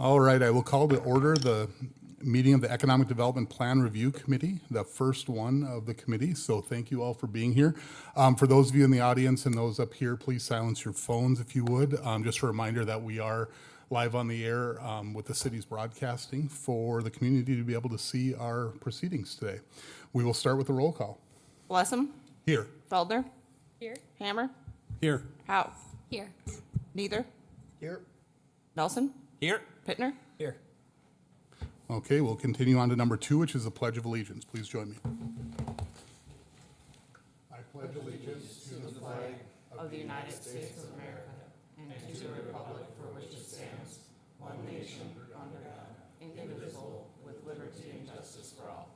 All right, I will call to order the meeting of the Economic Development Plan Review Committee, the first one of the committee. So thank you all for being here. For those of you in the audience and those up here, please silence your phones if you would. Just a reminder that we are live on the air with the city's broadcasting for the community to be able to see our proceedings today. We will start with the roll call. Blessum. Here. Feldner. Here. Hammer. Here. Howe. Here. Neither. Here. Nelson. Here. Pittner. Here. Okay, we'll continue on to number 2, which is the Pledge of Allegiance. Please join me. I pledge allegiance to the flag Of the United States of America and to the republic for which it stands, one nation under God, indivisible, with liberty and justice for all.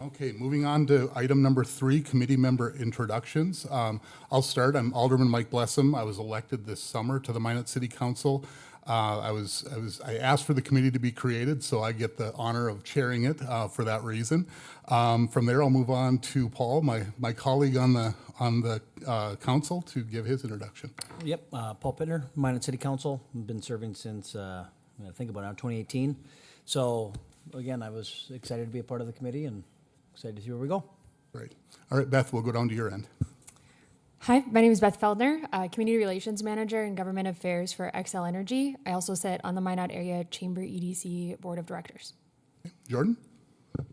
Okay, moving on to item number 3, committee member introductions. I'll start. I'm Alderman Mike Blessum. I was elected this summer to the Minot City Council. I asked for the committee to be created, so I get the honor of chairing it for that reason. From there, I'll move on to Paul, my colleague on the council, to give his introduction. Yep, Paul Pittner, Minot City Council. I've been serving since, I think about now, 2018. So, again, I was excited to be a part of the committee and excited to see where we go. Great. All right, Beth, we'll go down to your end. Hi, my name is Beth Feldner, Community Relations Manager and Government Affairs for Xcel Energy. I also sit on the Minot Area Chamber EDC Board of Directors. Jordan?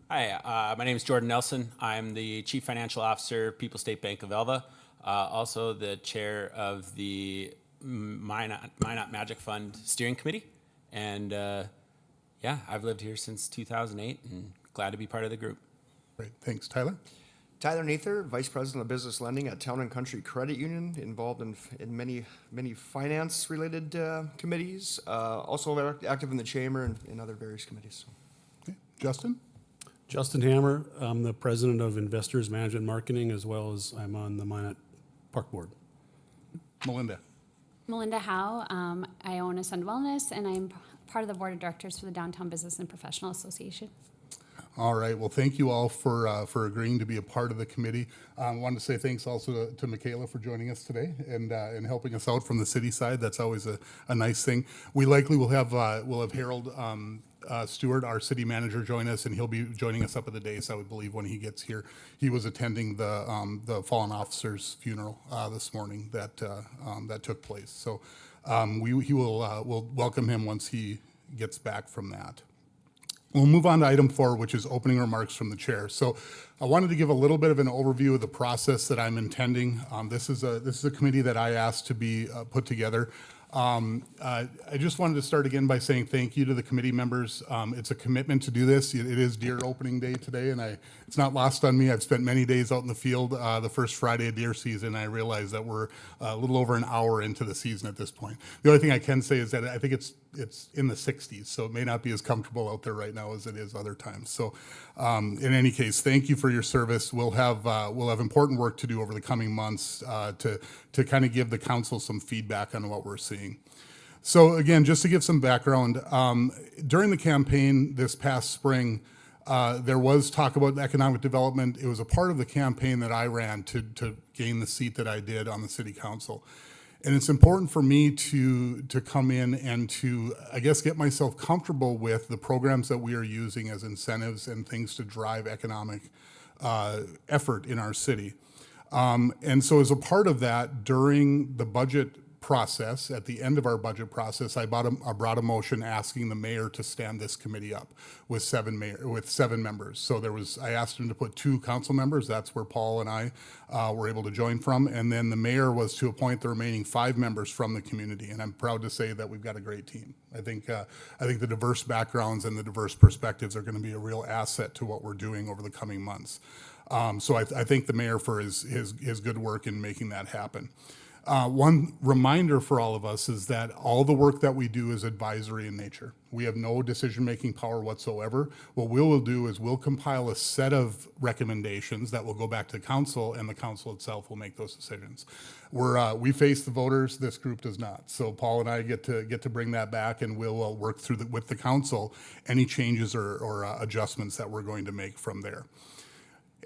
Hi, my name is Jordan Nelson. I'm the Chief Financial Officer, People State Bank of Elva, also the chair of the Minot Magic Fund Steering Committee. And yeah, I've lived here since 2008 and glad to be part of the group. Great, thanks. Tyler? Tyler Nather, Vice President of Business Lending at Town and Country Credit Union, involved in many finance-related committees. Also very active in the chamber and in other various committees. Okay. Justin? Justin Hammer, I'm the president of Investors Management Marketing, as well as I'm on the Minot Park Board. Melinda? Melinda Howe. I own Ascend Wellness, and I'm part of the board of directors for the Downtown Business and Professional Association. All right. Well, thank you all for agreeing to be a part of the committee. I wanted to say thanks also to Michaela for joining us today and helping us out from the city side. That's always a nice thing. We likely will have Harold Stewart, our city manager, join us, and he'll be joining us up at the dais, I would believe, when he gets here. He was attending the fallen officer's funeral this morning that took place. So we'll welcome him once he gets back from that. We'll move on to item 4, which is opening remarks from the chair. So I wanted to give a little bit of an overview of the process that I'm intending. This is a committee that I asked to be put together. I just wanted to start again by saying thank you to the committee members. It's a commitment to do this. It is deer opening day today, and it's not lost on me. I've spent many days out in the field the first Friday of deer season. I realize that we're a little over an hour into the season at this point. The only thing I can say is that I think it's in the 60s, so it may not be as comfortable out there right now as it is other times. So in any case, thank you for your service. We'll have important work to do over the coming months to kind of give the council some feedback on what we're seeing. So again, just to give some background, during the campaign this past spring, there was talk about economic development. It was a part of the campaign that I ran to gain the seat that I did on the city council. And it's important for me to come in and to, I guess, get myself comfortable with the programs that we are using as incentives and things to drive economic effort in our city. And so as a part of that, during the budget process, at the end of our budget process, I brought a motion asking the mayor to stand this committee up with 7 members. So I asked him to put 2 council members. That's where Paul and I were able to join from. And then the mayor was to appoint the remaining 5 members from the community. And I'm proud to say that we've got a great team. I think the diverse backgrounds and the diverse perspectives are going to be a real asset to what we're doing over the coming months. So I thank the mayor for his good work in making that happen. One reminder for all of us is that all the work that we do is advisory in nature. We have no decision-making power whatsoever. What we will do is we'll compile a set of recommendations that will go back to the council, and the council itself will make those decisions. We face the voters. This group does not. So Paul and I get to bring that back, and we'll work through with the council any changes or adjustments that we're going to make from there.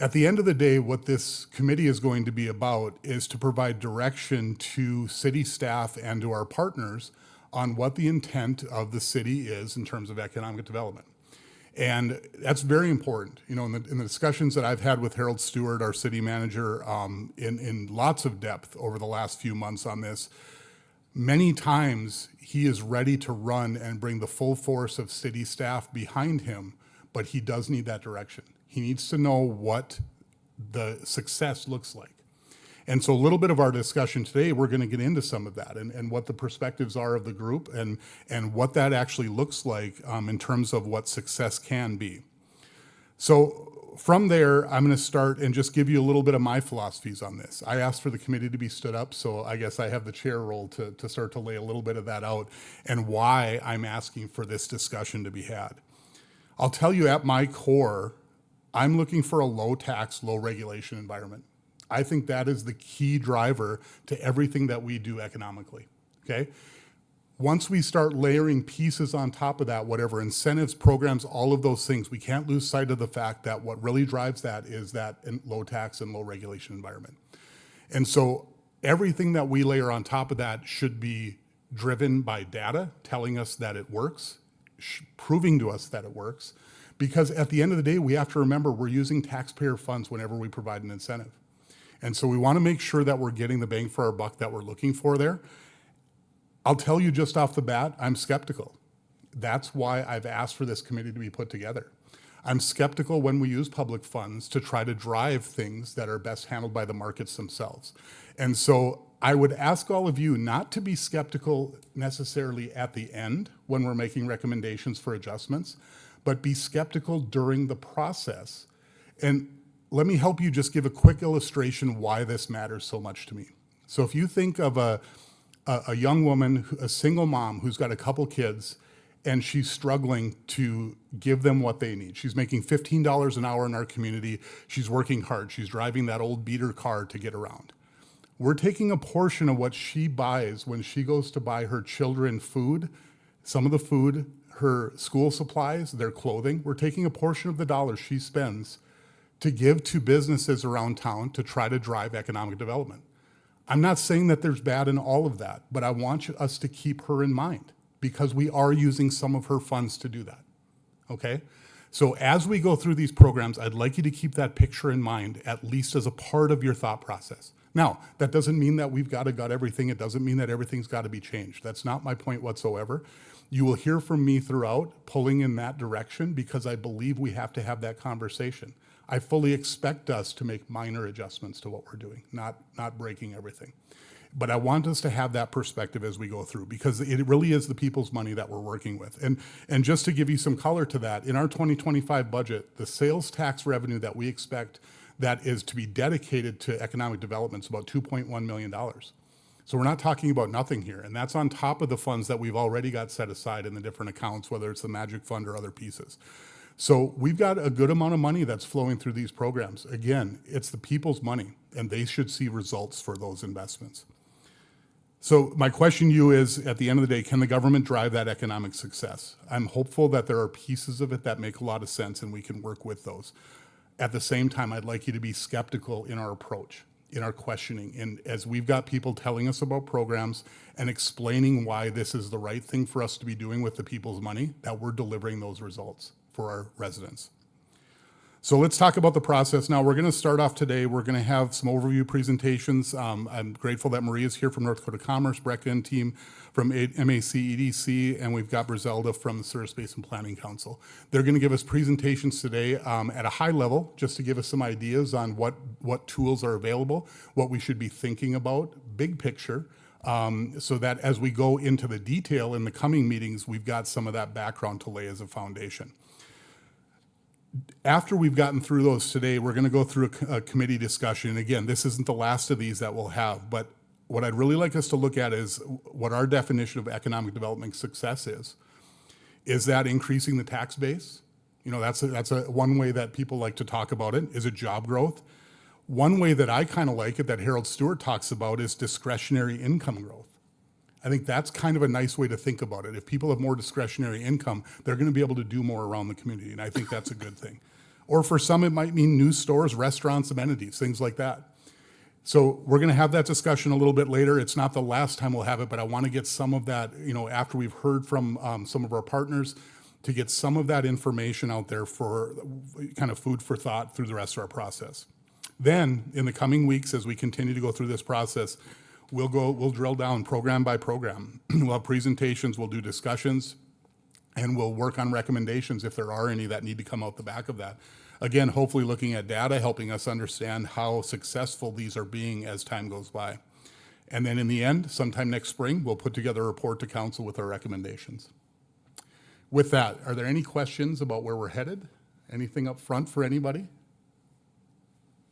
At the end of the day, what this committee is going to be about is to provide direction to city staff and to our partners on what the intent of the city is in terms of economic development. And that's very important. You know, in the discussions that I've had with Harold Stewart, our city manager, in lots of depth over the last few months on this, many times he is ready to run and bring the full force of city staff behind him, but he does need that direction. He needs to know what the success looks like. And so a little bit of our discussion today, we're going to get into some of that and what the perspectives are of the group and what that actually looks like in terms of what success can be. So from there, I'm going to start and just give you a little bit of my philosophies on this. I asked for the committee to be stood up, so I guess I have the chair role to start to lay a little bit of that out and why I'm asking for this discussion to be had. I'll tell you at my core, I'm looking for a low tax, low regulation environment. I think that is the key driver to everything that we do economically, okay? Once we start layering pieces on top of that, whatever incentives, programs, all of those things, we can't lose sight of the fact that what really drives that is that low tax and low regulation environment. And so everything that we layer on top of that should be driven by data telling us that it works, proving to us that it works, because at the end of the day, we have to remember we're using taxpayer funds whenever we provide an incentive. And so we want to make sure that we're getting the bang for our buck that we're looking for there. I'll tell you just off the bat, I'm skeptical. That's why I've asked for this committee to be put together. I'm skeptical when we use public funds to try to drive things that are best handled by the markets themselves. And so I would ask all of you not to be skeptical necessarily at the end when we're making recommendations for adjustments, but be skeptical during the process. And let me help you just give a quick illustration why this matters so much to me. So if you think of a young woman, a single mom who's got a couple kids, and she's struggling to give them what they need. She's making $15 an hour in our community. She's working hard. She's driving that old beater car to get around. We're taking a portion of what she buys when she goes to buy her children food, some of the food, her school supplies, their clothing. We're taking a portion of the dollars she spends to give to businesses around town to try to drive economic development. I'm not saying that there's bad in all of that, but I want us to keep her in mind because we are using some of her funds to do that, okay? So as we go through these programs, I'd like you to keep that picture in mind, at least as a part of your thought process. Now, that doesn't mean that we've got to gut everything. It doesn't mean that everything's got to be changed. That's not my point whatsoever. You will hear from me throughout pulling in that direction because I believe we have to have that conversation. I fully expect us to make minor adjustments to what we're doing, not breaking everything. But I want us to have that perspective as we go through because it really is the people's money that we're working with. And just to give you some color to that, in our 2025 budget, the sales tax revenue that we expect that is to be dedicated to economic development is about $2.1 million. So we're not talking about nothing here. And that's on top of the funds that we've already got set aside in the different accounts, whether it's the Magic Fund or other pieces. So we've got a good amount of money that's flowing through these programs. Again, it's the people's money, and they should see results for those investments. So my question to you is, at the end of the day, can the government drive that economic success? I'm hopeful that there are pieces of it that make a lot of sense, and we can work with those. At the same time, I'd like you to be skeptical in our approach, in our questioning. And as we've got people telling us about programs and explaining why this is the right thing for us to be doing with the people's money, that we're delivering those results for our residents. So let's talk about the process now. We're going to start off today. We're going to have some overview presentations. I'm grateful that Maria is here from North Dakota Commerce, Brecka and team from MAC EDC, and we've got Brizelda from the Service Basin Planning Council. They're going to give us presentations today at a high level, just to give us some ideas on what tools are available, what we should be thinking about, big picture, so that as we go into the detail in the coming meetings, we've got some of that background to lay as a foundation. After we've gotten through those today, we're going to go through a committee discussion. Again, this isn't the last of these that we'll have, but what I'd really like us to look at is what our definition of economic development success is. Is that increasing the tax base? You know, that's one way that people like to talk about it. Is it job growth? One way that I kind of like it that Harold Stewart talks about is discretionary income growth. I think that's kind of a nice way to think about it. If people have more discretionary income, they're going to be able to do more around the community, and I think that's a good thing. Or for some, it might mean new stores, restaurants, amenities, things like that. So we're going to have that discussion a little bit later. It's not the last time we'll have it, but I want to get some of that, after we've heard from some of our partners, to get some of that information out there for kind of food for thought through the rest of our process. Then, in the coming weeks, as we continue to go through this process, we'll drill down program by program. We'll have presentations, we'll do discussions, and we'll work on recommendations if there are any that need to come out the back of that. Again, hopefully looking at data, helping us understand how successful these are being as time goes by. And then in the end, sometime next spring, we'll put together a report to council with our recommendations. With that, are there any questions about where we're headed? Anything up front for anybody?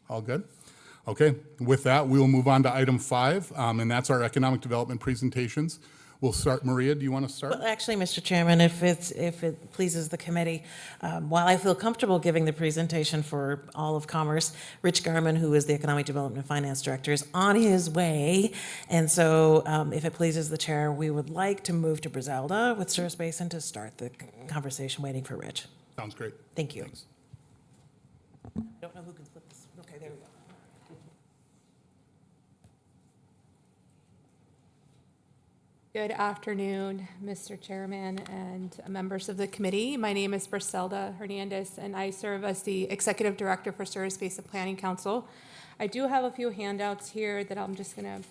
All good? Okay, with that, we will move on to item 5, and that's our economic development presentations. We'll start, Maria, do you want to start? Well, actually, Mr. Chairman, if it pleases the committee, while I feel comfortable giving the presentation for all of Commerce, Rich Garman, who is the Economic Development and Finance Director, is on his way. And so if it pleases the chair, we would like to move to Brazilda with Souris Basin to start the conversation, waiting for Rich. Sounds great. Thank you. Thanks. Don't know who can flip this. Okay, there we go. Good afternoon, Mr. Chairman and members of the committee. My name is Briselda Hernandez, and I serve as the Executive Director for Souris Basin Planning Council. I do have a few handouts here that I'm just going to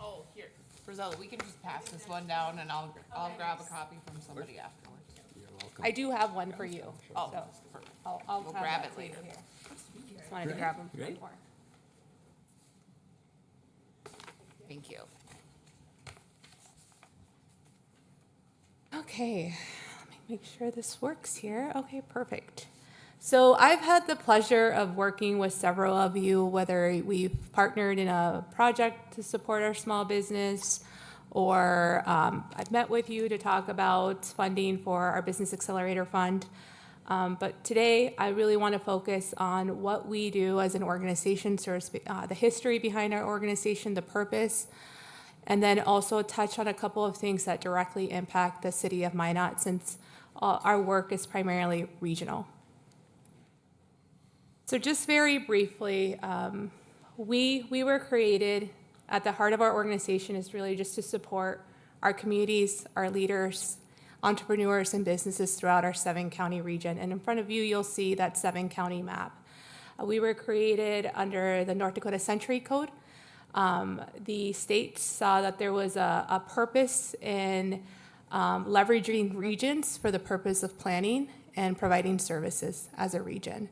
Oh, here, Brazil, we can just pass this one down and I'll grab a copy from somebody afterwards. I do have one for you. Oh, so perfect. I'll We'll have grab that it to you later. here. Just wanted to grab them before. Thank you. Okay, let me make sure this works here. Okay, perfect. So I've had the pleasure of working with several of you, whether we've partnered in a project to support our small business, or I've met with you to talk about funding for our Business Accelerator Fund. But today, I really want to focus on what we do as an organization, the history behind our organization, the purpose, and then also touch on a couple of things that directly impact the city of Minot, since our work is primarily regional. So just very briefly, we were created, at the heart of our organization is really just to support our communities, our leaders, entrepreneurs, and businesses throughout our 7-county region. And in front of you, you'll see that 7-county map. We were created under the North Dakota Century Code. The state saw that there was a purpose in leveraging regions for the purpose of planning and providing services as a region.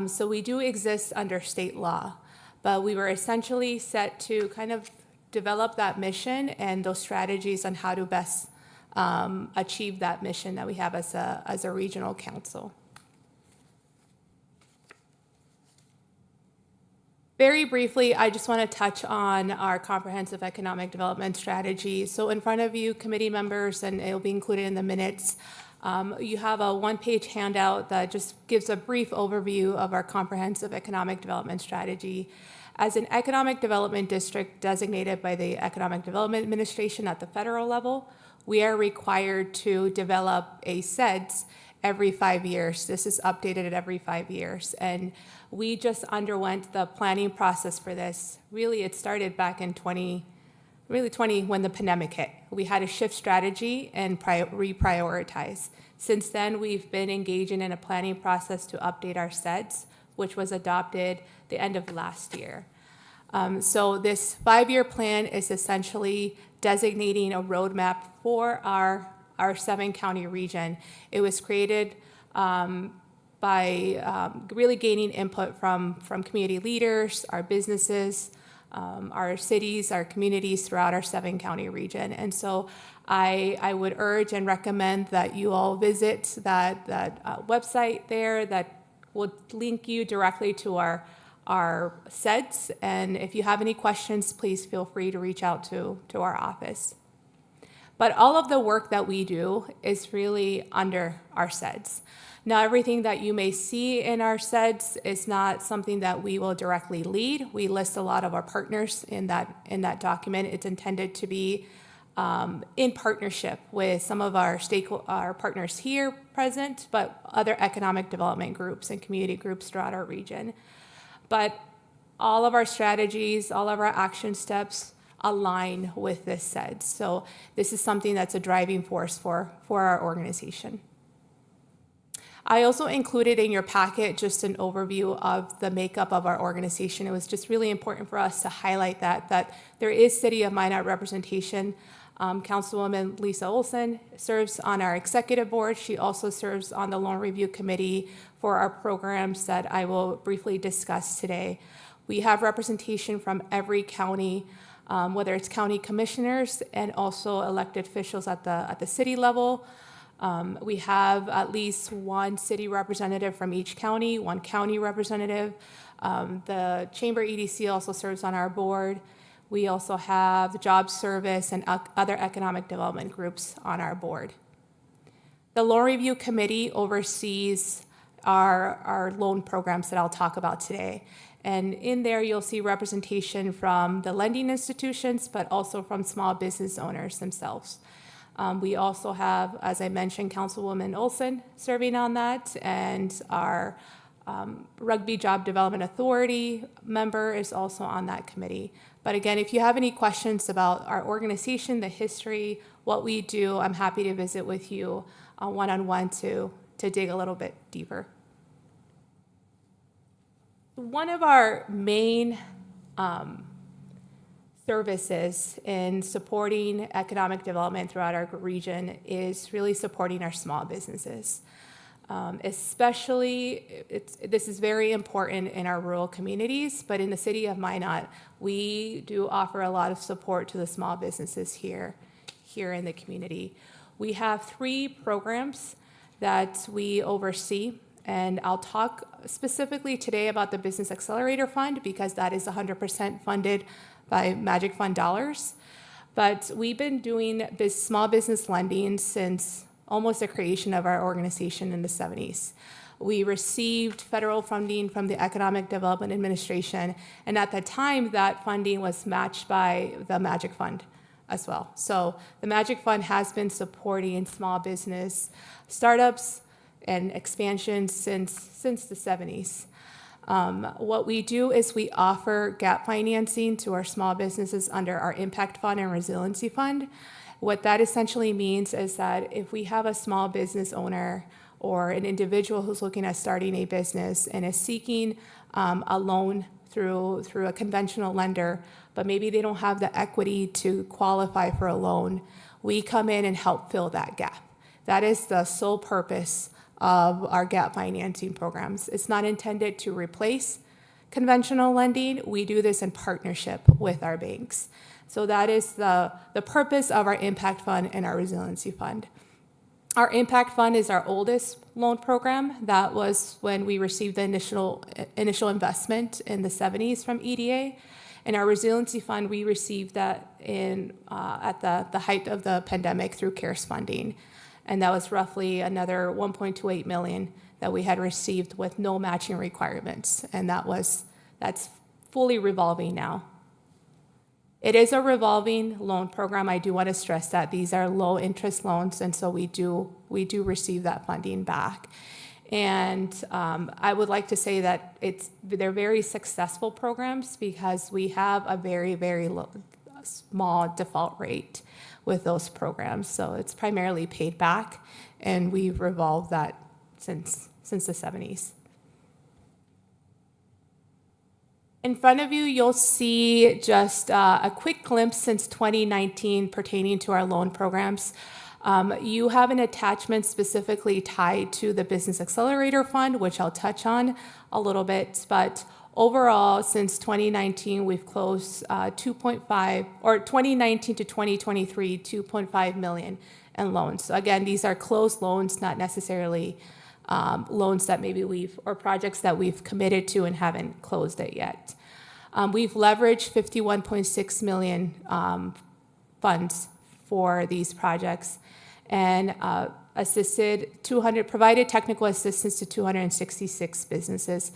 So we do exist under state law, but we were essentially set to kind of develop that mission and those strategies on how to best achieve that mission that we have as a regional council. Very briefly, I just want to touch on our comprehensive economic development strategy. So in front of you, committee members, and it'll be included in the minutes, you have a one-page handout that just gives a brief overview of our comprehensive economic development strategy. As an economic development district designated by the Economic Development Administration at the federal level, we are required to develop a CEDS every 5 years. This is updated at every 5 years. And we just underwent the planning process for this. Really, it started back in 2020 when the pandemic hit. We had to shift strategy and reprioritize. Since then, we've been engaging in a planning process to update our CEDS, which was adopted the end of last year. So this 5-year plan is essentially designating a roadmap for our 7-county region. It was created by really gaining input from community leaders, our businesses, our cities, our communities throughout our 7-county region. And so I would urge and recommend that you all visit that website there that will link you directly to our SEDS. And if you have any questions, please feel free to reach out to our office. But all of the work that we do is really under our SEDS. Now, everything that you may see in our SEDS is not something that we will directly lead. We list a lot of our partners in that document. It's intended to be in partnership with some of our partners here present, but other economic development groups and community groups throughout our region. But all of our strategies, all of our action steps align with this SEDS. So this is something that's a driving force for our organization. I also included in your packet just an overview of the makeup of our organization. It was just really important for us to highlight that there is City of Minot representation. Councilwoman Lisa Olson serves on our executive board. She also serves on the Loan Review Committee for our programs that I will briefly discuss today. We have representation from every county, whether it's county commissioners and also elected officials at the city level. We have at least one city representative from each county, one county representative. The Chamber EDC also serves on our board. We also have the Job Service and other economic development groups on our board. The Loan Review Committee oversees our loan programs that I'll talk about today. And in there, you'll see representation from the lending institutions, but also from small business owners themselves. We also have, as I mentioned, Councilwoman Olson serving on that, and our Rugby Job Development Authority member is also on that committee. But again, if you have any questions about our organization, the history, what we do, I'm happy to visit with you one-on-one to dig a little bit deeper. One of our main services in supporting economic development throughout our region is really supporting our small businesses. Especially, this is very important in our rural communities, but in the City of Minot, we do offer a lot of support to the small businesses here in the community. We have 3 programs that we oversee, and I'll talk specifically today about the Business Accelerator Fund because that is 100% funded by Magic Fund dollars. But we've been doing this small business lending since almost the creation of our organization in the 70s. We received federal funding from the Economic Development Administration, and at the time, that funding was matched by the Magic Fund as well. So the Magic Fund has been supporting small business startups and expansions since the 70s. What we do is we offer gap financing to our small businesses under our Impact Fund and Resiliency Fund. What that essentially means is that if we have a small business owner or an individual who's looking at starting a business and is seeking a loan through a conventional lender, but maybe they don't have the equity to qualify for a loan, we come in and help fill that gap. That is the sole purpose of our gap financing programs. It's not intended to replace conventional lending. We do this in partnership with our banks. So that is the purpose of our Impact Fund and our Resiliency Fund. Our Impact Fund is our oldest loan program. That was when we received the initial investment in the 70s from EDA. And our Resiliency Fund, we received that at the height of the pandemic through CARES funding. And that was roughly another $1.28 million that we had received with no matching requirements. And that's fully revolving now. It is a revolving loan program. I do want to stress that these are low interest loans, and so we do receive that funding back. And I would like to say that they're very successful programs because we have a very, very small default rate with those programs. So it's primarily paid back, and we've revolved that since the 70s. In front of you, you'll see just a quick glimpse since 2019 pertaining to our loan programs. You have an attachment specifically tied to the Business Accelerator Fund, which I'll touch on a little bit, but overall, since 2019, we've closed 2.5, or 2019 to 2023, 2.5 million in loans. So again, these are closed loans, not necessarily loans that maybe or projects that we've committed to and haven't closed it yet. We've leveraged 51.6 million funds for these projects and provided technical assistance to 266 businesses.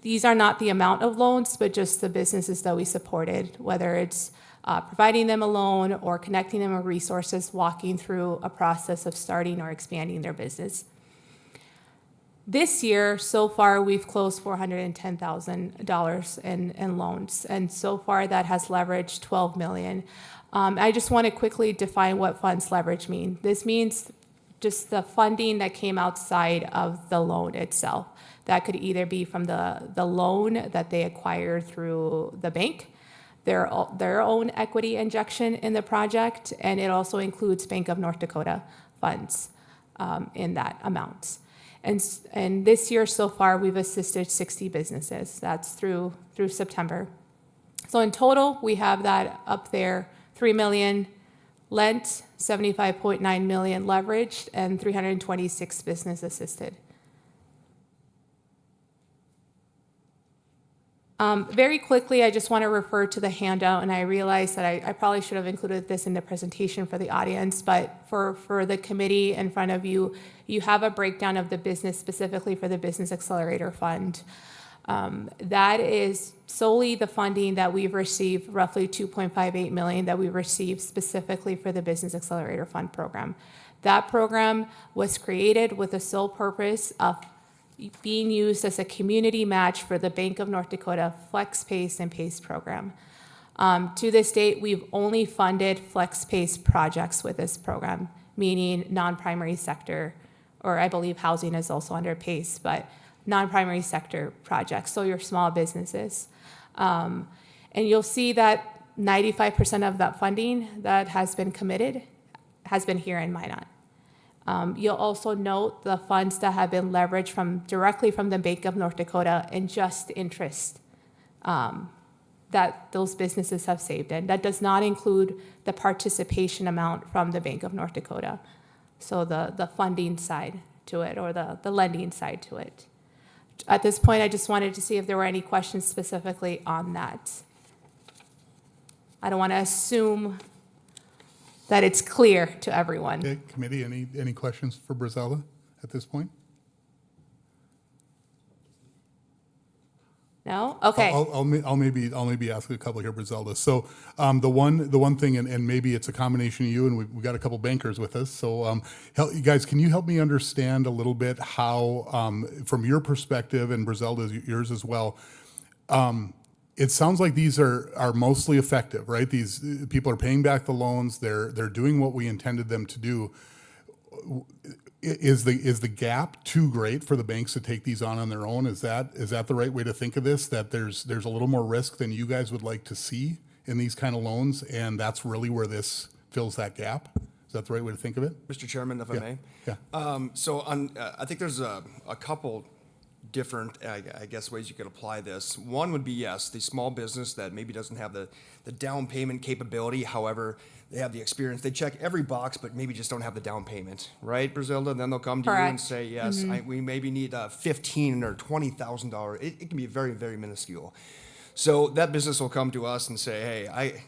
These are not the amount of loans, but just the businesses that we supported, whether it's providing them a loan or connecting them with resources, walking through a process of starting or expanding their business. This year, so far, we've closed $410,000 in loans, and so far that has leveraged $12 million. I just want to quickly define what funds leverage mean. This means just the funding that came outside of the loan itself. That could either be from the loan that they acquired through the bank, their own equity injection in the project, and it also includes Bank of North Dakota funds in that amount. And this year so far, we've assisted 60 businesses. That's through September. So in total, we have that up there, $3 million lent, $75.9 million leveraged, and 326 business assisted. Very quickly, I just want to refer to the handout, and I realize that I probably should have included this in the presentation for the audience, but for the committee in front of you, you have a breakdown of the business specifically for the Business Accelerator Fund. That is solely the funding that we've received, roughly $2.58 million that we've received specifically for the Business Accelerator Fund program. That program was created with the sole purpose of being used as a community match for the Bank of North Dakota FlexPace and PACE program. To this date, we've only funded FlexPace projects with this program, meaning non-primary sector, or I believe housing is also under PACE, but non-primary sector projects, so your small businesses. And you'll see that 95% of that funding that has been committed has been here in Minot. You'll also note the funds that have been leveraged directly from the Bank of North Dakota and just interest that those businesses have saved in. That does not include the participation amount from the Bank of North Dakota. So the funding side to it, or the lending side to it. At this point, I just wanted to see if there were any questions specifically on that. I don't want to assume that it's clear to everyone. Okay, committee, any questions for Brizelda at this point? No? Okay. I'll maybe ask a couple here, Brizelda. So the one thing, and maybe it's a combination of you, and we got a couple bankers with us. So you guys, can you help me understand a little bit how, from your perspective, and Brizelda, yours as well, it sounds like these are mostly effective, right? These people are paying back the loans. They're doing what we intended them to do. Is the gap too great for the banks to take these on their own? Is that the right way to think of this? That there's a little more risk than you guys would like to see in these kind of loans, and that's really where this fills that gap? Is that the right way to think of it? Mr. Chairman, if I may. Yeah. So I think there's a couple different, I guess, ways you could apply this. One would be, yes, the small business that maybe doesn't have the down payment capability. However, they have the experience. They check every box, but maybe just don't have the down payment, right, Brizelda? Then they'll come to you and Correct. say, yes, we maybe need $15,000 or $20,000. It can be very, very minuscule. So that business will come to us and say, hey,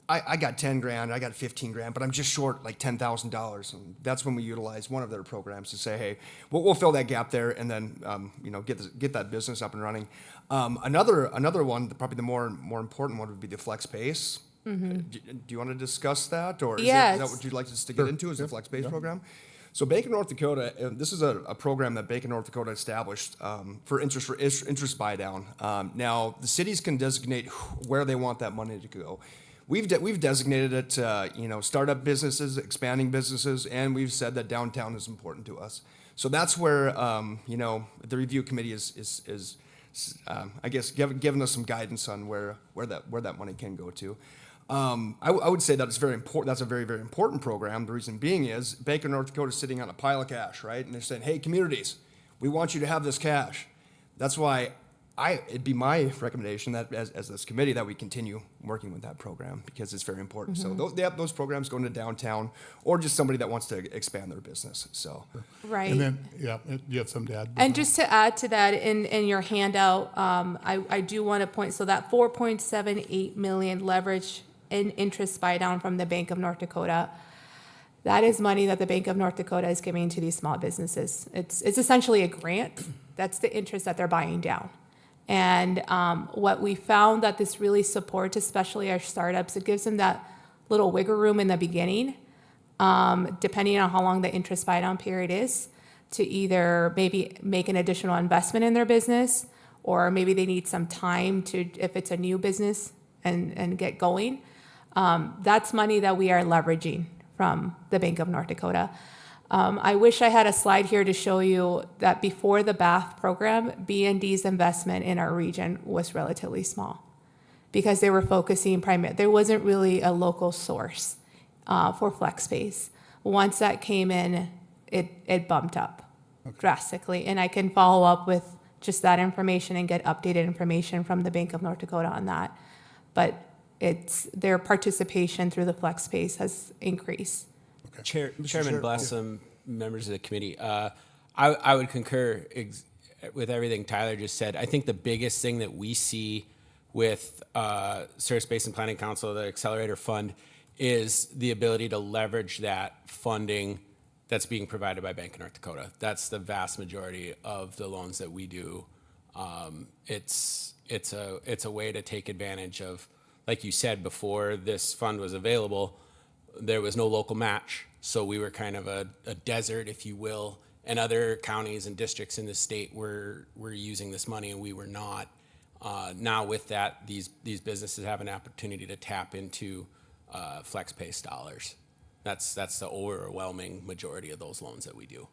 I got 10 grand, I got 15 grand, but I'm just short like $10,000. And that's when we utilize one of their programs to say, hey, we'll fill that gap there, and then get that business up and running. Another one, probably the more important one, would be the FlexPace. Do you want to discuss that, or Yes. is that what you'd like us to get into? Is the FlexPace program? So Bank of North Dakota, this is a program that Bank of North Dakota established for interest buy down. Now the cities can designate where they want that money to go. We've designated it to startup businesses, expanding businesses, and we've said that downtown is important to us. So that's where the review committee is I guess giving us some guidance on where that money can go to. I would say that it's very important. That's a very, very important program. The reason being is Bank of North Dakota is sitting on a pile of cash, right? And they're saying, hey, communities, we want you to have this cash. That's why it'd be my recommendation that as this committee that we continue working with that program because it's very important. So those programs going to downtown or just somebody that wants to expand their business. So Right. And then, yeah, you have something to add? And just to add to that, in your handout, I do want to point, so that 4.78 million leverage in interest buy down from the Bank of North Dakota, that is money that the Bank of North Dakota is giving to these small businesses. It's essentially a grant. That's the interest that they're buying down. And what we found that this really supports, especially our startups, it gives them that little wiggle room in the beginning, depending on how long the interest buy down period is, to either maybe make an additional investment in their business, or maybe they need some time to, if it's a new business, and get going. That's money that we are leveraging from the Bank of North Dakota. I wish I had a slide here to show you that before the BAF program, BND's investment in our region was relatively small because they were focusing primarily, there wasn't really a local source for flex space. Once that came in, it bumped up drastically. And I can follow up with just that information and get updated information from the Bank of North Dakota on that. But their participation through the flex space has increased. Chairman Blessum, members of the committee, I would concur with everything Tyler just said. I think the biggest thing that we see with Service Basin Planning Council, the Accelerator Fund, is the ability to leverage that funding that's being provided by Bank of North Dakota. That's the vast majority of the loans that we do. It's a way to take advantage of, like you said, before this fund was available, there was no local match. So we were kind of a desert, if you will, and other counties and districts in the state were using this money and we were not. Now with that, these businesses have an opportunity to tap into FlexPace dollars. That's the overwhelming majority of those loans that we do.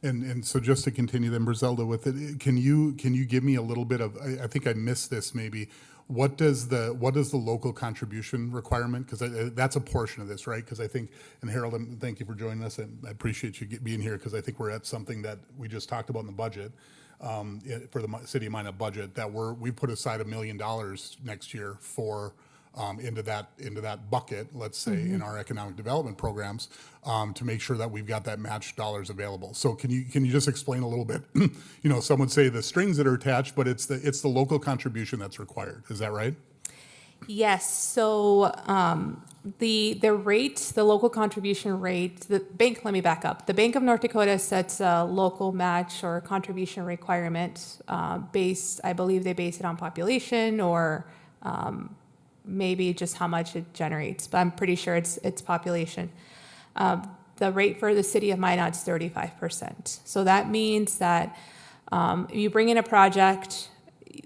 And so just to continue then, Brizelda, with it, can you give me a little bit of, I think I missed this maybe, what does the local contribution requirement, because that's a portion of this, right? Because I think, and Harold, thank you for joining us, and I appreciate you being here, because I think we're at something that we just talked about in the budget, for the city of Minot budget, that we put aside $1 million next year for into that bucket, let's say, in our economic development programs, to make sure that we've got that matched dollars available. So can you just explain a little bit? Some would say the strings that are attached, but it's the local contribution that's required. Is that right? Yes. So the rate, the local contribution rate, the bank. Let me back up. The Bank of North Dakota sets a local match or contribution requirement based. I believe they base it on population or maybe just how much it generates, but I'm pretty sure it's population. The rate for the city of Minot is 35%. So that means that if you bring in a project,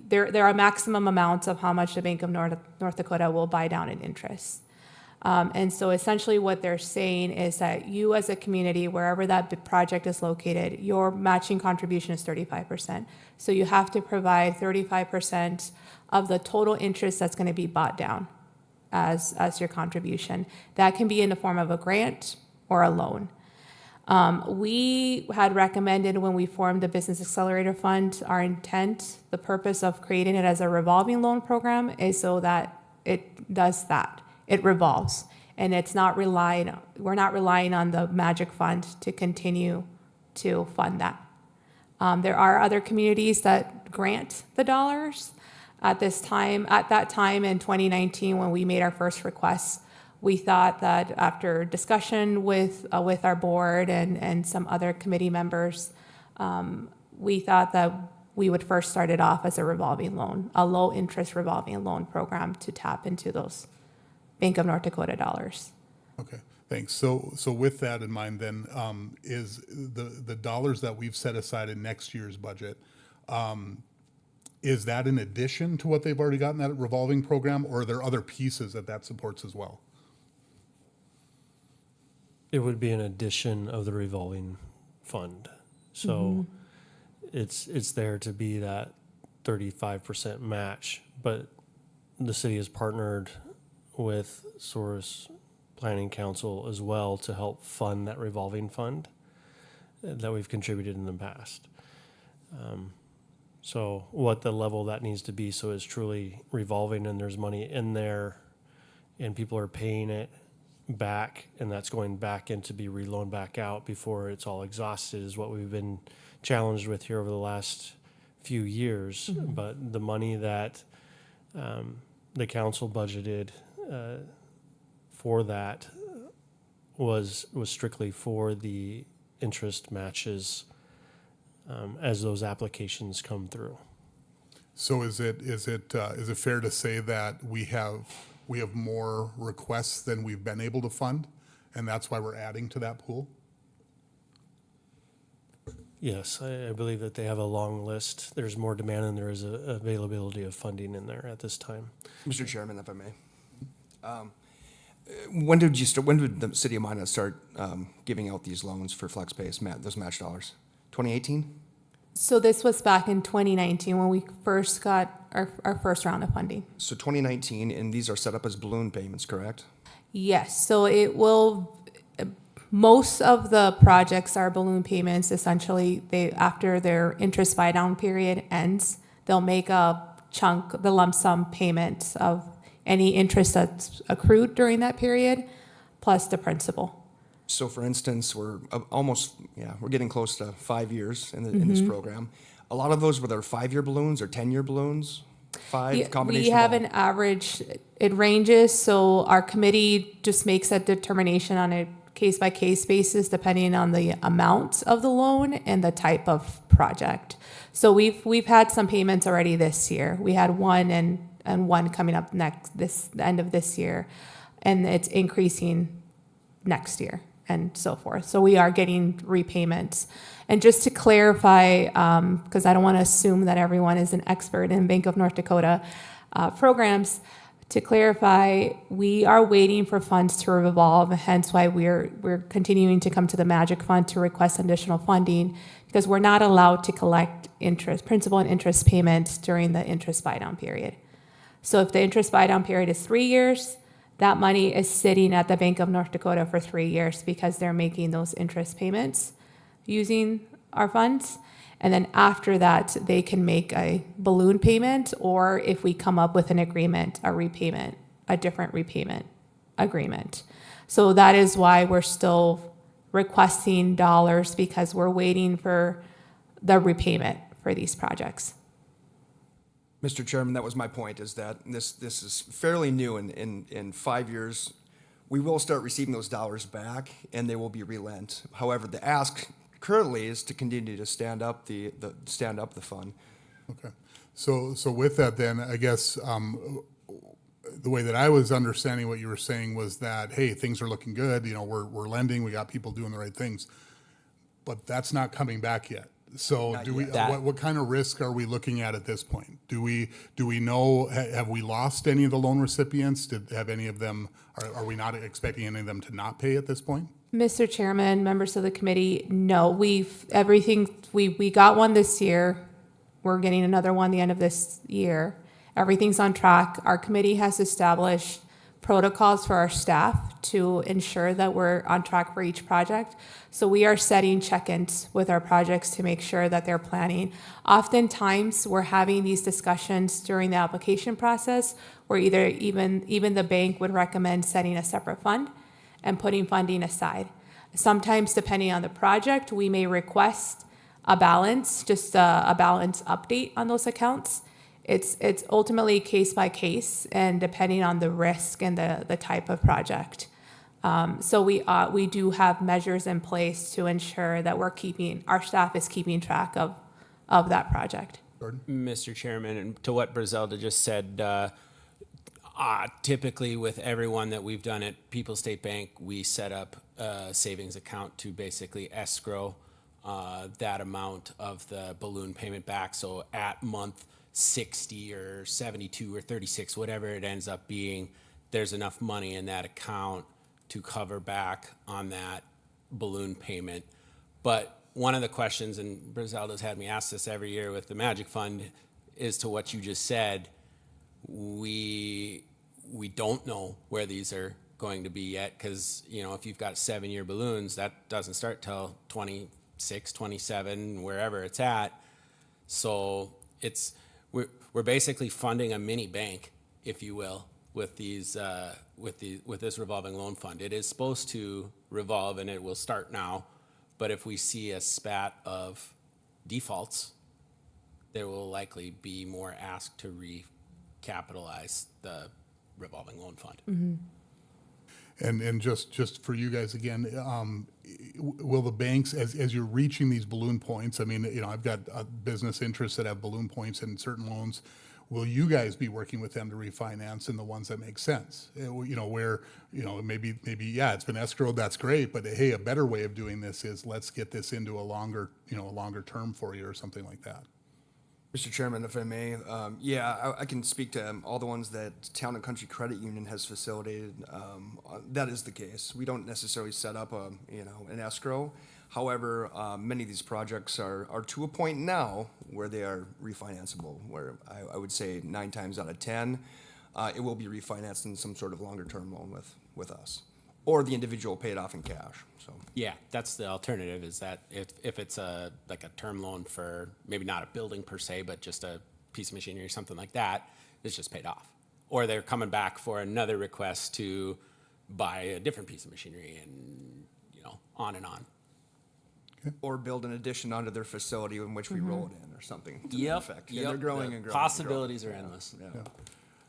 there are maximum amounts of how much the Bank of North Dakota will buy down in interest. And so essentially what they're saying is that you as a community, wherever that project is located, your matching contribution is 35%. So you have to provide 35% of the total interest that's going to be bought down as your contribution. That can be in the form of a grant or a loan. We had recommended when we formed the Business Accelerator Fund, our intent, the purpose of creating it as a revolving loan program is so that it does that. It revolves, and we're not relying on the Magic Fund to continue to fund that. There are other communities that grant the dollars. At that time in 2019, when we made our first requests, we thought that after discussion with our board and some other committee members, we thought that we would first start it off as a revolving loan, a low interest revolving loan program to tap into those Bank of North Dakota dollars. Okay, thanks. So with that in mind, then, is the dollars that we've set aside in next year's budget, is that in addition to what they've already got in that revolving program, or are there other pieces that supports as well? It would be an addition of the revolving fund. So it's there to be that 35% match, but the city has partnered with Source Planning Council as well to help fund that revolving fund that we've contributed in the past. So what the level that needs to be so it's truly revolving and there's money in there and people are paying it back and that's going back in to be reloaned back out before it's all exhausted is what we've been challenged with here over the last few years. But the money that the council budgeted for that was strictly for the interest matches as those applications come through. So is it fair to say that we have more requests than we've been able to fund, and that's why we're adding to that pool? Yes, I believe that they have a long list. There's more demand than there is availability of funding in there at this time. Mr. Chairman, if I may. When did the city of Minot start giving out these loans for FlexPay, those match dollars? 2018? So this was back in 2019 when we first got our first round of funding. So 2019, and these are set up as balloon payments, correct? Yes, so it will, most of the projects are balloon payments. Essentially, after their interest buy down period ends, they'll make a chunk, the lump sum payment of any interest that's accrued during that period, plus the principal. So for instance, we're we're getting close to 5 years in this program. A lot of those were their 5-year balloons or 10-year balloons? Combination We have of all? an average, it ranges, so our committee just makes that determination on a case-by-case basis depending on the amount of the loan and the type of project. So we've had some payments already this year. We had one and one coming up the end of this year, and it's increasing next year and so forth. So we are getting repayments. And just to clarify, because I don't want to assume that everyone is an expert in Bank of North Dakota programs, to clarify, we are waiting for funds to revolve, hence why we're continuing to come to the Magic Fund to request additional funding, because we're not allowed to collect principal and interest payments during the interest buy-down period. So if the interest buy-down period is 3 years, that money is sitting at the Bank of North Dakota for 3 years because they're making those interest payments using our funds. And then after that, they can make a balloon payment, or if we come up with an agreement, a different repayment agreement. So that is why we're still requesting dollars, because we're waiting for the repayment for these projects. Mr. Chairman, that was my point, is that this is fairly new. In 5 years, we will start receiving those dollars back, and they will be relent. However, the ask currently is to continue to stand up the fund. Okay. So with that then, I guess the way that I was understanding what you were saying was that, hey, things are looking good. You know, we're lending, we got people doing the right things, but that's not coming back yet. So Not do we? yet. What kind of risk are we looking at this point? Do we know? Have we lost any of the loan recipients? Have any of them? Are we not expecting any of them to not pay at this point? Mr. Chairman, members of the committee, no, we got one this year. We're getting another one the end of this year. Everything's on track. Our committee has established protocols for our staff to ensure that we're on track for each project. So we are setting check-ins with our projects to make sure that they're planning. Oftentimes, we're having these discussions during the application process where even the bank would recommend setting a separate fund and putting funding aside. Sometimes, depending on the project, we may request a balance, just a balance update on those accounts. It's ultimately case by case and depending on the risk and the type of project. So we do have measures in place to ensure that our staff is keeping track of that project. Mr. Chairman, and to what Brizelda just said, typically with everyone that we've done at People's State Bank, we set up a savings account to basically escrow that amount of the balloon payment back. So at month 60 or 72 or 36, whatever it ends up being, there's enough money in that account to cover back on that balloon payment. But one of the questions, and Brizelda's had me ask this every year with the Magic Fund, is to what you just said. We don't know where these are going to be yet, because if you've got 7-year balloons, that doesn't start till 26, 27, wherever it's at. So we're basically funding a mini bank, if you will, with these with this revolving loan fund. It is supposed to revolve and it will start now, but if we see a spat of defaults, there will likely be more asked to recapitalize the revolving loan fund. And just for you guys again, will the banks, as you're reaching these balloon points, I mean, you know, I've got business interests that have balloon points in certain loans. Will you guys be working with them to refinance in the ones that make sense? You know, where, you know, maybe, yeah, it's been escrowed, that's great, but hey, a better way of doing this is let's get this into a longer term for you or something like that. Mr. Chairman, if I may, I can speak to all the ones that Town and Country Credit Union has facilitated. That is the case. We don't necessarily set up an escrow. However, many of these projects are to a point now where they are refinanceable, where I would say 9 times out of 10, it will be refinanced in some sort of longer-term loan with us, or the individual pay it off in cash, so. Yeah, that's the alternative, is that if it's like a term loan for maybe not a building per se, but just a piece of machinery or something like that, it's just paid off. Or they're coming back for another request to buy a different piece of machinery, and, you know, on and on. Or build an addition onto their facility in which we roll it in or something to that effect. Yeah, Yep. they're growing The and growing. possibilities are endless. Yeah.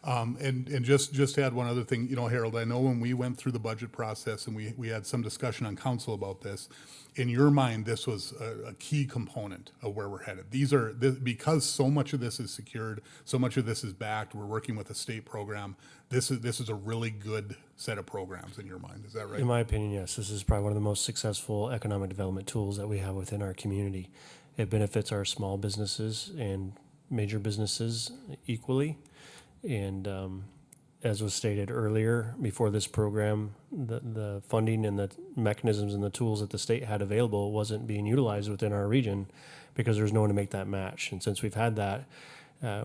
And just to add one other thing, you know, Harold, I know when we went through the budget process and we had some discussion on council about this, in your mind, this was a key component of where we're headed. Because so much of this is secured, so much of this is backed, we're working with a state program. This is a really good set of programs in your mind. Is that right? In my opinion, yes. This is probably one of the most successful economic development tools that we have within our community. It benefits our small businesses and major businesses equally. And as was stated earlier, before this program, the funding and the mechanisms and the tools that the state had available wasn't being utilized within our region because there's no one to make that match. And since we've had that,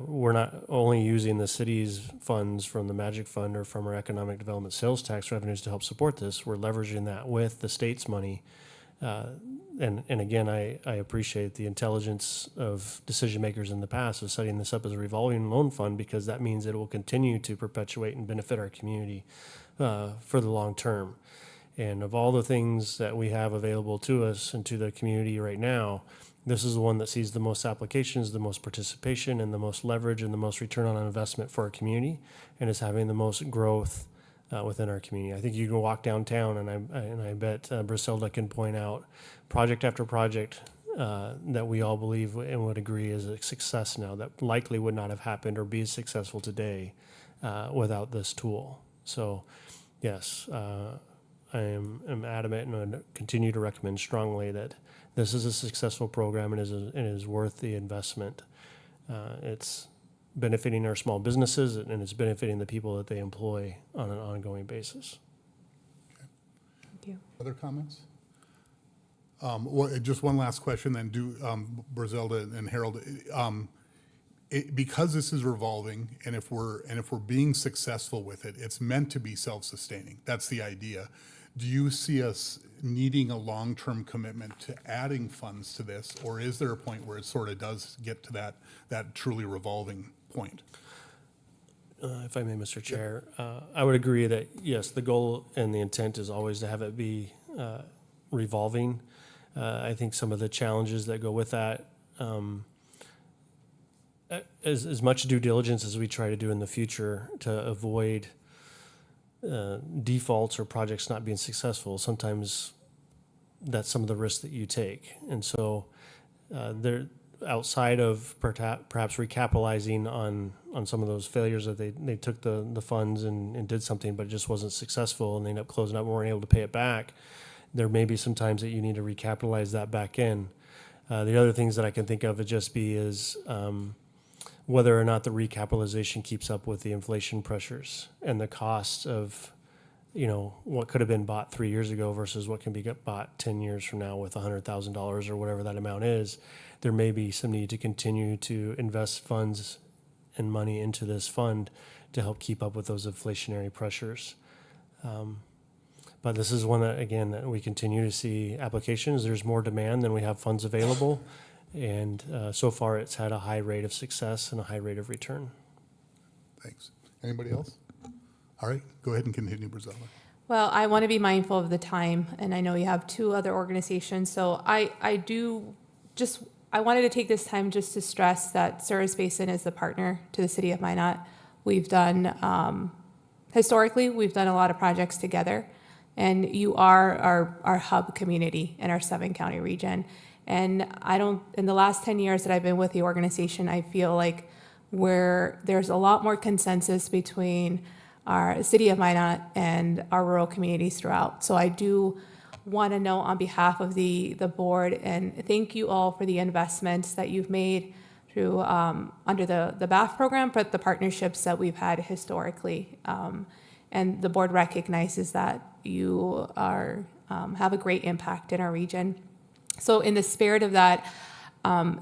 we're not only using the city's funds from the Magic Fund or from our economic development sales tax revenues to help support this, we're leveraging that with the state's money. And again, I appreciate the intelligence of decision makers in the past of setting this up as a revolving loan fund, because that means it will continue to perpetuate and benefit our community for the long term. And of all the things that we have available to us and to the community right now, this is the one that sees the most applications, the most participation, and the most leverage and the most return on investment for our community, and is having the most growth within our community. I think you can walk downtown, and I bet Briselda can point out project after project that we all believe and would agree is a success now that likely would not have happened or be as successful today without this tool. So, yes, I am adamant and would continue to recommend strongly that this is a successful program and is worth the investment. It's benefiting our small businesses, and it's benefiting the people that they employ on an ongoing basis. Thank you. Other comments? Just one last question then. Briselda and Harold, because this is revolving, and if we're being successful with it, it's meant to be self-sustaining. That's the idea. Do you see us needing a long-term commitment to adding funds to this, or is there a point where it sort of does get to that truly revolving point? If I may, Mr. Chair, I would agree that, yes, the goal and the intent is always to have it be revolving. I think some of the challenges that go with that, as much due diligence as we try to do in the future to avoid defaults or projects not being successful, sometimes that's some of the risks that you take. And so there, outside of perhaps recapitalizing on some of those failures that they took the funds and did something, but it just wasn't successful and they ended up closing up and weren't able to pay it back, there may be some times that you need to recapitalize that back in. The other things that I can think of would just be is whether or not the recapitalization keeps up with the inflation pressures and the cost of, what could have been bought 3 years ago versus what can be bought 10 years from now with $100,000 or whatever that amount is. There may be some need to continue to invest funds and money into this fund to help keep up with those inflationary pressures. But this is one that, again, that we continue to see applications. There's more demand than we have funds available. And so far, it's had a high rate of success and a high rate of return. Thanks. Anybody else? All right, go ahead and continue, Brazella. Well, I want to be mindful of the time, and I know you have two other organizations, so I wanted to take this time just to stress that Service Basin is the partner to the city of Minot. We've done, historically, we've done a lot of projects together, and you are our hub community in our 7-county region. And in the last 10 years that I've been with the organization, I feel like there's a lot more consensus between our city of Minot and our rural communities throughout. So I do want to know on behalf of the board, and thank you all for the investments that you've made through under the BAF program, but the partnerships that we've had historically. And the board recognizes that you have a great impact in our region. So in the spirit of that,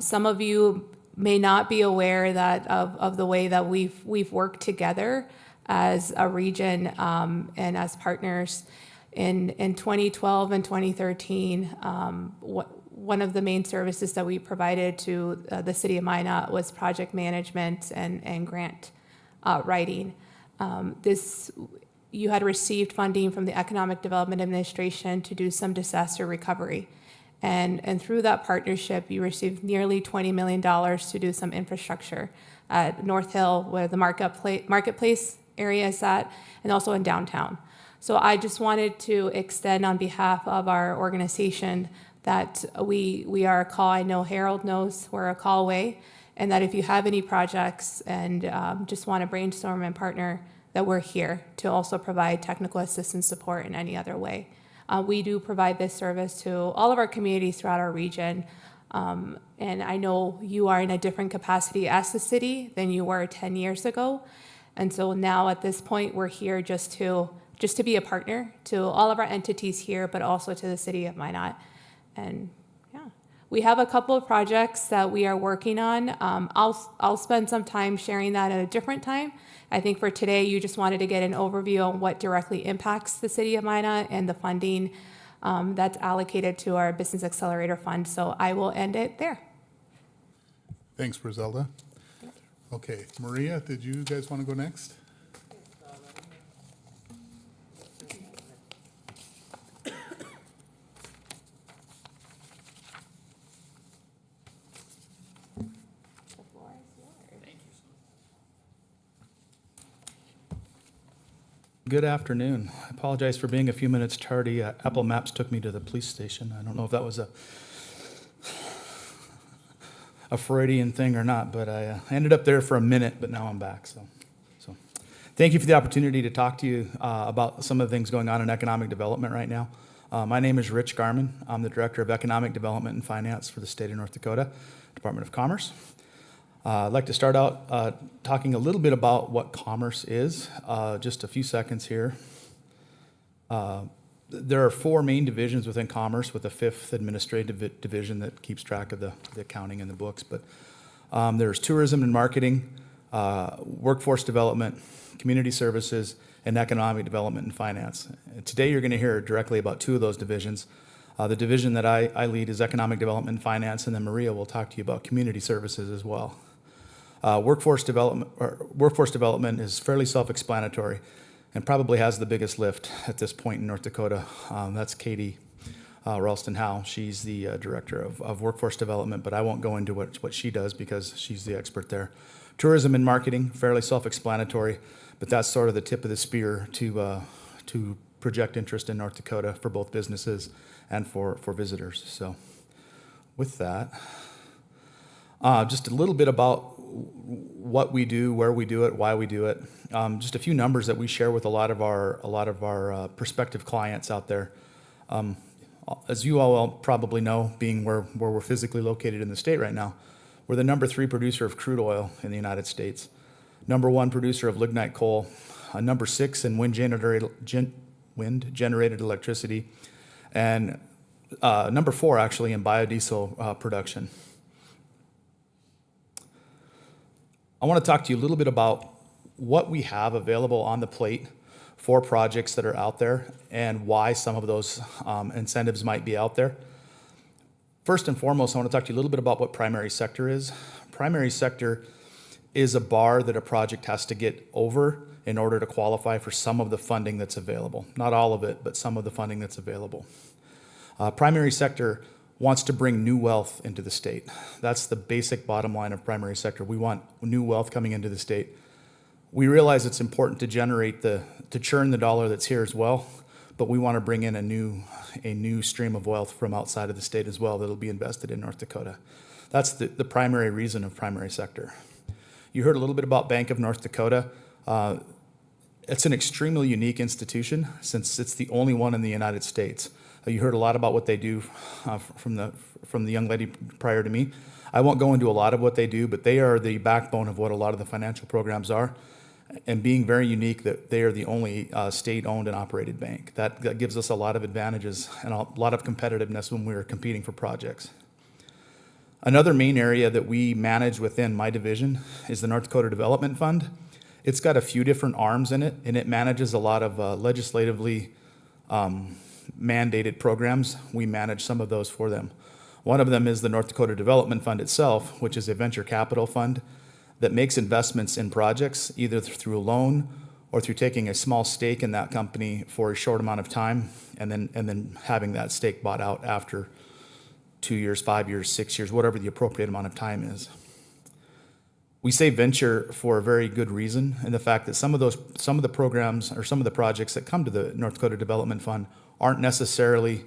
some of you may not be aware that of the way that we've worked together as a region and as partners. In 2012 and 2013, one of the main services that we provided to the city of Minot was project management and grant writing. You had received funding from the Economic Development Administration to do some disaster recovery. And through that partnership, you received nearly $20 million to do some infrastructure at North Hill, where the marketplace area is at, and also in downtown. So I just wanted to extend on behalf of our organization that we are a call. I know Harold knows we're a call away, and that if you have any projects and just want to brainstorm and partner, that we're here to also provide technical assistance support in any other way. We do provide this service to all of our communities throughout our region. And I know you are in a different capacity as the city than you were 10 years ago. And so now at this point, we're here just to be a partner to all of our entities here, but also to the city of Minot. And yeah, we have a couple of projects that we are working on. I'll spend some time sharing that at a different time. I think for today, you just wanted to get an overview on what directly impacts the city of Minot and the funding that's allocated to our Business Accelerator Fund. So I will end it there. Thanks, Brazella. Okay, Maria, did you guys want to go next? Good afternoon. I apologize for being a few minutes tardy. Apple Maps took me to the police station. I don't know if that was a Freudian thing or not, but I ended up there for a minute, but now I'm back. So thank you for the opportunity to talk to you about some of the things going on in economic development right now. My name is Rich Garman. I'm the Director of Economic Development and Finance for the state of North Dakota, Department of Commerce. I'd like to start out talking a little bit about what commerce is, just a few seconds here. There are 4 main divisions within commerce, with a 5th administrative division that keeps track of the accounting and the books. But there's tourism and marketing, workforce development, community services, and economic development and finance. And today you're going to hear directly about 2 of those divisions. The division that I lead is economic development and finance, and then Maria will talk to you about community services as well. Workforce development is fairly self-explanatory and probably has the biggest lift at this point in North Dakota. That's Katie Ralston Howe. She's the director of workforce development, but I won't go into what she does because she's the expert there. Tourism and marketing, fairly self-explanatory, but that's sort of the tip of the spear to project interest in North Dakota for both businesses and for visitors. So with that, just a little bit about what we do, where we do it, why we do it. Just a few numbers that we share with a lot of our prospective clients out there. As you all probably know, being where we're physically located in the state right now, we're the number 3 producer of crude oil in the United States, number 1 producer of lignite coal, number 6 in wind-generated electricity, and number 4 actually in biodiesel production. I want to talk to you a little bit about what we have available on the plate for projects that are out there and why some of those incentives might be out there. First and foremost, I want to talk to you a little bit about what primary sector is. Primary sector is a bar that a project has to get over in order to qualify for some of the funding that's available. Not all of it, but some of the funding that's available. Primary sector wants to bring new wealth into the state. That's the basic bottom line of primary sector. We want new wealth coming into the state. We realize it's important to to churn the dollar that's here as well, but we want to bring in a new stream of wealth from outside of the state as well that'll be invested in North Dakota. That's the primary reason of primary sector. You heard a little bit about Bank of North Dakota. It's an extremely unique institution since it's the only one in the United States. You heard a lot about what they do from the young lady prior to me. I won't go into a lot of what they do, but they are the backbone of what a lot of the financial programs are, and being very unique that they are the only state-owned and operated bank. That gives us a lot of advantages and a lot of competitiveness when we are competing for projects. Another main area that we manage within my division is the North Dakota Development Fund. It's got a few different arms in it, and it manages a lot of legislatively mandated programs. We manage some of those for them. One of them is the North Dakota Development Fund itself, which is a venture capital fund that makes investments in projects either through a loan or through taking a small stake in that company for a short amount of time and then having that stake bought out after 2 years, 5 years, 6 years, whatever the appropriate amount of time is. We say venture for a very good reason, and the fact that some of the programs or some of the projects that come to the North Dakota Development Fund aren't necessarily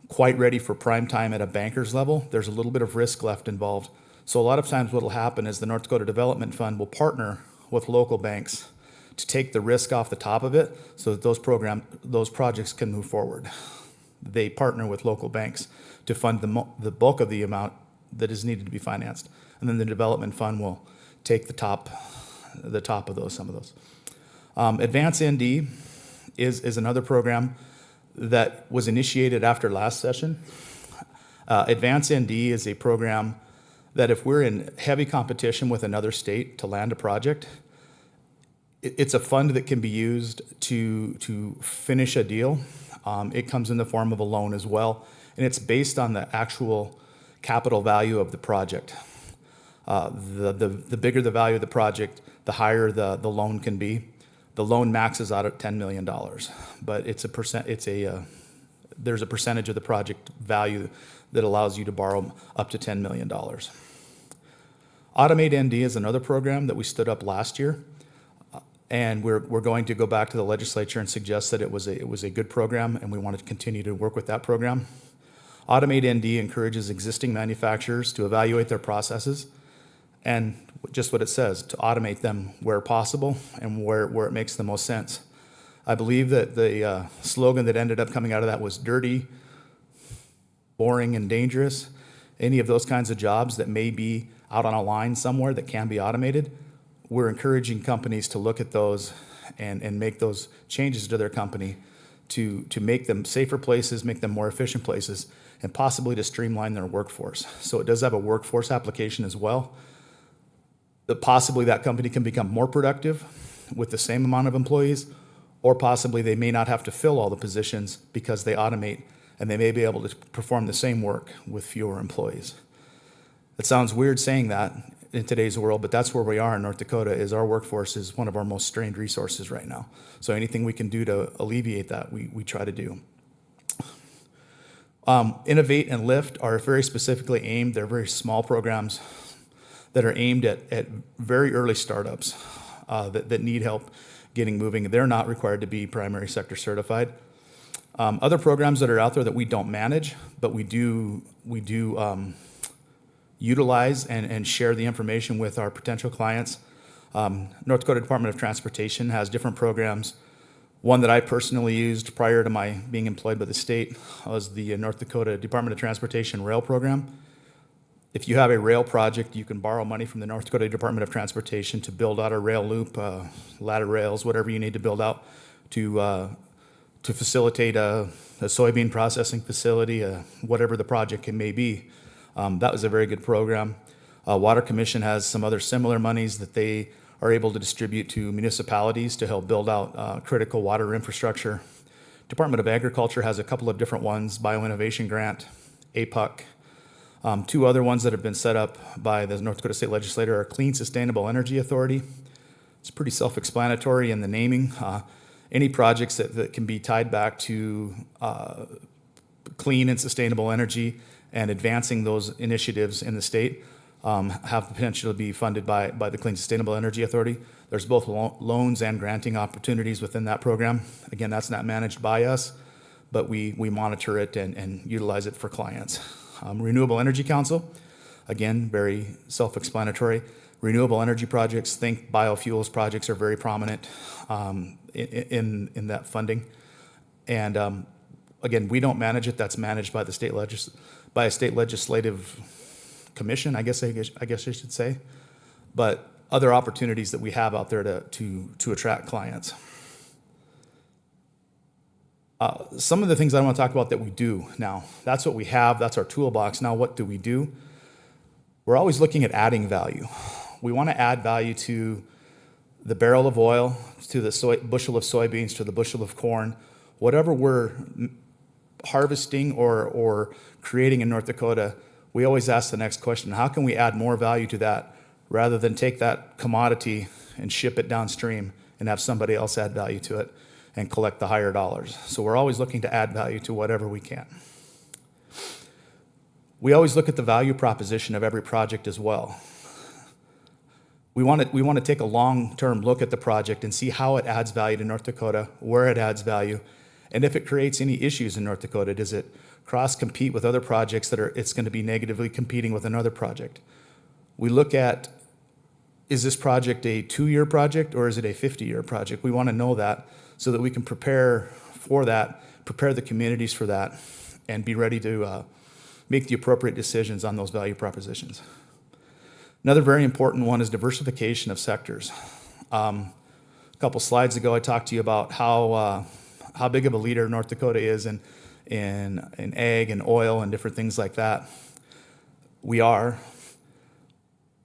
quite ready for prime time at a banker's level. There's a little bit of risk left involved. So a lot of times what will happen is the North Dakota Development Fund will partner with local banks to take the risk off the top of it so that those projects can move forward. They partner with local banks to fund the bulk of the amount that is needed to be financed. And then the development fund will take the top of some of those. Advance ND is another program that was initiated after last session. Advance ND is a program that if we're in heavy competition with another state to land a project, it's a fund that can be used to finish a deal. It comes in the form of a loan as well, and it's based on the actual capital value of the project. The bigger the value of the project, the higher the loan can be. The loan maxes out at $10 million, but there's a percentage of the project value that allows you to borrow up to $10 million. Automate ND is another program that we stood up last year, and we're going to go back to the legislature and suggest that it was a good program, and we want to continue to work with that program. Automate ND encourages existing manufacturers to evaluate their processes and just what it says, to automate them where possible and where it makes the most sense. I believe that the slogan that ended up coming out of that was dirty, boring, and dangerous. Any of those kinds of jobs that may be out on a line somewhere that can be automated, we're encouraging companies to look at those and make those changes to their company to make them safer places, make them more efficient places, and possibly to streamline their workforce. So it does have a workforce application as well. That possibly that company can become more productive with the same amount of employees, or possibly they may not have to fill all the positions because they automate and they may be able to perform the same work with fewer employees. It sounds weird saying that in today's world, but that's where we are in North Dakota. Is our workforce is one of our most strained resources right now. So anything we can do to alleviate that, we try to do. Innovate and Lift are very specifically aimed, they're very small programs that are aimed at very early startups that need help getting moving. They're not required to be primary sector certified. Other programs that are out there that we don't manage, but we do utilize and share the information with our potential clients. North Dakota Department of Transportation has different programs. One that I personally used prior to my being employed by the state was the North Dakota Department of Transportation Rail Program. If you have a rail project, you can borrow money from the North Dakota Department of Transportation to build out a rail loop, ladder rails, whatever you need to build out to facilitate a soybean processing facility, whatever the project may be. That was a very good program. Water Commission has some other similar monies that they are able to distribute to municipalities to help build out critical water infrastructure. Department of Agriculture has a couple of different ones, Bioinnovation Grant, APUC, Two other ones that have been set up by the North Dakota State Legislature are Clean Sustainable Energy Authority. It's pretty self-explanatory in the naming. Any projects that can be tied back to clean and sustainable energy and advancing those initiatives in the state have the potential to be funded by the Clean Sustainable Energy Authority. There's both loans and granting opportunities within that program. Again, that's not managed by us, but we monitor it and utilize it for clients. Renewable Energy Council, again, very self-explanatory. Renewable energy projects, think biofuels projects, are very prominent in that funding. And again, we don't manage it. That's managed by the by a state legislative commission, I guess I should say. But other opportunities that we have out there to attract clients. Some of the things I want to talk about that we do now, that's what we have, that's our toolbox. Now, what do we do? We're always looking at adding value. We want to add value to the barrel of oil, to the bushel of soybeans, to the bushel of corn, whatever we're harvesting or creating in North Dakota. We always ask the next question, how can we add more value to that rather than take that commodity and ship it downstream and have somebody else add value to it and collect the higher dollars? So we're always looking to add value to whatever we can. We always look at the value proposition of every project as well. We want to take a long-term look at the project and see how it adds value to North Dakota, where it adds value, and if it creates any issues in North Dakota. Does it cross-compete with other projects that it's going to be negatively competing with another project? We look at, is this project a 2-year project or is it a 50-year project? We want to know that so that we can prepare for that, prepare the communities for that, and be ready to make the appropriate decisions on those value propositions. Another very important one is diversification of sectors. A couple slides ago, I talked to you about how big of a leader North Dakota is in ag and oil and different things like that. We are,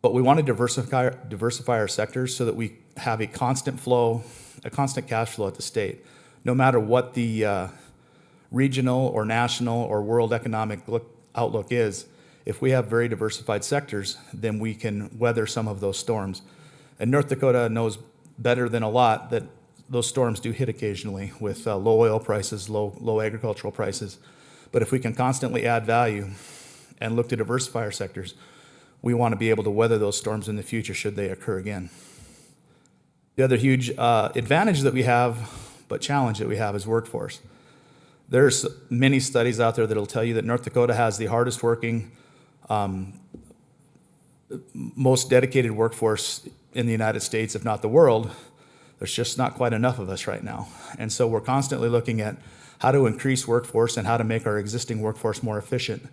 but we want to diversify our sectors so that we have a constant flow, a constant cash flow at the state. No matter what the regional or national or world economic outlook is, if we have very diversified sectors, then we can weather some of those storms. And North Dakota knows better than a lot that those storms do hit occasionally with low oil prices, low agricultural prices. But if we can constantly add value and look to diversify our sectors, we want to be able to weather those storms in the future should they occur again. The other huge advantage that we have, but challenge that we have, is workforce. There's many studies out there that'll tell you that North Dakota has the hardest working, most dedicated workforce in the United States, if not the world. There's just not quite enough of us right now. And so we're constantly looking at how to increase workforce and how to make our existing workforce more efficient.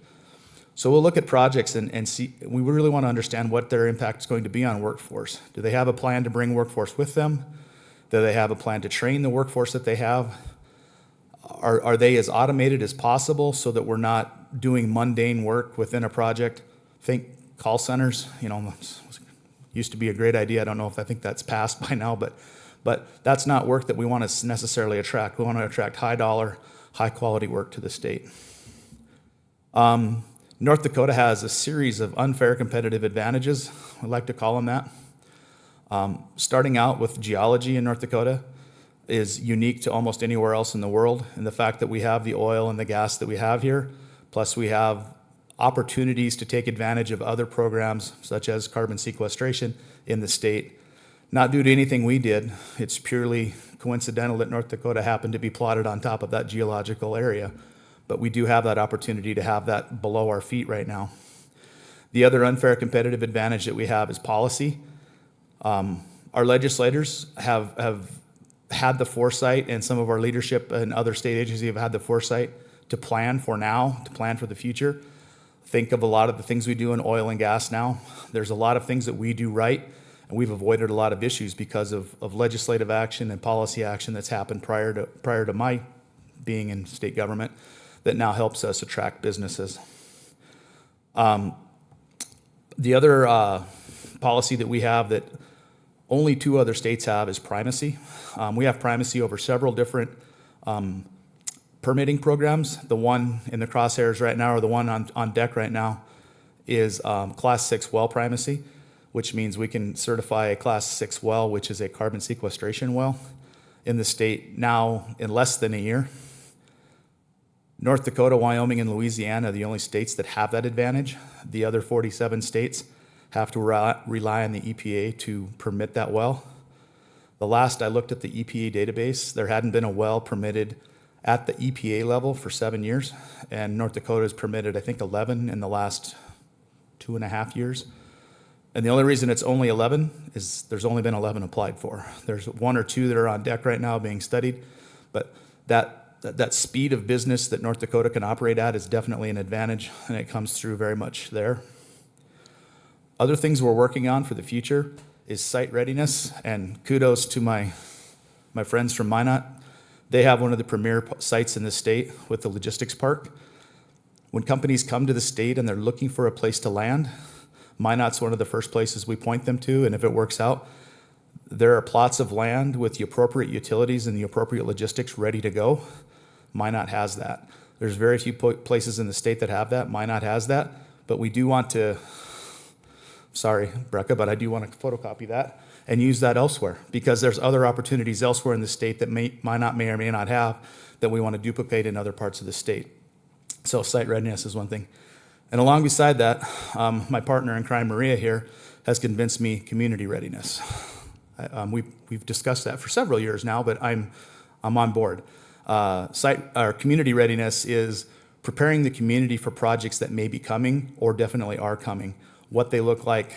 So we'll look at projects and see, we really want to understand what their impact is going to be on workforce. Do they have a plan to bring workforce with them? Do they have a plan to train the workforce that they have? Are they as automated as possible so that we're not doing mundane work within a project? Think call centers, used to be a great idea. I don't know if I think that's passed by now, but that's not work that we want to necessarily attract. We want to attract high dollar, high quality work to the state. North Dakota has a series of unfair competitive advantages, I like to call them that. Starting out with geology in North Dakota is unique to almost anywhere else in the world, and the fact that we have the oil and the gas that we have here, plus we have opportunities to take advantage of other programs such as carbon sequestration in the state. Not due to anything we did, it's purely coincidental that North Dakota happened to be plotted on top of that geological area, but we do have that opportunity to have that below our feet right now. The other unfair competitive advantage that we have is policy. Our legislators have had the foresight, and some of our leadership and other state agencies have had the foresight to plan for now, to plan for the future. Think of a lot of the things we do in oil and gas now. There's a lot of things that we do right, and we've avoided a lot of issues because of legislative action and policy action that's happened prior to my being in state government that now helps us attract businesses. The other policy that we have that only 2 other states have is primacy. We have primacy over several different permitting programs. The one in the crosshairs right now, or the one on deck right now, is Class 6 well primacy, which means we can certify a Class 6 well, which is a carbon sequestration well, in the state now in less than a year. North Dakota, Wyoming, and Louisiana are the only states that have that advantage. The other 47 states have to rely on the EPA to permit that well. The last I looked at the EPA database, there hadn't been a well permitted at the EPA level for 7 years, and North Dakota has permitted, I think, 11 in the last 2.5 years. And the only reason it's only 11 is there's only been 11 applied for. There's 1 or 2 that are on deck right now being studied, but that speed of business that North Dakota can operate at is definitely an advantage, and it comes through very much there. Other things we're working on for the future is site readiness, and kudos to my friends from Minot. They have one of the premier sites in the state with the logistics park. When companies come to the state and they're looking for a place to land, Minot's one of the first places we point them to, and if it works out, there are plots of land with the appropriate utilities and the appropriate logistics ready to go. Minot has that. There's very few places in the state that have that. Minot has that, but we do want to, sorry, Brecca, but I do want to photocopy that and use that elsewhere, because there's other opportunities elsewhere in the state that Minot may or may not have that we want to duplicate in other parts of the state. So site readiness is one thing. And along beside that, my partner in crime, Maria here, has convinced me community readiness. We've discussed that for several years now, but I'm on board. Community readiness is preparing the community for projects that may be coming or definitely are coming, what they look like,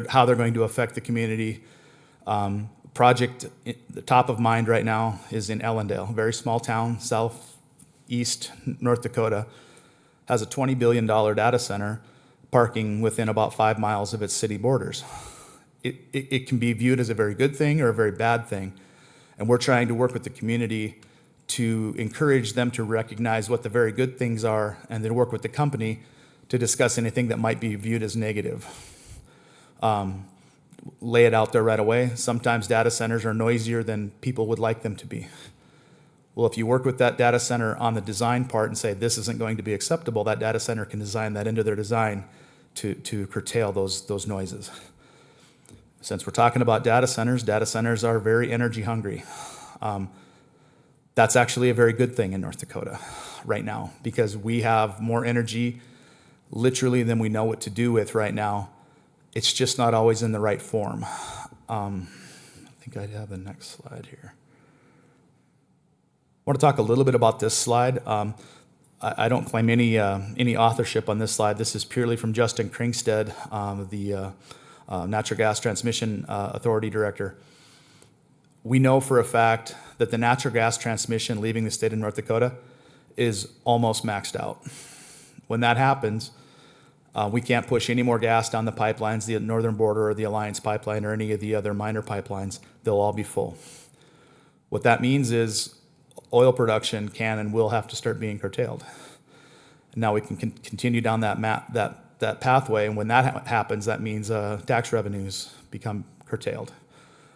how they're going to affect the community. Project the top of mind right now is in Ellendale, a very small town, southeast North Dakota, has a $20 billion data center parking within about 5 miles of its city borders. It can be viewed as a very good thing or a very bad thing. And we're trying to work with the community to encourage them to recognize what the very good things are, and then work with the company to discuss anything that might be viewed as negative. Lay it out there right away. Sometimes data centers are noisier than people would like them to be. Well, if you work with that data center on the design part and say this isn't going to be acceptable, that data center can design that into their design to curtail those noises. Since we're talking about data centers are very energy hungry. That's actually a very good thing in North Dakota right now, because we have more energy literally than we know what to do with right now. It's just not always in the right form. I think I have the next slide here. I want to talk a little bit about this slide. I don't claim any authorship on this slide. This is purely from Justin Kringstead, the Natural Gas Transmission Authority Director. We know for a fact that the natural gas transmission leaving the state of North Dakota is almost maxed out. When that happens, we can't push any more gas down the pipelines, the Northern Border or the Alliance Pipeline or any of the other minor pipelines. They'll all be full. What that means is oil production can and will have to start being curtailed. Now we can continue down that pathway, and when that happens, that means tax revenues become curtailed.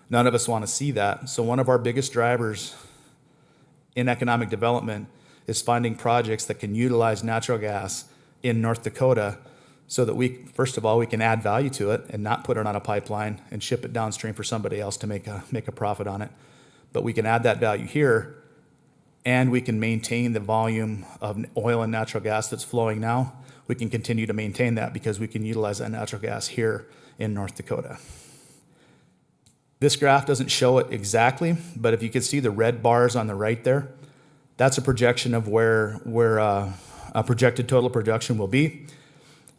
None of us want to see that. So one of our biggest drivers in economic development is finding projects that can utilize natural gas in North Dakota, so that first of all, we can add value to it and not put it on a pipeline and ship it downstream for somebody else to make a profit on it. But we can add that value here, and we can maintain the volume of oil and natural gas that's flowing now. We can continue to maintain that because we can utilize that natural gas here in North Dakota. This graph doesn't show it exactly, but if you can see the red bars on the right there, that's a projection of where a projected total production will be.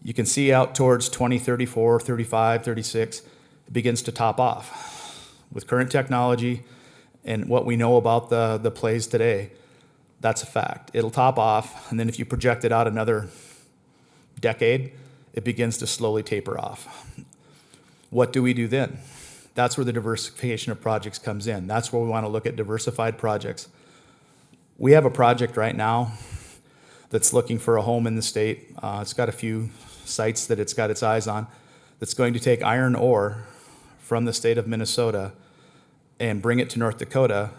You can see out towards 2034, 35, 36, it begins to top off. With current technology and what we know about the plays today, that's a fact. It'll top off, and then if you project it out another decade, it begins to slowly taper off. What do we do then? That's where the diversification of projects comes in. That's where we want to look at diversified projects. We have a project right now that's looking for a home in the state. It's got a few sites that it's got its eyes on, that's going to take iron ore from the state of Minnesota and bring it to North Dakota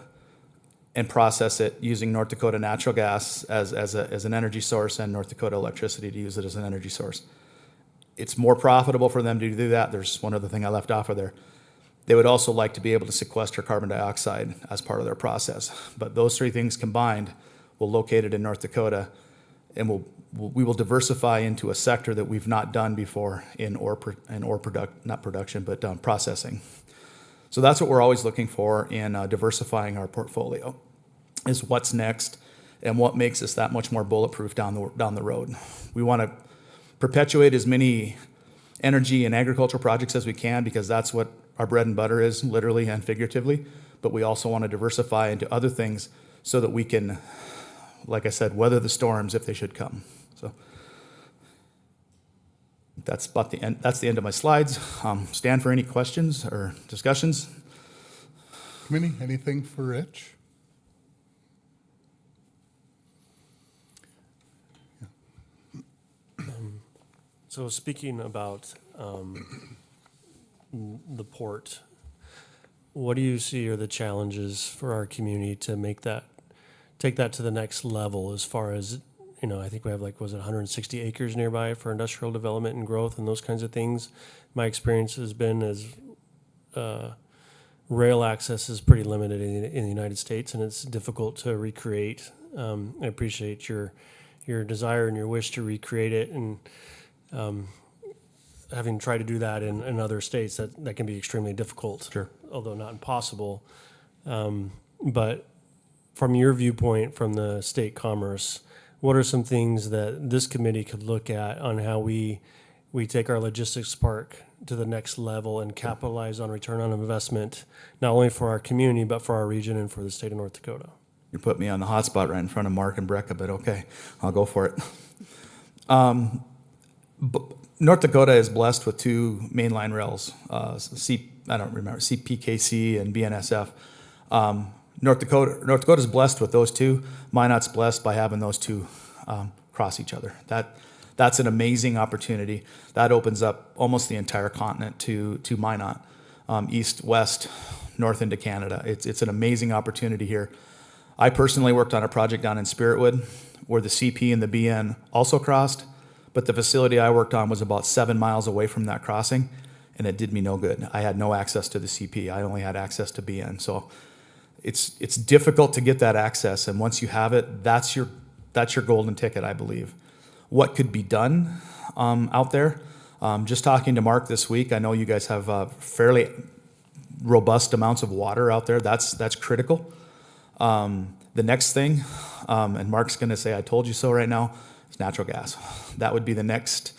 and process it using North Dakota natural gas as an energy source and North Dakota electricity to use it as an energy source. It's more profitable for them to do that. There's one other thing I left off of there. They would also like to be able to sequester carbon dioxide as part of their process. But those three things combined will locate it in North Dakota, and we will diversify into a sector that we've not done before in processing. So that's what we're always looking for in diversifying our portfolio, is what's next and what makes us that much more bulletproof down the road. We want to perpetuate as many energy and agricultural projects as we can, because that's what our bread and butter is, literally and figuratively. But we also want to diversify into other things so that we can, like I said, weather the storms if they should come. So that's about the end. That's the end of my slides. Stand for any questions or discussions. Committee, anything for Rich? So speaking about the port, what do you see are the challenges for our community to take that to the next level as far as, I think we have 160 acres nearby for industrial development and growth and those kinds of things. My experience has been rail access is pretty limited in the United States, and it's difficult to recreate. I appreciate your desire and your wish to recreate it, and having tried to do that in other states, that can be extremely difficult, Sure. although not impossible. But from your viewpoint, from the state commerce, what are some things that this committee could look at on how we take our logistics park to the next level and capitalize on return on investment, not only for our community, but for our region and for the state of North Dakota? You put me on the hot spot right in front of Mark and Brecca, but okay, I'll go for it. North Dakota is blessed with two mainline rails, CPKC and BNSF. North Dakota is blessed with those two. Minot's blessed by having those two cross each other. That's an amazing opportunity. That opens up almost the entire continent to Minot, east, west, north into Canada. It's an amazing opportunity here. I personally worked on a project down in Spiritwood where the CP and the BN also crossed, but the facility I worked on was about 7 miles away from that crossing, and it did me no good. I had no access to the CP. I only had access to BN. So it's difficult to get that access, and once you have it, that's your golden ticket, I believe. What could be done out there? Just talking to Mark this week, I know you guys have fairly robust amounts of water out there. That's critical. The next thing, and Mark's going to say, "I told you so" right now, is natural gas. That would be the next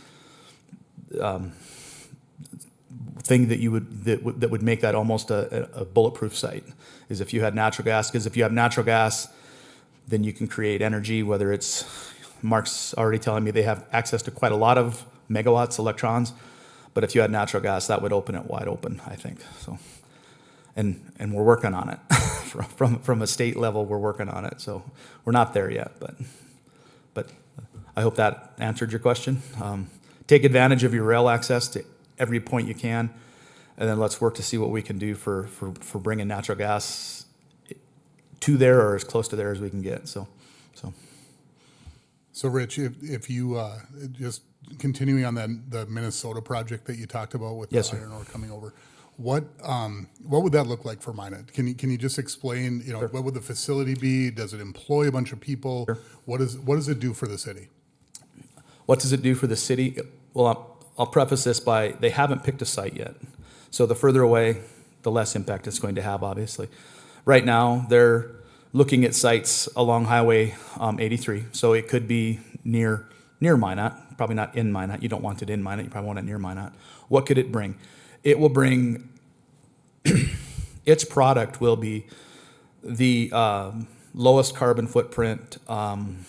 thing that would make that almost a bulletproof site, is if you had natural gas. Because if you have natural gas, then you can create energy, whether it's, Mark's already telling me they have access to quite a lot of megawatts, electrons, but if you had natural gas, that would open it wide open, I think. So, and we're working on it. From a state level, we're working on it. So we're not there yet, but I hope that answered your question. Take advantage of your rail access to every point you can, and then let's work to see what we can do for bringing natural gas to there or as close to there as we can get. So Rich, if you just continuing on the Minnesota project that you talked about with Yes, the sir. iron ore coming over, what would that look like for Minot? Can you just explain? What would the facility be? Does it employ a bunch of people? Sure. What does it do for the city? What does it do for the city? Well, I'll preface this by, they haven't picked a site yet. So the further away, the less impact it's going to have, obviously. Right now, they're looking at sites along Highway 83. So it could be near Minot, probably not in Minot. You don't want it in Minot. You probably want it near Minot. What could it bring? It will bring, its product will be the lowest carbon footprint iron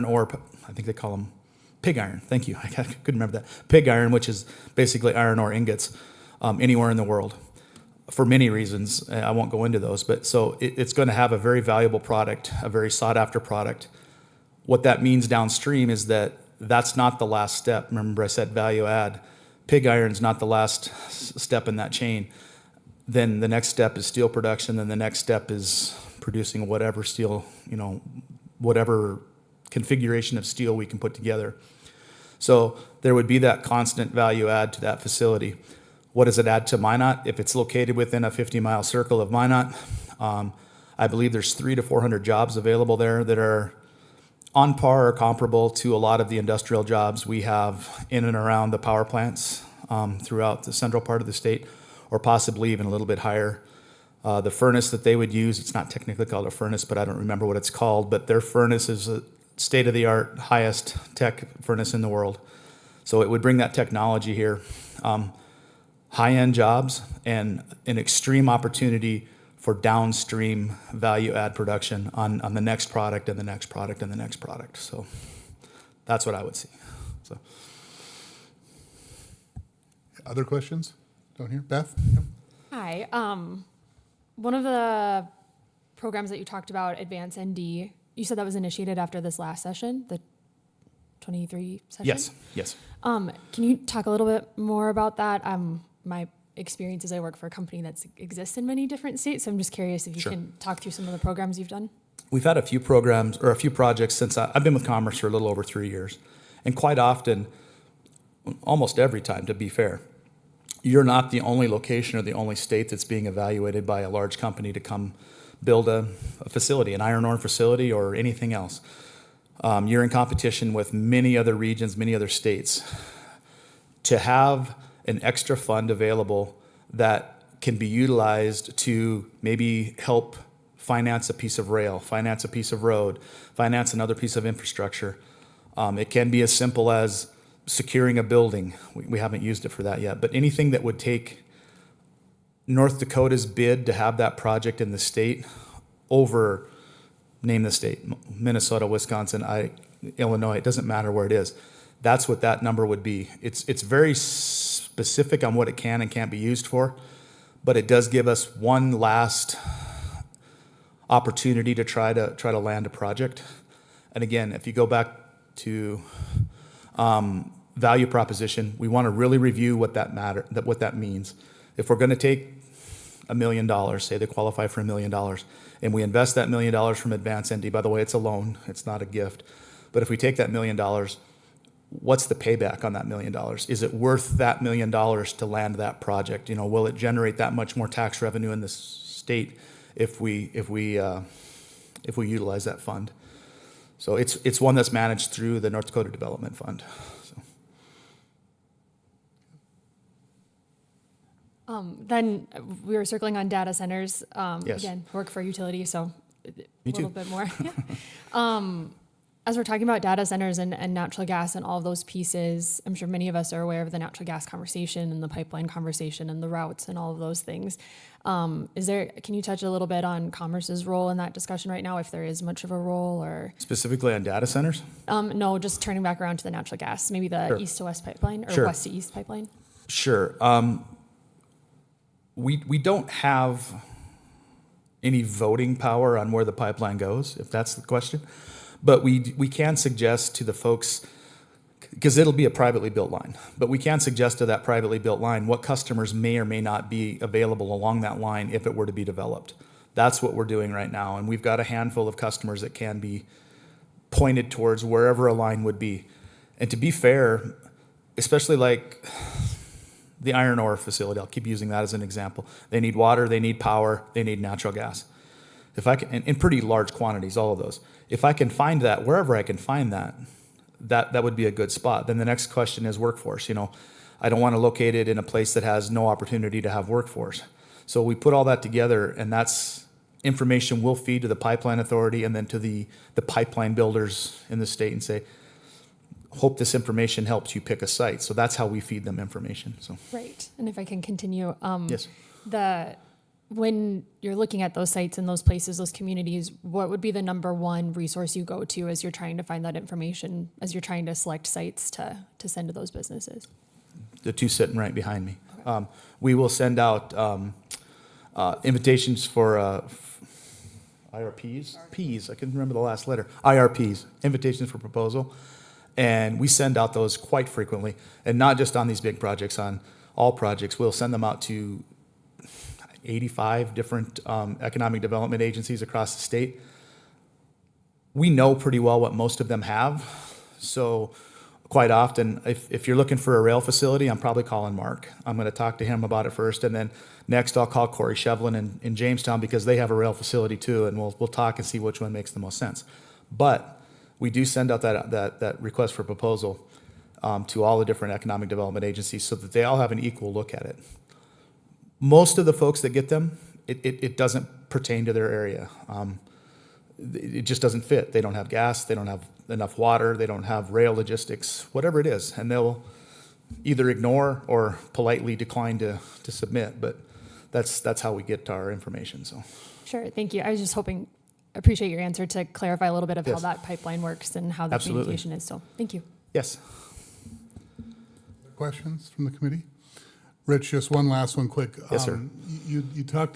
ore, I think they call them pig iron. Thank you. I couldn't remember that. Pig iron, which is basically iron ore ingots anywhere in the world for many reasons. I won't go into those, but so it's going to have a very valuable product, a very sought after product. What that means downstream is that that's not the last step. Remember I said value add. Pig iron's not the last step in that chain. Then the next step is steel production. Then the next step is producing whatever steel, whatever configuration of steel we can put together. So there would be that constant value add to that facility. What does it add to Minot? If it's located within a 50-mile circle of Minot, I believe there's 300 to 400 jobs available there that are on par or comparable to a lot of the industrial jobs we have in and around the power plants throughout the central part of the state, or possibly even a little bit higher. The furnace that they would use, it's not technically called a furnace, but I don't remember what it's called, but their furnace is a state-of-the-art, highest tech furnace in the world. So it would bring that technology here. High-end jobs and an extreme opportunity for downstream value-add production on the next product and the next product and the next product. So that's what I would see. So. Other questions down here? Beth? Hi. One of the programs that you talked about, Advance ND, you said that was initiated after this last session, the 23 session? Yes. Can you talk a little bit more about that? My experience is I work for a company that exists in many different states, so I'm just curious if you can talk through some of the programs you've done. We've had a few programs or a few projects since I've been with Commerce for a little over 3 years. And quite often, almost every time, to be fair, you're not the only location or the only state that's being evaluated by a large company to come build a facility, an iron ore facility or anything else. You're in competition with many other regions, many other states. To have an extra fund available that can be utilized to maybe help finance a piece of rail, finance a piece of road, finance another piece of infrastructure. It can be as simple as securing a building. We haven't used it for that yet, but anything that would take North Dakota's bid to have that project in the state over, name the state, Minnesota, Wisconsin, Illinois, it doesn't matter where it is. That's what that number would be. It's very specific on what it can and can't be used for, but it does give us one last opportunity to try to land a project. And again, if you go back to value proposition, we want to really review what that means. If we're going to take $1 million, say they qualify for $1 million, and we invest that $1 million from Advance ND, by the way, it's a loan, it's not a gift. But if we take that $1 million, what's the payback on that $1 million? Is it worth that $1 million to land that project? Will it generate that much more tax revenue in the state if we utilize that fund? So it's one that's managed through the North Dakota Development Fund. Then we were circling on data centers. Yes. Again, work for utility, so a Me little too. bit more. As we're talking about data centers and natural gas and all of those pieces, I'm sure many of us are aware of the natural gas conversation and the pipeline conversation and the routes and all of those things. Can you touch a little bit on Commerce's role in that discussion right now, if there is much of a role, or? Specifically on data centers? No, just turning back around to the natural gas, maybe the Sure. east to west pipeline or Sure. west to east pipeline. Sure. We don't have any voting power on where the pipeline goes, if that's the question. But we can suggest to the folks, because it'll be a privately built line, but we can suggest to that privately built line what customers may or may not be available along that line if it were to be developed. That's what we're doing right now. And we've got a handful of customers that can be pointed towards wherever a line would be. And to be fair, especially like the iron ore facility, I'll keep using that as an example. They need water, they need power, they need natural gas. If I can, in pretty large quantities, all of those. If I can find that, wherever I can find that would be a good spot. Then the next question is workforce. I don't want to locate it in a place that has no opportunity to have workforce. So we put all that together, and that's information we'll feed to the pipeline authority and then to the pipeline builders in the state and say, hope this information helps you pick a site. So that's how we feed them information. So Right. And if I can continue, yes. When you're looking at those sites and those places, those communities, what would be the number one resource you go to as you're trying to find that information, as you're trying to select sites to send to those businesses? The two sitting right behind me. We will send out invitations for IRPs? Ps, I can remember the last letter. IRPs, invitations for proposal. And we send out those quite frequently. And not just on these big projects, on all projects. We'll send them out to 85 different economic development agencies across the state. We know pretty well what most of them have. So quite often, if you're looking for a rail facility, I'm probably calling Mark. I'm going to talk to him about it first, and then next I'll call Corey Shevlin in Jamestown because they have a rail facility too, and we'll talk and see which one makes the most sense. But we do send out that request for proposal to all the different economic development agencies so that they all have an equal look at it. Most of the folks that get them, it doesn't pertain to their area. It just doesn't fit. They don't have gas, they don't have enough water, they don't have rail logistics, whatever it is, and they'll either ignore or politely decline to submit. But that's how we get our information. So Sure, thank you. I was just hoping, appreciate your answer to clarify a little bit of how Yes. that pipeline works and how the Absolutely. communication is. So, thank you. yes. Questions from the committee? Rich, just one last one quick. Yes, sir. You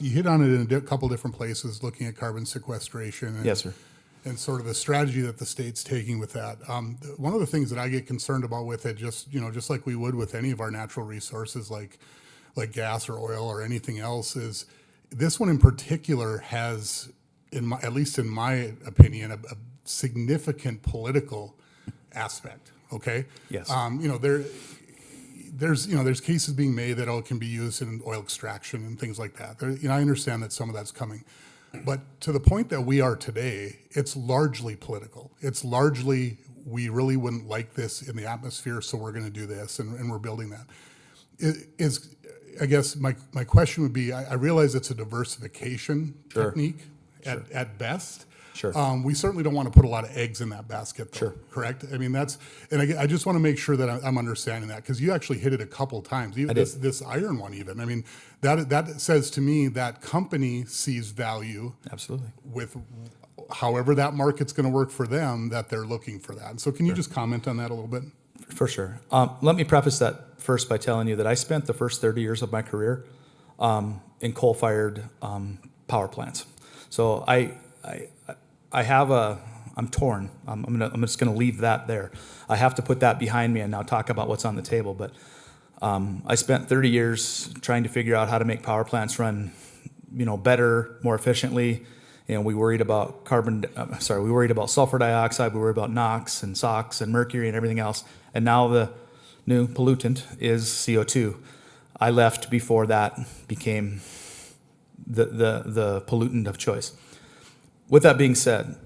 hit on it in a couple different places, looking at carbon sequestration. And, Yes, sir. And sort of the strategy that the state's taking with that. One of the things that I get concerned about with it, just like we would with any of our natural resources like gas or oil or anything else, is this one in particular has, at least in my opinion, a significant political aspect. Okay. Yes. There's cases being made that it can be used in oil extraction and things like that. I understand that some of that's coming, but to the point that we are today, it's largely political. It's largely, we really wouldn't like this in the atmosphere, so we're going to do this, and we're building that. I guess my question would be, I realize it's a diversification Sure. technique at best. Sure. We certainly don't want to put a lot of eggs in that basket, though, Sure. correct? I mean, I just want to make sure that I'm understanding that, because you actually hit it a couple times. I did. This iron one even. I mean, that says to me that company sees value Absolutely. with however that market's going to work for them, that they're looking for that. And so can you just comment on that a little bit? For sure. Let me preface that first by telling you that I spent the first 30 years of my career in coal-fired power plants. So I'm torn. I'm just going to leave that there. I have to put that behind me and now talk about what's on the table. But I spent 30 years trying to figure out how to make power plants run, better, more efficiently. We worried about we worried about sulfur dioxide, we worried about NOx and SOx and mercury and everything else. And now the new pollutant is CO2. I left before that became the pollutant of choice. With that being said,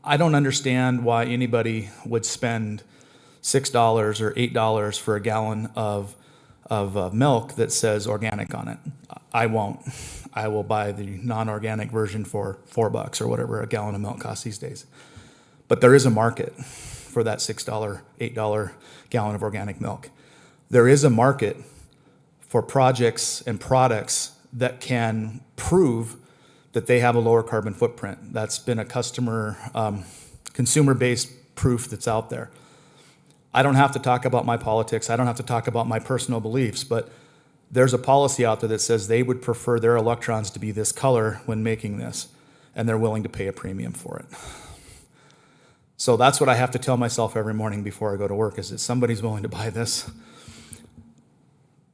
I don't understand why anybody would spend $6 or $8 for a gallon of milk that says organic on it. I won't. I will buy the non-organic version for $4 or whatever a gallon of milk costs these days. But there is a market for that $6, $8 gallon of organic milk. There is a market for projects and products that can prove that they have a lower carbon footprint. That's been a consumer-based proof that's out there. I don't have to talk about my politics. I don't have to talk about my personal beliefs, but there's a policy out there that says they would prefer their electrons to be this color when making this, and they're willing to pay a premium for it. So that's what I have to tell myself every morning before I go to work, is that somebody's willing to buy this.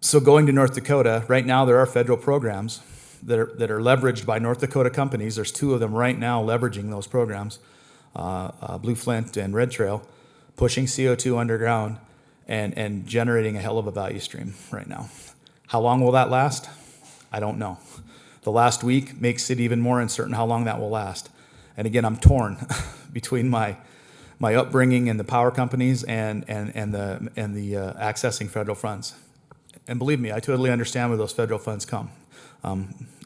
So going to North Dakota, right now there are federal programs that are leveraged by North Dakota companies. There's 2 of them right now leveraging those programs, Blue Flint and Red Trail, pushing CO2 underground and generating a hell of a value stream right now. How long will that last? I don't know. The last week makes it even more uncertain how long that will last. And again, I'm torn between my upbringing in the power companies and the accessing federal funds. And believe me, I totally understand where those federal funds come.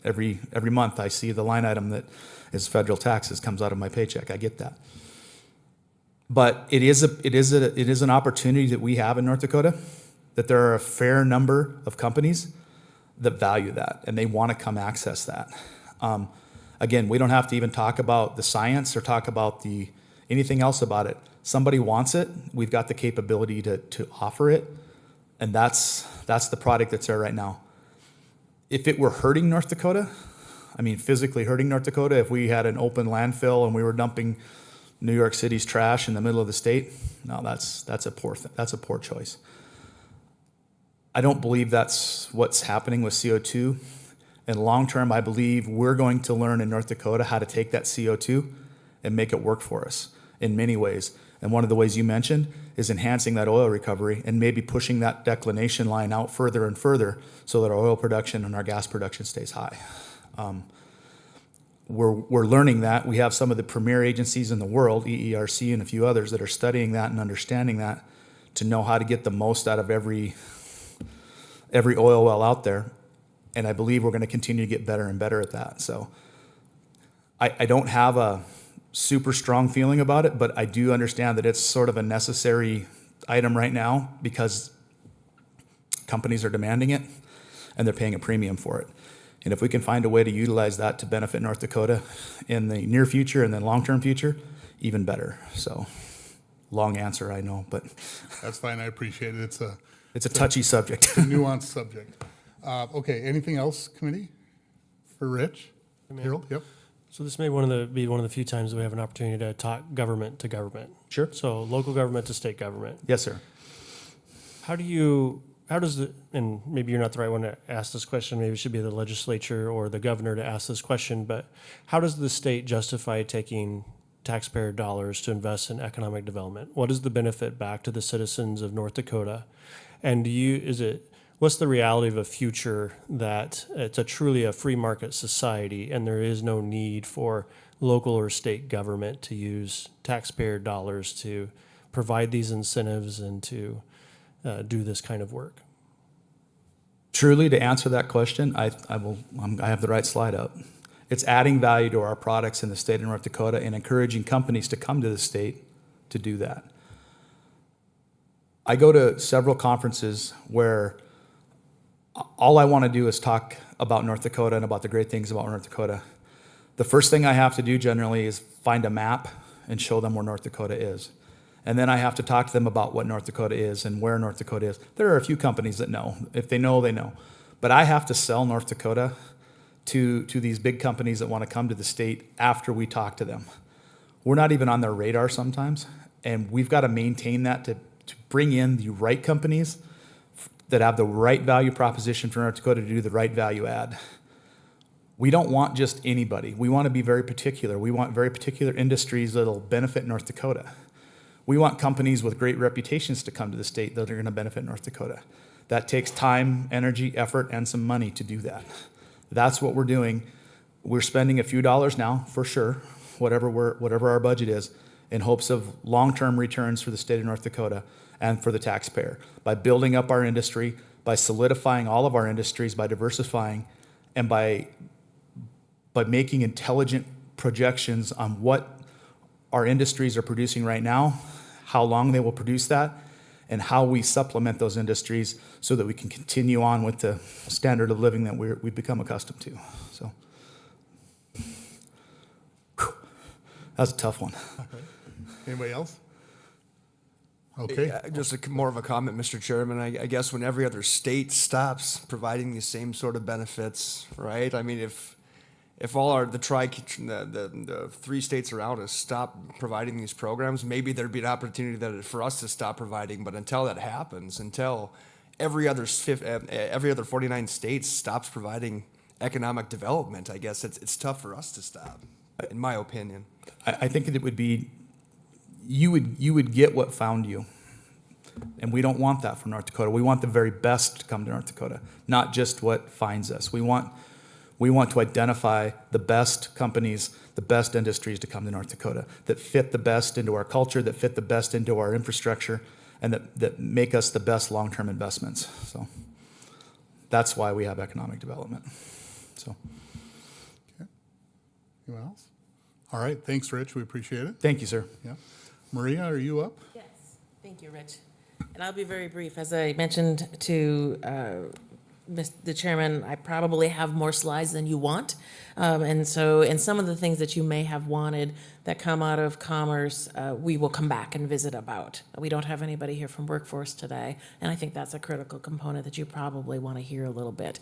Every month I see the line item that is federal taxes comes out of my paycheck. I get that. But it is an opportunity that we have in North Dakota, that there are a fair number of companies that value that and they want to come access that. Again, we don't have to even talk about the science or talk about anything else about it. Somebody wants it. We've got the capability to offer it, and that's the product that's there right now. If it were hurting North Dakota, physically hurting North Dakota, if we had an open landfill and we were dumping New York City's trash in the middle of the state, no, that's a poor choice. I don't believe that's what's happening with CO2. And long term, I believe we're going to learn in North Dakota how to take that CO2 and make it work for us in many ways. And one of the ways you mentioned is enhancing that oil recovery and maybe pushing that declination line out further and further so that our oil production and our gas production stays high. We're learning that. We have some of the premier agencies in the world, EERC and a few others, that are studying that and understanding that to know how to get the most out of every oil well out there. And I believe we're going to continue to get better and better at that. So I don't have a super strong feeling about it, but I do understand that it's sort of a necessary item right now because companies are demanding it and they're paying a premium for it. And if we can find a way to utilize that to benefit North Dakota in the near future and then long-term future, even better. So long answer, I know, but That's fine, I appreciate it. it's a touchy subject. a nuanced subject. Okay, anything else, committee? For Rich? Harold, yep. So this may be one of the few times that we have an opportunity to talk government to government. Sure. So local government to state government. Yes, sir. How does and maybe you're not the right one to ask this question, maybe it should be the legislature or the governor to ask this question, but how does the state justify taking taxpayer dollars to invest in economic development? What is the benefit back to the citizens of North Dakota? And what's the reality of a future that it's truly a free market society and there is no need for local or state government to use taxpayer dollars to provide these incentives and to do this kind of work? Truly, to answer that question, I have the right slide up. It's adding value to our products in the state of North Dakota and encouraging companies to come to the state to do that. I go to several conferences where all I want to do is talk about North Dakota and about the great things about North Dakota. The first thing I have to do generally is find a map and show them where North Dakota is. And then I have to talk to them about what North Dakota is and where North Dakota is. There are a few companies that know. If they know, they know. But I have to sell North Dakota to these big companies that want to come to the state after we talk to them. We're not even on their radar sometimes. And we've got to maintain that to bring in the right companies that have the right value proposition for North Dakota to do the right value add. We don't want just anybody. We want to be very particular. We want very particular industries that'll benefit North Dakota. We want companies with great reputations to come to the state that are going to benefit North Dakota. That takes time, energy, effort, and some money to do that. That's what we're doing. We're spending a few dollars now, for sure, whatever our budget is, in hopes of long-term returns for the state of North Dakota and for the taxpayer, by building up our industry, by solidifying all of our industries, by diversifying, and by making intelligent projections on what our industries are producing right now, how long they will produce that, and how we supplement those industries so that we can continue on with the standard of living that we've become accustomed to. So, that's a tough one. Anybody else? Okay. Yeah, just more of a comment, Mr. Chairman. I guess when every other state stops providing these same sort of benefits, right? I mean, if all the 3 states around us stop providing these programs, maybe there'd be an opportunity for us to stop providing. But until that happens, until every other 49 states stops providing economic development, I guess it's tough for us to stop, in my opinion. I think it would be, you would get what found you. And we don't want that for North Dakota. We want the very best to come to North Dakota, not just what finds us. We want to identify the best companies, the best industries to come to North Dakota that fit the best into our culture, that fit the best into our infrastructure, and that make us the best long-term investments. So that's why we have economic development. So. Okay. Anyone else? All right, thanks, Rich. We appreciate it. Thank you, sir. Yeah. Maria, are you up? Yes, thank you, Rich. And I'll be very brief. As I mentioned to the chairman, I probably have more slides than you want. And so, in some of the things that you may have wanted, that come out of commerce, we will come back and visit about. We don't have anybody here from workforce today, and I think that's a critical component that you probably want to hear a little bit.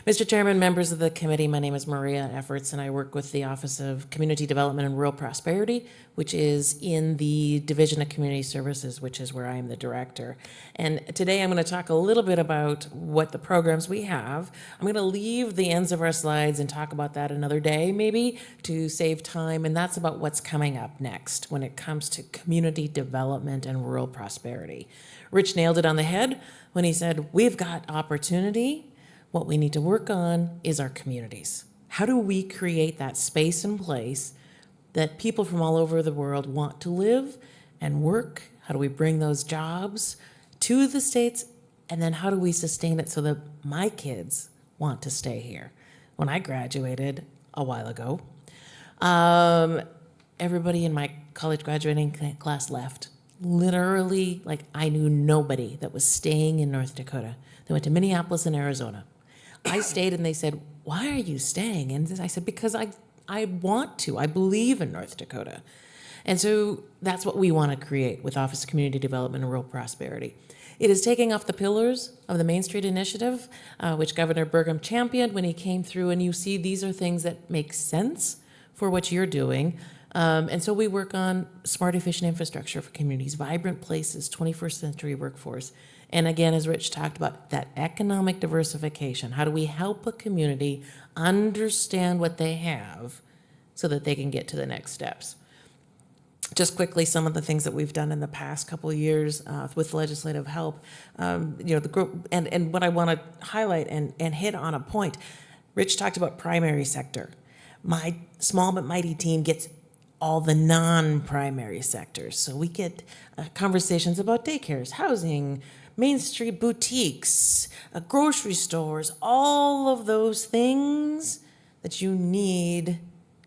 Mr. Chairman, members of the committee, my name is Maria Efforts, and I work with the Office of Community Development and Rural Prosperity, which is in the Division of Community Services, which is where I am the director. And today I'm going to talk a little bit about what the programs we have. I'm going to leave the ends of our slides and talk about that another day, maybe, to save time, and that's about what's coming up next when it comes to community development and rural prosperity. Rich nailed it on the head when he said, we've got opportunity. What we need to work on is our communities. How do we create that space and place that people from all over the world want to live and work? How do we bring those jobs to the States? And then how do we sustain it so that my kids want to stay here? When I graduated a while ago, everybody in my college graduating class left. Literally, like, I knew nobody that was staying in North Dakota. They went to Minneapolis and Arizona. I stayed, and they said, why are you staying? And I said, because I want to. I believe in North Dakota. And so that's what we want to create with Office of Community Development and Rural Prosperity. It is taking off the pillars of the Main Street Initiative, which Governor Burgum championed when he came through, and you see these are things that make sense for what you're doing. And so we work on smart, efficient infrastructure for communities, vibrant places, 21st century workforce. And again, as Rich talked about, that economic diversification. How do we help a community understand what they have so that they can get to the next steps? Just quickly, some of the things that we've done in the past couple of years with legislative help, the group, and what I want to highlight and hit on a point. Rich talked about primary sector. My small but mighty team gets all the non-primary sectors. So we get conversations about daycares, housing, Main Street boutiques, grocery stores, all of those things that you need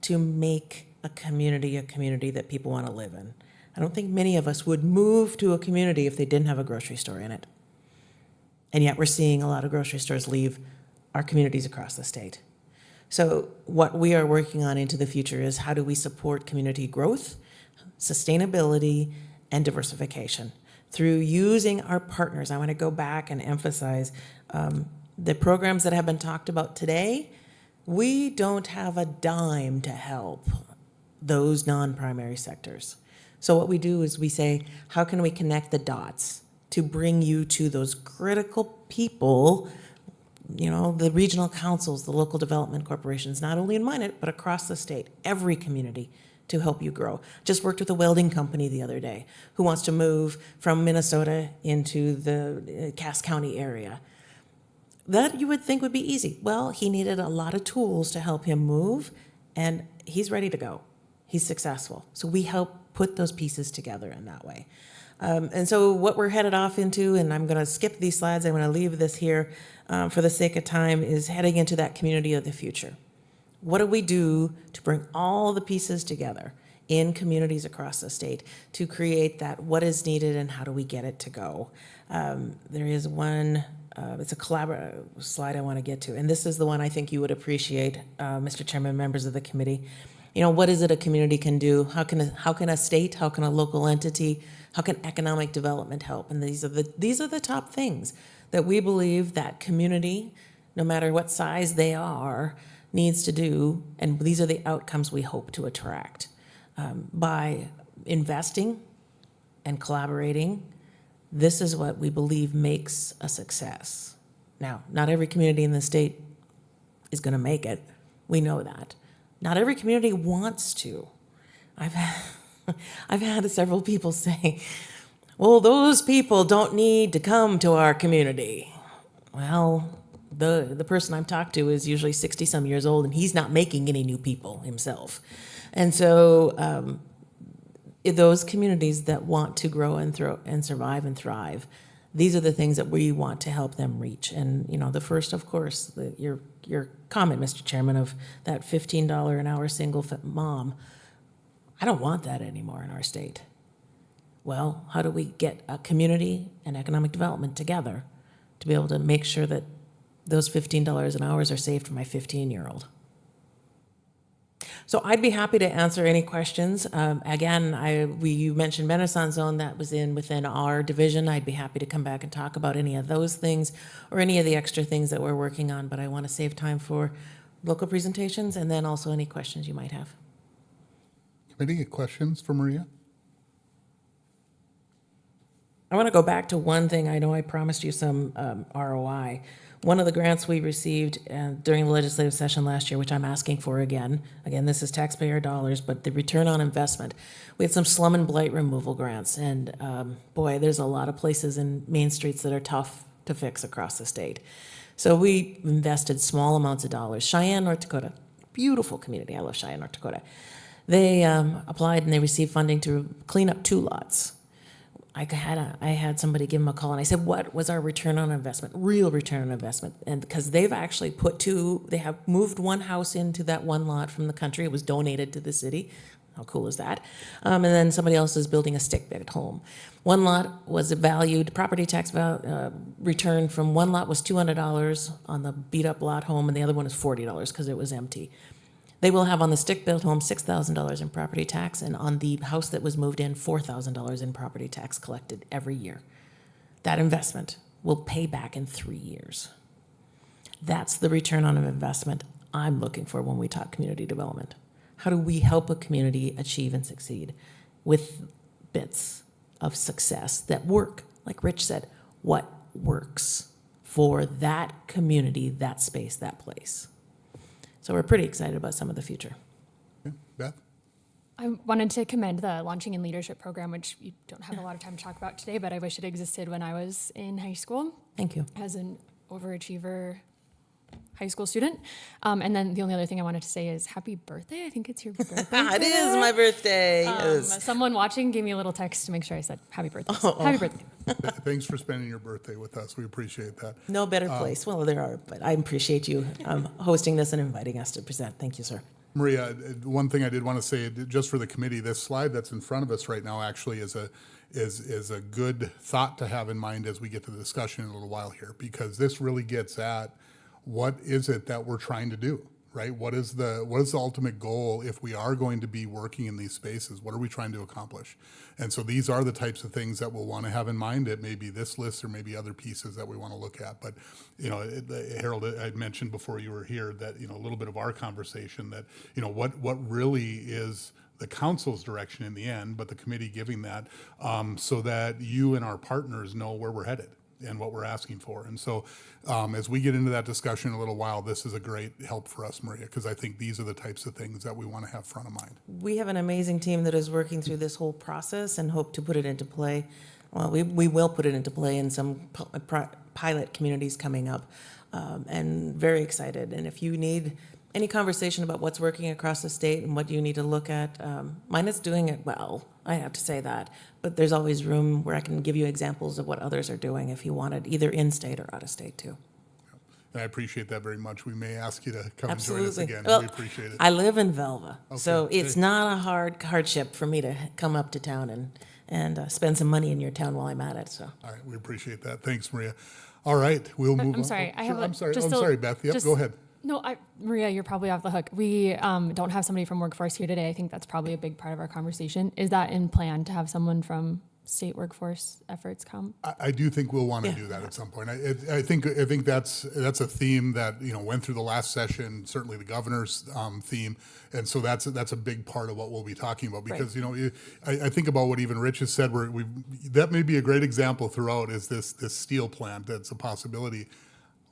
to make a community that people want to live in. I don't think many of us would move to a community if they didn't have a grocery store in it. And yet we're seeing a lot of grocery stores leave our communities across the state. So what we are working on into the future is how do we support community growth, sustainability, and diversification through using our partners. I want to go back and emphasize the programs that have been talked about today. We don't have a dime to help those non-primary sectors. So what we do is we say, how can we connect the dots to bring you to those critical people, the regional councils, the local development corporations, not only in Minot, but across the state, every community, to help you grow. Just worked with a welding company the other day who wants to move from Minnesota into the Cass County area. That you would think would be easy. Well, he needed a lot of tools to help him move, and he's ready to go. He's successful. So we help put those pieces together in that way. And so what we're headed off into, and I'm going to skip these slides, I'm going to leave this here for the sake of time, is heading into that community of the future. What do we do to bring all the pieces together in communities across the state to create that what is needed and how do we get it to go? There is one, it's a collaborative slide I want to get to, and this is the one I think you would appreciate, Mr. Chairman, members of the committee. What is it a community can do? How can a state, how can a local entity, how can economic development help? And these are the top things that we believe that community, no matter what size they are, needs to do, and these are the outcomes we hope to attract. By investing and collaborating, this is what we believe makes a success. Now, not every community in the state is going to make it. We know that. Not every community wants to. I've had several people say, well, those people don't need to come to our community. Well, the person I'm talked to is usually 60-some years old, and he's not making any new people himself. And so those communities that want to grow and survive and thrive, these are the things that we want to help them reach. And, the first, of course, your comment, Mr. Chairman, of that $15 an hour single mom, I don't want that anymore in our state. Well, how do we get a community and economic development together to be able to make sure that those $15 an hour are saved for my 15-year-old? So I'd be happy to answer any questions. Again, you mentioned Renaissance Zone, that was within our division. I'd be happy to come back and talk about any of those things or any of the extra things that we're working on, but I want to save time for local presentations and then also any questions you might have. Committee, questions for Maria? I want to go back to one thing. I know I promised you some ROI. One of the grants we received during the legislative session last year, which I'm asking for again, this is taxpayer dollars, but the return on investment. We had some slum and blight removal grants, and boy, there's a lot of places in main streets that are tough to fix across the state. So we invested small amounts of dollars. Cheyenne, North Dakota, beautiful community. I love Cheyenne, North Dakota. They applied and they received funding to clean up 2 lots. I had somebody give them a call and I said, what was our return on investment, real return on investment? And because they've actually they have moved one house into that one lot from the country. It was donated to the city. How cool is that? And then somebody else is building a stick-built home. One lot was valued, property tax return from one lot was $200 on the beat-up lot home, and the other one is $40 because it was empty. They will have on the stick-built home $6,000 in property tax, and on the house that was moved in, $4,000 in property tax collected every year. That investment will pay back in 3 years. That's the return on an investment I'm looking for when we talk community development. How do we help a community achieve and succeed with bits of success that work? Like Rich said, what works for that community, that space, that place? So we're pretty excited about some of the future. Okay. Beth? I wanted to commend the Launching in Leadership program, which you don't have a lot of time to talk about today, but I wish it existed when I was in high school. Thank you. As an overachiever high school student. And then the only other thing I wanted to say is happy birthday. I think it's your birthday. It is my birthday. Yes. Someone watching gave me a little text to make sure I said happy birthday. Oh. Happy birthday. Thanks for spending your birthday with us. We appreciate that. No better place. Well, there are, but I appreciate you hosting this and inviting us to present. Thank you, sir. Maria, one thing I did want to say, just for the committee, this slide that's in front of us right now actually is a good thought to have in mind as we get to the discussion in a little while here, because this really gets at what is it that we're trying to do, right? What is the ultimate goal if we are going to be working in these spaces? What are we trying to accomplish? And so these are the types of things that we'll want to have in mind. It may be this list or maybe other pieces that we want to look at. But, Harold, I mentioned before you were here that, a little bit of our conversation that, what really is the council's direction in the end, but the committee giving that so that you and our partners know where we're headed and what we're asking for. And so as we get into that discussion in a little while, this is a great help for us, Maria, because I think these are the types of things that we want to have front of mind. We have an amazing team that is working through this whole process and hope to put it into play. Well, we will put it into play in some pilot communities coming up, and very excited. And if you need any conversation about what's working across the state and what you need to look at, mine is doing it well, I have to say that. But there's always room where I can give you examples of what others are doing if you want it, either in-state or out-of-state too. And I appreciate that very much. We may ask you to come Absolutely. and join us again. Well, We appreciate it. I live in Velva, so Okay. it's not a hardship for me to come up to town and spend some money in your town while I'm at it, so. All right, we appreciate that. Thanks, Maria. All right, we'll move on. I'm sorry. Oh, I sure, have I'm sorry. just I'm sorry, Beth. Yep, go ahead. No, Maria, you're probably off the hook. We don't have somebody from workforce here today. I think that's probably a big part of our conversation. Is that in plan to have someone from state workforce efforts come? I do think we'll want to do that at some point. I think that's a theme that went through the last session. Certainly the governor's theme, and so that's a big part of what we'll be talking about. Because I think about what even Rich has said. That may be a great example throughout. Is this steel plant that's a possibility?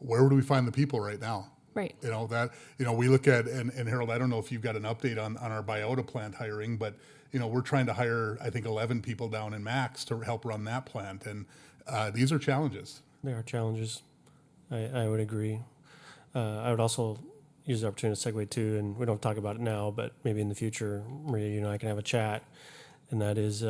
Where would we find the people right now? Right. We look at, and Harold, I don't know if you've got an update on our Biota plant hiring, but we're trying to hire, I think, 11 people down in Max to help run that plant, and these are challenges. There are challenges. I would agree. I would also use the opportunity to segue too, and we don't talk about it now, but maybe in the future, Maria, you and I can have a chat. And that is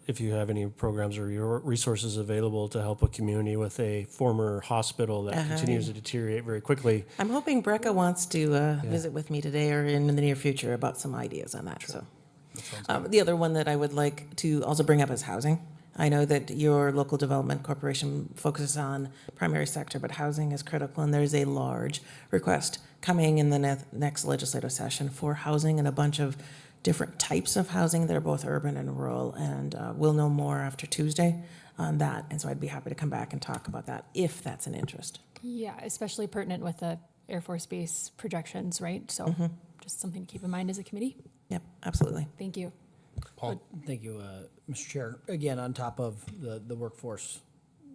if you have any programs or resources available to help a community with a former hospital that continues to deteriorate very quickly. I'm hoping Brecca wants to visit with me today or in the near future about some ideas on that. So, the other one that I would like to also bring up is housing. I know that your local development corporation focuses on primary sector, but housing is critical, and there's a large request coming in the next legislative session for housing and a bunch of different types of housing that are both urban and rural, and we'll know more after Tuesday on that, and so I'd be happy to come back and talk about that if that's an interest. Yeah, especially pertinent with the Air Force Base projections, right? So just something to keep in mind as a committee. Yep, absolutely. Thank you. Paul? Thank you, Mr. Chair. Again, on top of the workforce,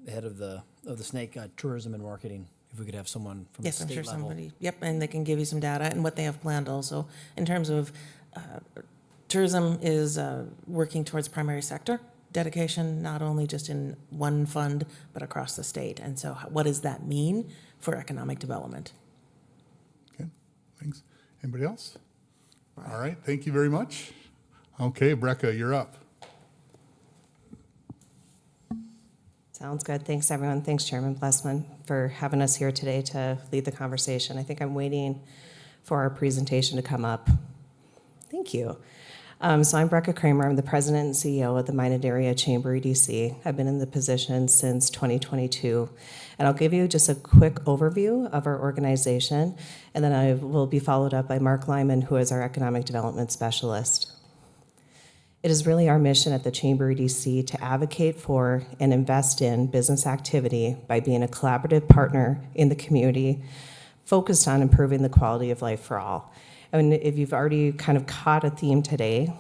head of the snake, tourism and marketing, if we could have someone from the Yes, I'm state sure level. somebody, yep, and they can give you some data and what they have planned also. In terms of, tourism is working towards primary sector dedication, not only just in one fund, but across the state. And so what does that mean for economic development? Okay, thanks. Anybody else? All right, thank you very much. Okay, Brecca, you're up. Sounds good. Thanks, everyone. Thanks, Chairman Blessman, for having us here today to lead the conversation. I think I'm waiting for our presentation to come up. Thank you. So I'm Brecca Kramer. I'm the president and CEO of the Minot Area Chamber EDC. I've been in the position since 2022. And I'll give you just a quick overview of our organization, and then I will be followed up by Mark Lyman, who is our economic development specialist. It is really our mission at the Chamber EDC to advocate for and invest in business activity by being a collaborative partner in the community focused on improving the quality of life for all. And if you've already kind of caught a theme today,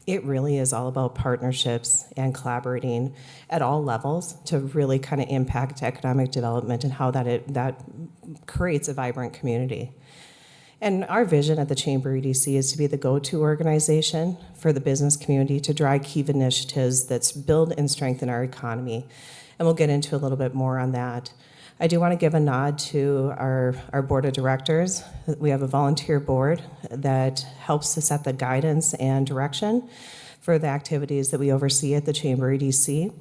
it really is all about partnerships and collaborating at all levels to really kind of impact economic development and how that creates a vibrant community. And our vision at the Chamber EDC is to be the go-to organization for the business community to drive key initiatives that build and strengthen our economy. And we'll get into a little bit more on that. I do want to give a nod to our board of directors. We have a volunteer board that helps to set the guidance and direction for the activities that we oversee at the Chamber EDC.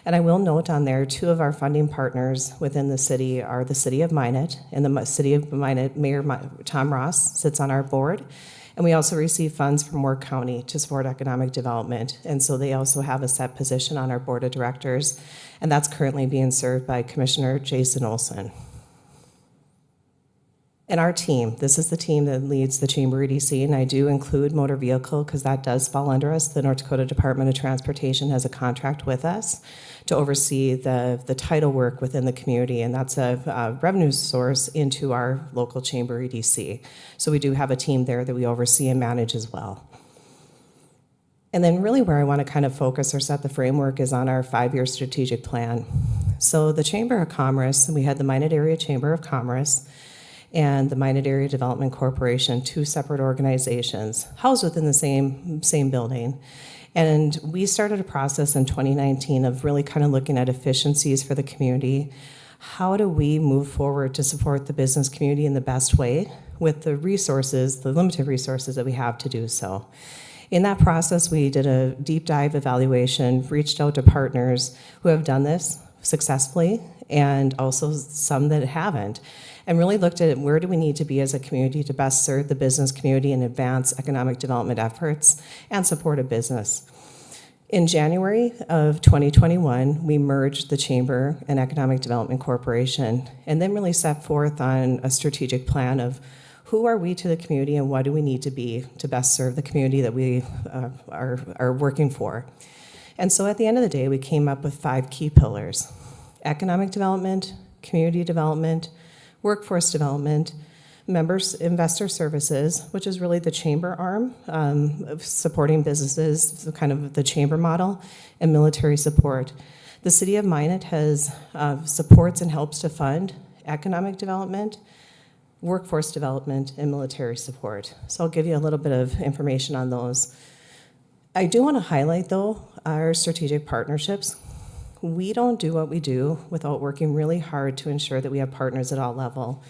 And I will note on there, two of our funding partners within the city are the City of Minot, and the City of Minot Mayor Tom Ross sits on our board. And we also receive funds from Work County to support economic development. And so they also have a set position on our board of directors, and that's currently being served by Commissioner Jason Olson. And our team, this is the team that leads the Chamber EDC, and I do include motor vehicle because that does fall under us. The North Dakota Department of Transportation has a contract with us to oversee the title work within the community, and that's a revenue source into our local Chamber EDC. So we do have a team there that we oversee and manage as well. And then really where I want to kind of focus or set the framework is on our 5-year strategic plan. So the Chamber of Commerce, we had the Minot Area Chamber of Commerce and the Minot Area Development Corporation, two separate organizations housed within the same building. And we started a process in 2019 of really kind of looking at efficiencies for the community. How do we move forward to support the business community in the best way with the resources, the limited resources that we have to do so? In that process, we did a deep dive evaluation, reached out to partners who have done this successfully and also some that haven't, and really looked at where do we need to be as a community to best serve the business community and advance economic development efforts and support a business. In January of 2021, we merged the Chamber and Economic Development Corporation and then really set forth on a strategic plan of who are we to the community and what do we need to be to best serve the community that we are working for. And so at the end of the day, we came up with 5 key pillars: economic development, community development, workforce development, investor services, which is really the chamber arm of supporting businesses, so kind of the chamber model, and military support. The City of Minot has supports and helps to fund economic development, workforce development, and military support. So I'll give you a little bit of information on those. I do want to highlight, though, our strategic partnerships. We don't do what we do without working really hard to ensure that we have partners at all levels.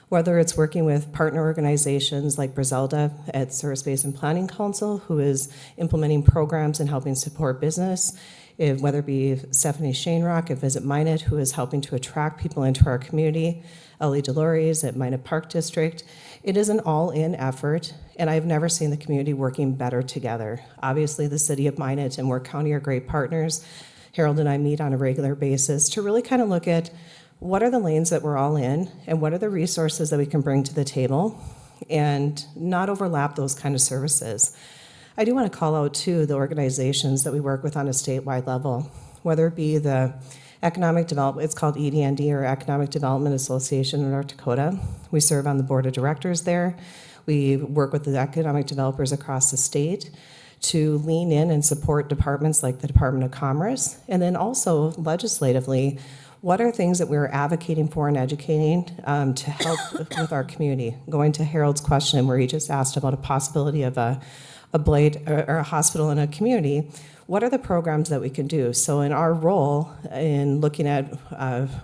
Whether it's working with partner organizations like Brazelda at Service Space and Planning Council, who is implementing programs and helping support business, whether it be Stephanie Shanerock at Visit Minot, who is helping to attract people into our community, Ellie Delores at Minot Park District. It is an all-in effort, and I've never seen the community working better together. Obviously, the City of Minot and Work County are great partners. Harold and I meet on a regular basis to really kind of look at what are the lanes that we're all in and what are the resources that we can bring to the table and not overlap those kind of services. I do want to call out, too, the organizations that we work with on a statewide level, whether it be the Economic Development, it's called EDND, or Economic Development Association in North Dakota. We serve on the board of directors there. We work with the economic developers across the state to lean in and support departments like the Department of Commerce. And then also legislatively, what are things that we're advocating for and educating to help with our community? Going to Harold's question where he just asked about a possibility of a blade or a hospital in a community, what are the programs that we can do? So in our role in looking at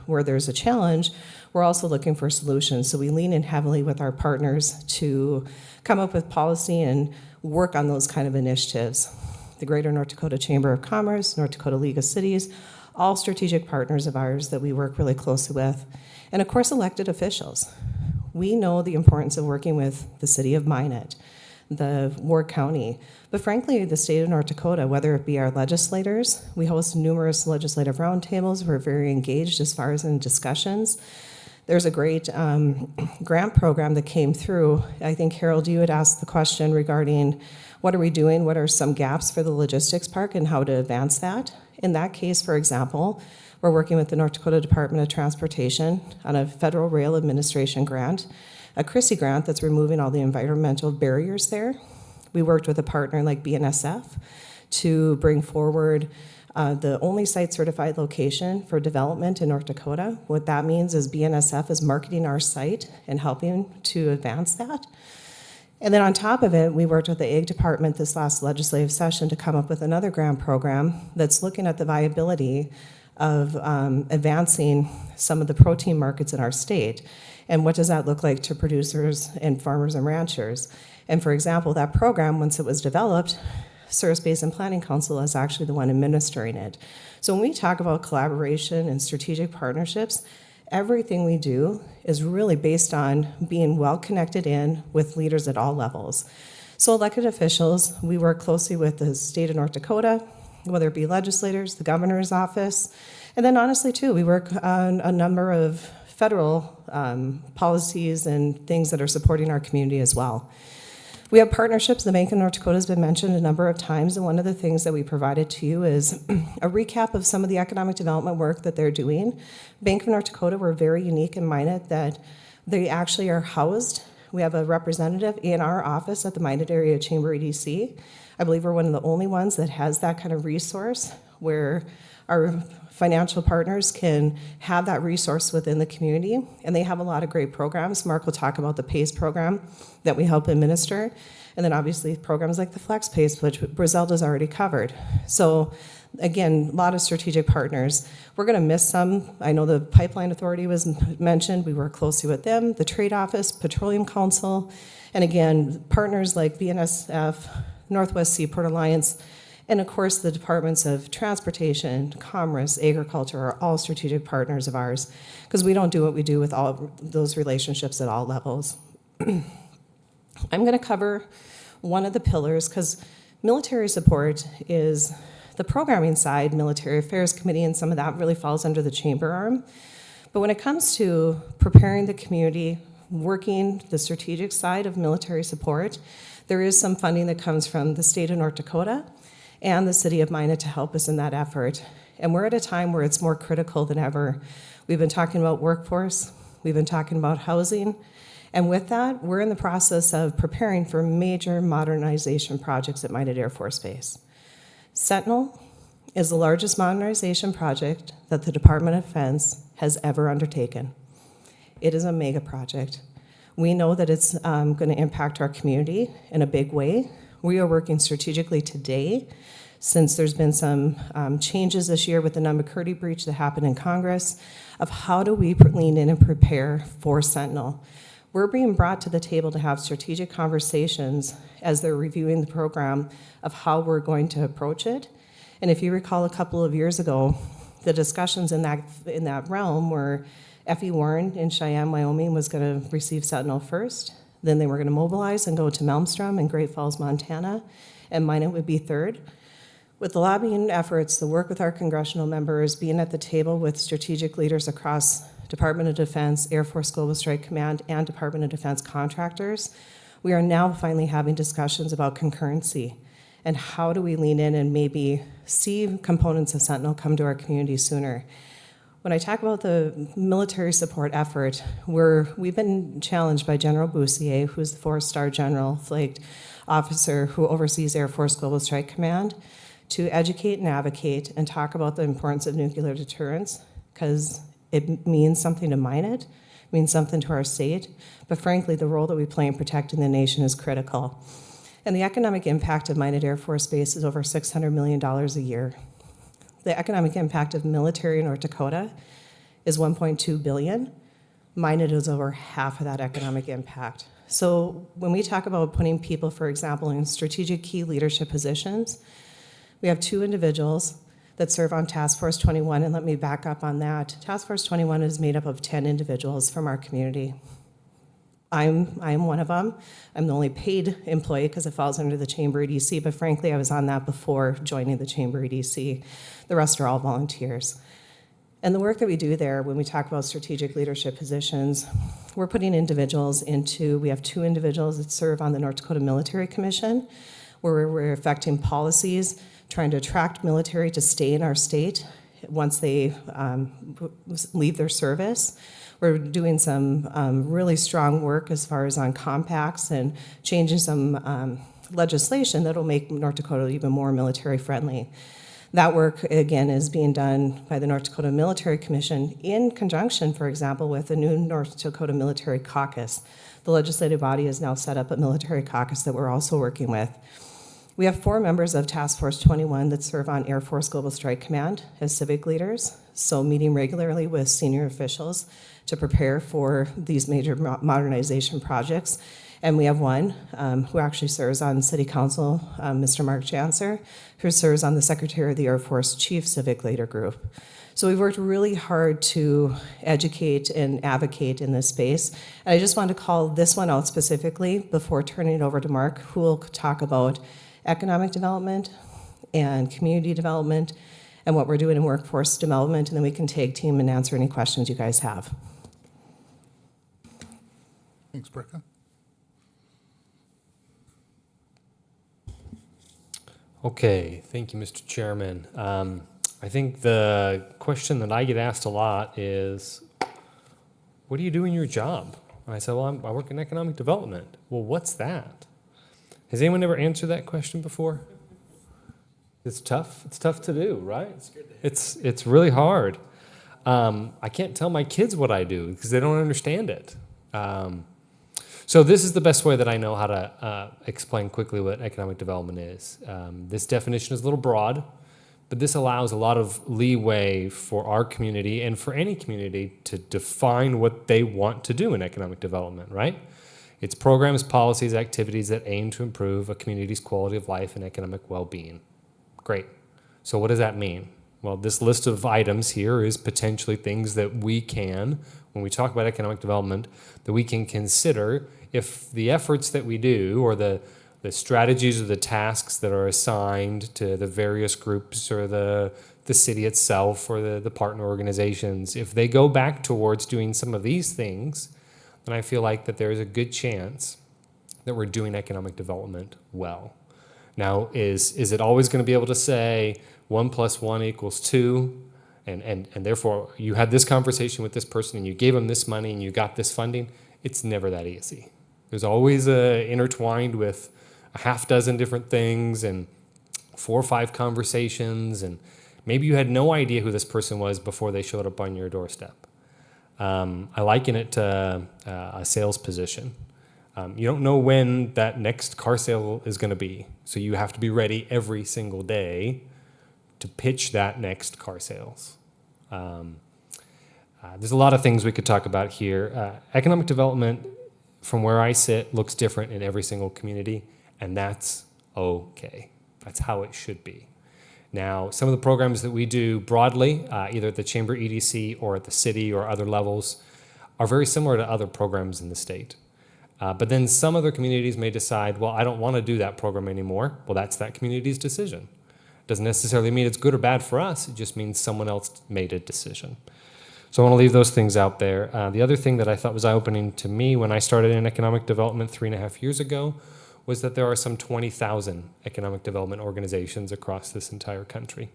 where there's a challenge, we're also looking for solutions. So we lean in heavily with our partners to come up with policy and work on those kind of initiatives. The Greater North Dakota Chamber of Commerce, North Dakota League of Cities, all strategic partners of ours that we work really closely with. And of course, elected officials. We know the importance of working with the city of Minot, the Ward County, but frankly, the state of North Dakota, whether it be our legislators. We host numerous legislative roundtables. We're very engaged as far as in discussions. There's a great grant program that came through. I think, Harold, you had asked the question regarding what are we doing, what are some gaps for the logistics park and how to advance that. In that case, for example, we're working with the North Dakota Department of Transportation on a Federal Rail Administration grant, a CRISI grant that's removing all the environmental barriers there. We worked with a partner like BNSF to bring forward the only site certified location for development in North Dakota. What that means is BNSF is marketing our site and helping to advance that. And then on top of it, we worked with the Ag Department this last legislative session to come up with another grant program that's looking at the viability of advancing some of the protein markets in our state. And what does that look like to producers and farmers and ranchers? And for example, that program, once it was developed, Service Basin Planning Council is actually the one administering it. So when we talk about collaboration and strategic partnerships, everything we do is really based on being well connected in with leaders at all levels. So elected officials, we work closely with the state of North Dakota, whether it be legislators, the governor's office, and then honestly too, we work on a number of federal policies and things that are supporting our community as well. We have partnerships. The Bank of North Dakota has been mentioned a number of times, and one of the things that we provided to you is a recap of some of the economic development work that they're doing. Bank of North Dakota, we're very unique in Minot that they actually are housed. We have a representative in our office at the Minot Area Chamber EDC. I believe we're one of the only ones that has that kind of resource where our financial partners can have that resource within the community, and they have a lot of great programs. Mark will talk about the PACE program that we help administer, and then obviously programs like the Flex PACE, which Brizelda's already covered. So again, a lot of strategic partners. We're going to miss some. I know the Pipeline Authority was mentioned. We work closely with them, the Trade Office, Petroleum Council, and again, partners like BNSF, Northwest Seaport Alliance, and of course, the Departments of Transportation, Commerce, Agriculture are all strategic partners of ours because we don't do what we do with all those relationships at all levels. I'm going to cover one of the pillars because military support is the programming side, Military Affairs Committee, and some of that really falls under the chamber arm. But when it comes to preparing the community, working the strategic side of military support, there is some funding that comes from the state of North Dakota and the city of Minot to help us in that effort. And we're at a time where it's more critical than ever. We've been talking about workforce, we've been talking about housing, and with that, we're in the process of preparing for major modernization projects at Minot Air Force Base. Sentinel is the largest modernization project that the Department of Defense has ever undertaken. It is a mega project. We know that it's going to impact our community in a big way. We are working strategically today, since there's been some changes this year with the Nunn-McCurdy breach that happened in Congress, of how do we lean in and prepare for Sentinel. We're being brought to the table to have strategic conversations as they're reviewing the program of how we're going to approach it. And if you recall a couple of years ago, the discussions in that realm were F.E. Warren in Cheyenne, Wyoming was going to receive Sentinel first. Then they were going to mobilize and go to Malmstrom in Great Falls, Montana, and Minot would be third. With the lobbying efforts, the work with our congressional members, being at the table with strategic leaders across Department of Defense, Air Force Global Strike Command, and Department of Defense contractors, we are now finally having discussions about concurrency and how do we lean in and maybe see components of Sentinel come to our community sooner. When I talk about the military support effort, we've been challenged by General Boussier, who's the 4-star general flagged officer who oversees Air Force Global Strike Command, to educate and advocate and talk about the importance of nuclear deterrence, because it means something to Minot, means something to our state, but frankly, the role that we play in protecting the nation is critical. And the economic impact of Minot Air Force Base is over $600 million a year. The economic impact of military in North Dakota is $1.2 billion. Minot is over half of that economic impact. So when we talk about putting people, for example, in strategic key leadership positions, we have 2 individuals that serve on Task Force 21, and let me back up on that. Task Force 21 is made up of 10 individuals from our community. I'm one of them. I'm the only paid employee because it falls under the Chamber EDC, but frankly, I was on that before joining the Chamber EDC. The rest are all volunteers. And the work that we do there, when we talk about strategic leadership positions, we're putting individuals into, we have 2 individuals that serve on the North Dakota Military Commission, where we're affecting policies, trying to attract military to stay in our state once they leave their service. We're doing some really strong work as far as on compacts and changing some legislation that will make North Dakota even more military friendly. That work, again, is being done by the North Dakota Military Commission in conjunction, for example, with the new North Dakota Military Caucus. The legislative body has now set up a military caucus that we're also working with. We have 4 members of Task Force 21 that serve on Air Force Global Strike Command as civic leaders, so meeting regularly with senior officials to prepare for these major modernization projects. And we have one who actually serves on City Council, Mr. Mark Janser, who serves on the Secretary of the Air Force Chief Civic Leader Group. So we've worked really hard to educate and advocate in this space. And I just want to call this one out specifically before turning it over to Mark, who will talk about economic development and community development and what we're doing in workforce development, and then we can tag team and answer any questions you guys have. Thanks, Brecca. Okay, thank you, Mr. Chairman. I think the question that I get asked a lot is, what do you do in your job? And I said, well, I work in economic development. Well, what's that? Has anyone ever answered that question before? It's tough. It's tough to do, right? It's really hard. I can't tell my kids what I do because they don't understand it. So this is the best way that I know how to explain quickly what economic development is. This definition is a little broad, but this allows a lot of leeway for our community and for any community to define what they want to do in economic development, right? It's programs, policies, activities that aim to improve a community's quality of life and economic well-being. Great. So what does that mean? Well, this list of items here is potentially things that we can, when we talk about economic development, that we can consider if the efforts that we do or the strategies or the tasks that are assigned to the various groups or the city itself or the partner organizations, if they go back towards doing some of these things, then I feel like that there's a good chance that we're doing economic development well. Now, is it always going to be able to say 1 + 1 = 2, and therefore you had this conversation with this person and you gave them this money and you got this funding? It's never that easy. There's always intertwined with a half dozen different things and 4 or 5 conversations, and maybe you had no idea who this person was before they showed up on your doorstep. I liken it to a sales position. You don't know when that next car sale is going to be, so you have to be ready every single day to pitch that next car sales. There's a lot of things we could talk about here. Economic development, from where I sit, looks different in every single community, and that's okay. That's how it should be. Now, some of the programs that we do broadly, either at the Chamber EDC or at the city or other levels, are very similar to other programs in the state. But then some other communities may decide, well, I don't want to do that program anymore. Well, that's that community's decision. Doesn't necessarily mean it's good or bad for us. It just means someone else made a decision. So I want to leave those things out there. The other thing that I thought was eye-opening to me when I started in economic development 3.5 years ago was that there are some 20,000 economic development organizations across this entire country.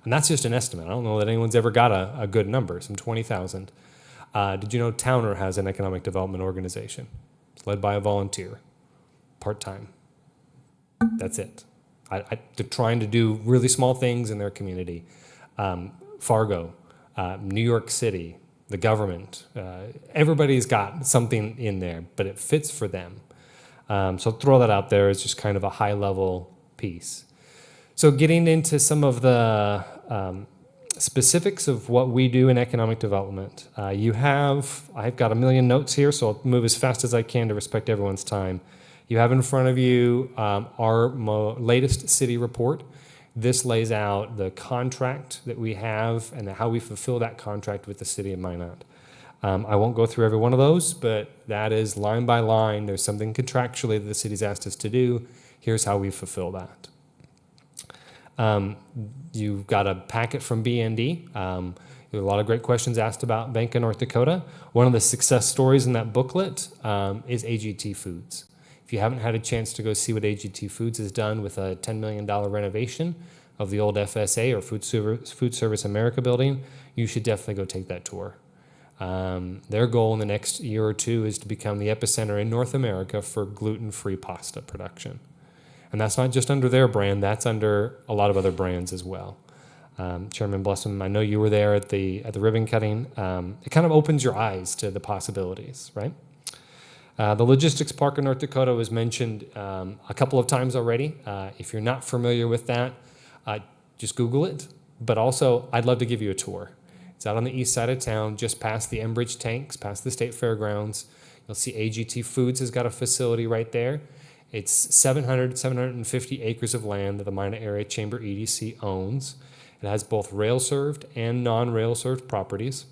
And that's just an estimate. I don't know that anyone's ever got a good number, some 20,000. Did you know Towner has an economic development organization? It's led by a volunteer, part-time. That's it. They're trying to do really small things in their community. Fargo, New York City, the government, everybody's got something in there, but it fits for them. So throw that out there as just kind of a high-level piece. So getting into some of the specifics of what we do in economic development. I've got a million notes here, so I'll move as fast as I can to respect everyone's time. You have in front of you our latest city report. This lays out the contract that we have and how we fulfill that contract with the city of Minot. I won't go through every one of those, but that is line by line. There's something contractually that the city's asked us to do. Here's how we fulfill that. You've got a packet from BND. There are a lot of great questions asked about Bank of North Dakota. One of the success stories in that booklet is AGT Foods. If you haven't had a chance to go see what AGT Foods has done with a $10 million renovation of the old FSA or Food Service America building, you should definitely go take that tour. Their goal in the next year or two is to become the epicenter in North America for gluten-free pasta production. And that's not just under their brand, that's under a lot of other brands as well. Chairman Blessum, I know you were there at the ribbon cutting. It kind of opens your eyes to the possibilities, right? The logistics park in North Dakota was mentioned a couple of times already. If you're not familiar with that, just Google it. But also, I'd love to give you a tour. It's out on the east side of town, just past the Enbridge tanks, past the state fairgrounds. You'll see AGT Foods has got a facility right there. It's 750 acres of land that the Minot Area Chamber EDC owns. It has both rail-served and non-rail-served properties.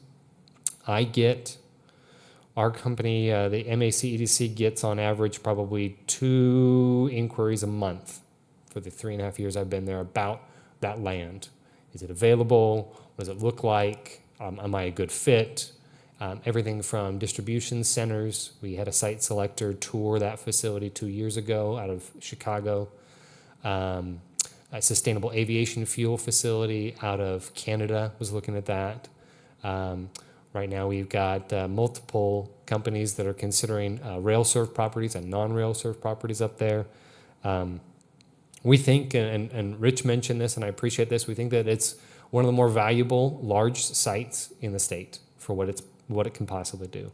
Our company, the MAC EDC, gets on average probably 2 inquiries a month for the 3.5 years I've been there about that land. Is it available? What does it look like? Am I a good fit? Everything from distribution centers. We had a site selector tour that facility 2 years ago out of Chicago. A sustainable aviation fuel facility out of Canada was looking at that. Right now we've got multiple companies that are considering rail-served properties and non-rail-served properties up there. We think, and Rich mentioned this, and I appreciate this, we think that it's one of the more valuable large sites in the state for what it can possibly do.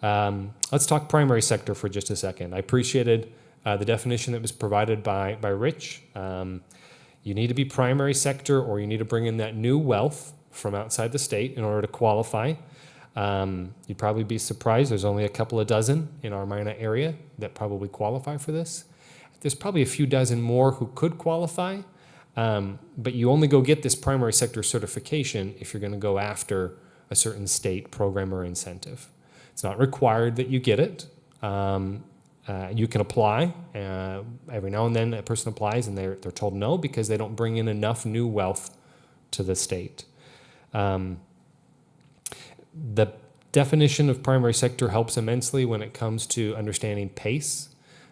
Let's talk primary sector for just a second. I appreciated the definition that was provided by Rich. You need to be primary sector, or you need to bring in that new wealth from outside the state in order to qualify. You'd probably be surprised. There's only a couple of dozen in our Minot area that probably qualify for this. There's probably a few dozen more who could qualify, but you only go get this primary sector certification if you're going to go after a certain state program or incentive. It's not required that you get it. You can apply. Every now and then a person applies and they're told no because they don't bring in enough new wealth to the state. The definition of primary sector helps immensely when it comes to understanding PACE.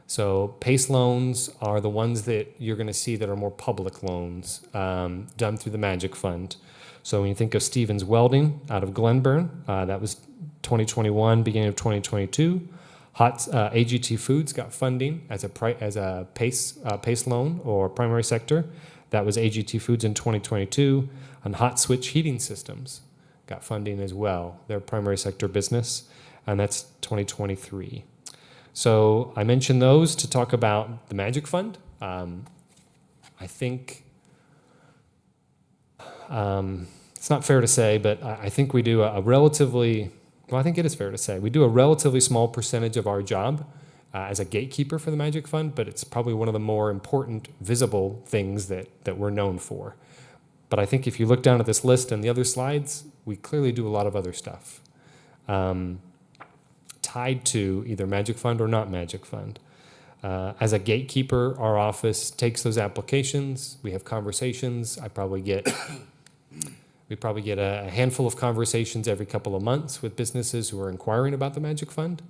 So PACE loans are the ones that you're going to see that are more public loans done through the Magic Fund. So when you think of Stevens Welding out of Glenburn, that was 2021, beginning of 2022. AGT Foods got funding as a PACE loan or primary sector. That was AGT Foods in 2022. And Hot Switch Heating Systems got funding as well, their primary sector business, and that's 2023. So I mentioned those to talk about the Magic Fund. I think it's not fair to say, but I think we do I think it is fair to say, we do a relatively small percentage of our job as a gatekeeper for the Magic Fund, but it's probably one of the more important, visible things that we're known for. But I think if you look down at this list and the other slides, we clearly do a lot of other stuff tied to either Magic Fund or not Magic Fund. As a gatekeeper, our office takes those applications. We have conversations. We probably get a handful of conversations every couple of months with businesses who are inquiring about the Magic Fund.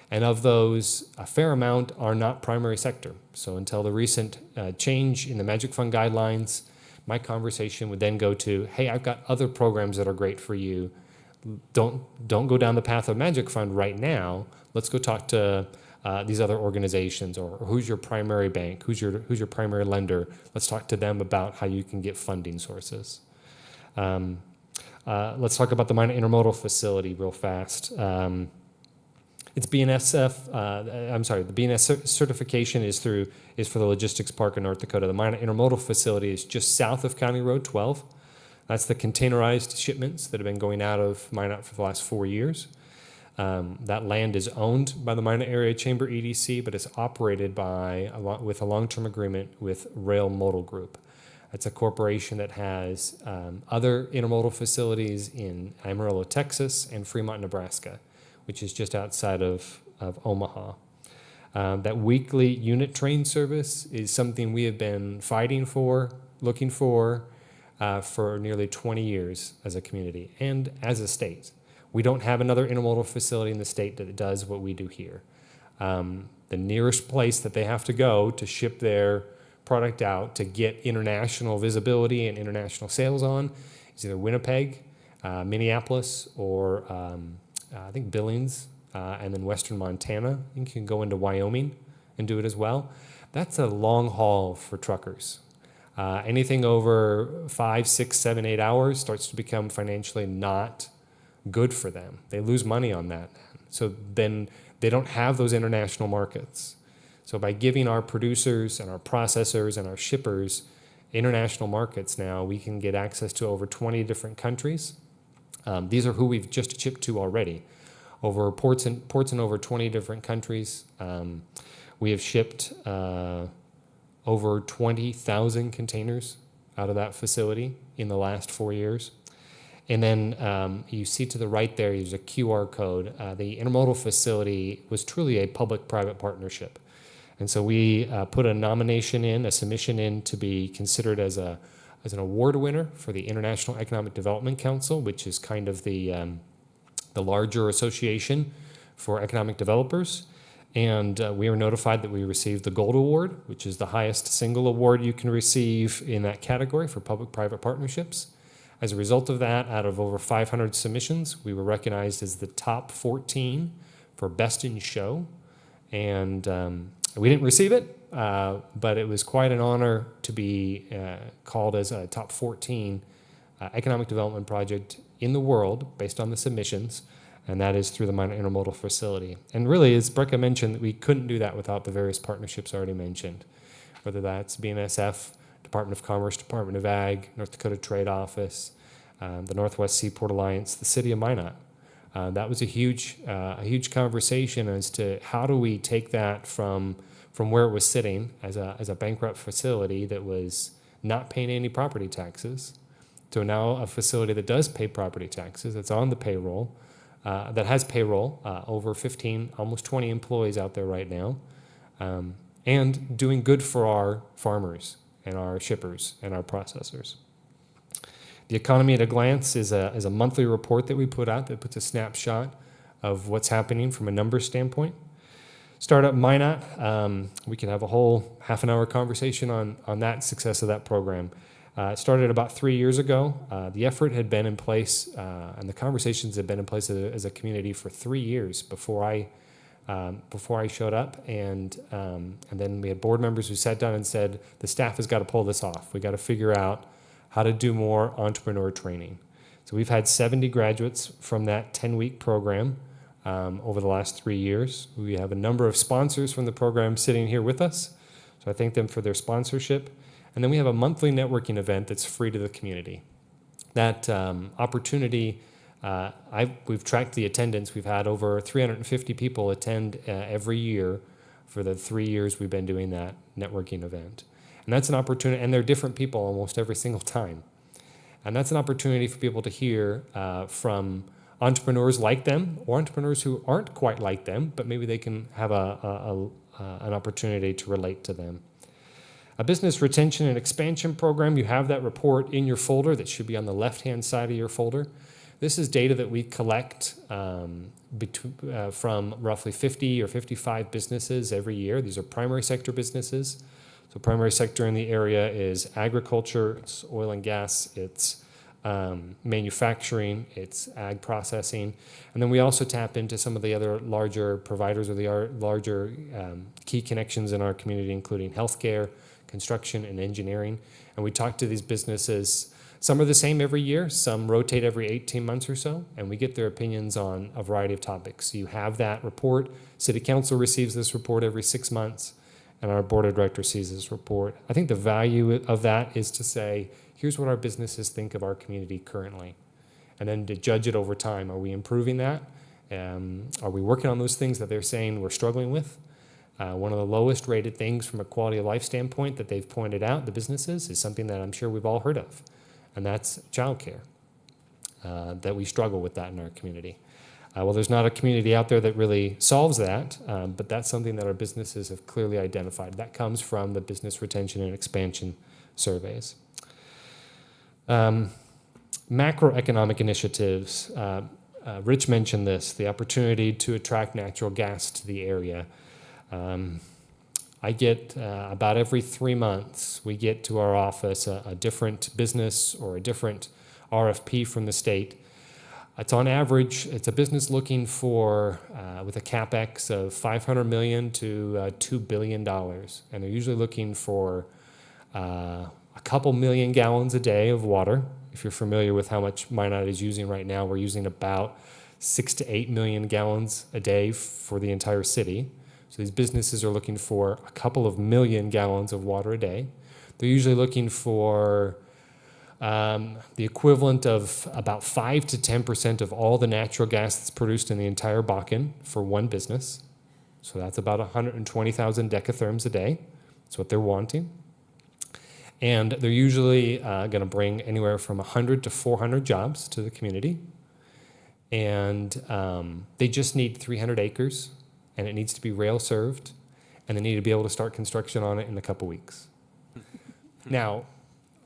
And of those, a fair amount are not primary sector. So until the recent change in the Magic Fund guidelines, my conversation would then go to, hey, I've got other programs that are great for you. Don't go down the path of Magic Fund right now. Let's go talk to these other organizations, or who's your primary bank, who's your primary lender. Let's talk to them about how you can get funding sources. Let's talk about the Minot Intermodal Facility real fast. It's BNSF. The BNS certification is for the Logistics Park in North Dakota. The Minot Intermodal Facility is just south of County Road 12. That's the containerized shipments that have been going out of Minot for the last 4 years. That land is owned by the Minot Area Chamber EDC, but it's operated with a long-term agreement with Rail Modal Group. It's a corporation that has other intermodal facilities in Amarillo, Texas, and Fremont, Nebraska, which is just outside of Omaha. That weekly unit train service is something we have been fighting for, looking for nearly 20 years as a community and as a state. We don't have another intermodal facility in the state that does what we do here. The nearest place that they have to go to ship their product out to get international visibility and international sales on is either Winnipeg, Minneapolis, or I think Billings, and then Western Montana. You can go into Wyoming and do it as well. That's a long haul for truckers. Anything over 5, 6, 7, 8 hours starts to become financially not good for them. They lose money on that. So then they don't have those international markets. So by giving our producers and our processors and our shippers international markets now, we can get access to over 20 different countries. These are who we've just shipped to already. Over ports in over 20 different countries. We have shipped over 20,000 containers out of that facility in the last 4 years. And then you see to the right there, there's a QR code. The intermodal facility was truly a public-private partnership. And so we put a submission in to be considered as an award winner for the International Economic Development Council, which is kind of the larger association for economic developers. And we were notified that we received the Gold Award, which is the highest single award you can receive in that category for public-private partnerships. As a result of that, out of over 500 submissions, we were recognized as the top 14 for Best in Show. And we didn't receive it, but it was quite an honor to be called as a top 14 economic development project in the world based on the submissions, and that is through the Minot Intermodal Facility. And really, as Brecca mentioned, we couldn't do that without the various partnerships already mentioned, whether that's BNSF, Department of Commerce, Department of Ag, North Dakota Trade Office, the Northwest Seaport Alliance, the City of Minot. That was a huge conversation as to how do we take that from where it was sitting as a bankrupt facility that was not paying any property taxes to now a facility that does pay property taxes, that's on the payroll, that has payroll, over 15, almost 20 employees out there right now, and doing good for our farmers and our shippers and our processors. The Economy at a Glance is a monthly report that we put out that puts a snapshot of what's happening from a numbers standpoint. Startup Minot, we can have a whole half-an-hour conversation on that success of that program. It started about 3 years ago. The effort had been in place, and the conversations had been in place as a community for 3 years before I showed up, and then we had board members who sat down and said, the staff has got to pull this off. We got to figure out how to do more entrepreneur training. So we've had 70 graduates from that 10-week program over the last 3 years. We have a number of sponsors from the program sitting here with us, so I thank them for their sponsorship. And then we have a monthly networking event that's free to the community. That opportunity, we've tracked the attendance. We've had over 350 people attend every year for the 3 years we've been doing that networking event. And that's an opportunity, and they're different people almost every single time. And that's an opportunity for people to hear from entrepreneurs like them or entrepreneurs who aren't quite like them, but maybe they can have a an opportunity to relate to them. A business retention and expansion program, you have that report in your folder that should be on the left-hand side of your folder. This is data that we collect from roughly 50 or 55 businesses every year. These are primary sector businesses. So primary sector in the area is agriculture, it's oil and gas, it's manufacturing, it's ag processing. And then we also tap into some of the other larger providers or the larger key connections in our community, including healthcare, construction, and engineering. And we talk to these businesses. Some are the same every year, some rotate every 18 months or so, and we get their opinions on a variety of topics. You have that report. City Council receives this report every 6 months, and our Board of Directors sees this report. I think the value of that is to say, here's what our businesses think of our community currently, and then to judge it over time. Are we improving that? Are we working on those things that they're saying we're struggling with? One of the lowest rated things from a quality of life standpoint that they've pointed out, the businesses, is something that I'm sure we've all heard of, and that's childcare, that we struggle with that in our community. Well, there's not a community out there that really solves that, but that's something that our businesses have clearly identified. That comes from the business retention and expansion surveys. Macroeconomic initiatives. Rich mentioned this, the opportunity to attract natural gas to the area. I get about every 3 months, we get to our office a different business or a different RFP from the state. It's on average, it's a business looking for, with a CapEx of $500 million to $2 billion. And they're usually looking for a couple million gallons a day of water. If you're familiar with how much Minot is using right now, we're using about 6 to 8 million gallons a day for the entire city. So these businesses are looking for a couple of million gallons of water a day. They're usually looking for the equivalent of about 5 to 10% of all the natural gas that's produced in the entire Bakken for one business. So that's about 120,000 decatherms a day. That's what they're wanting. And they're usually going to bring anywhere from 100 to 400 jobs to the community. And they just need 300 acres, and it needs to be rail served, and they need to be able to start construction on it in a couple weeks. Now,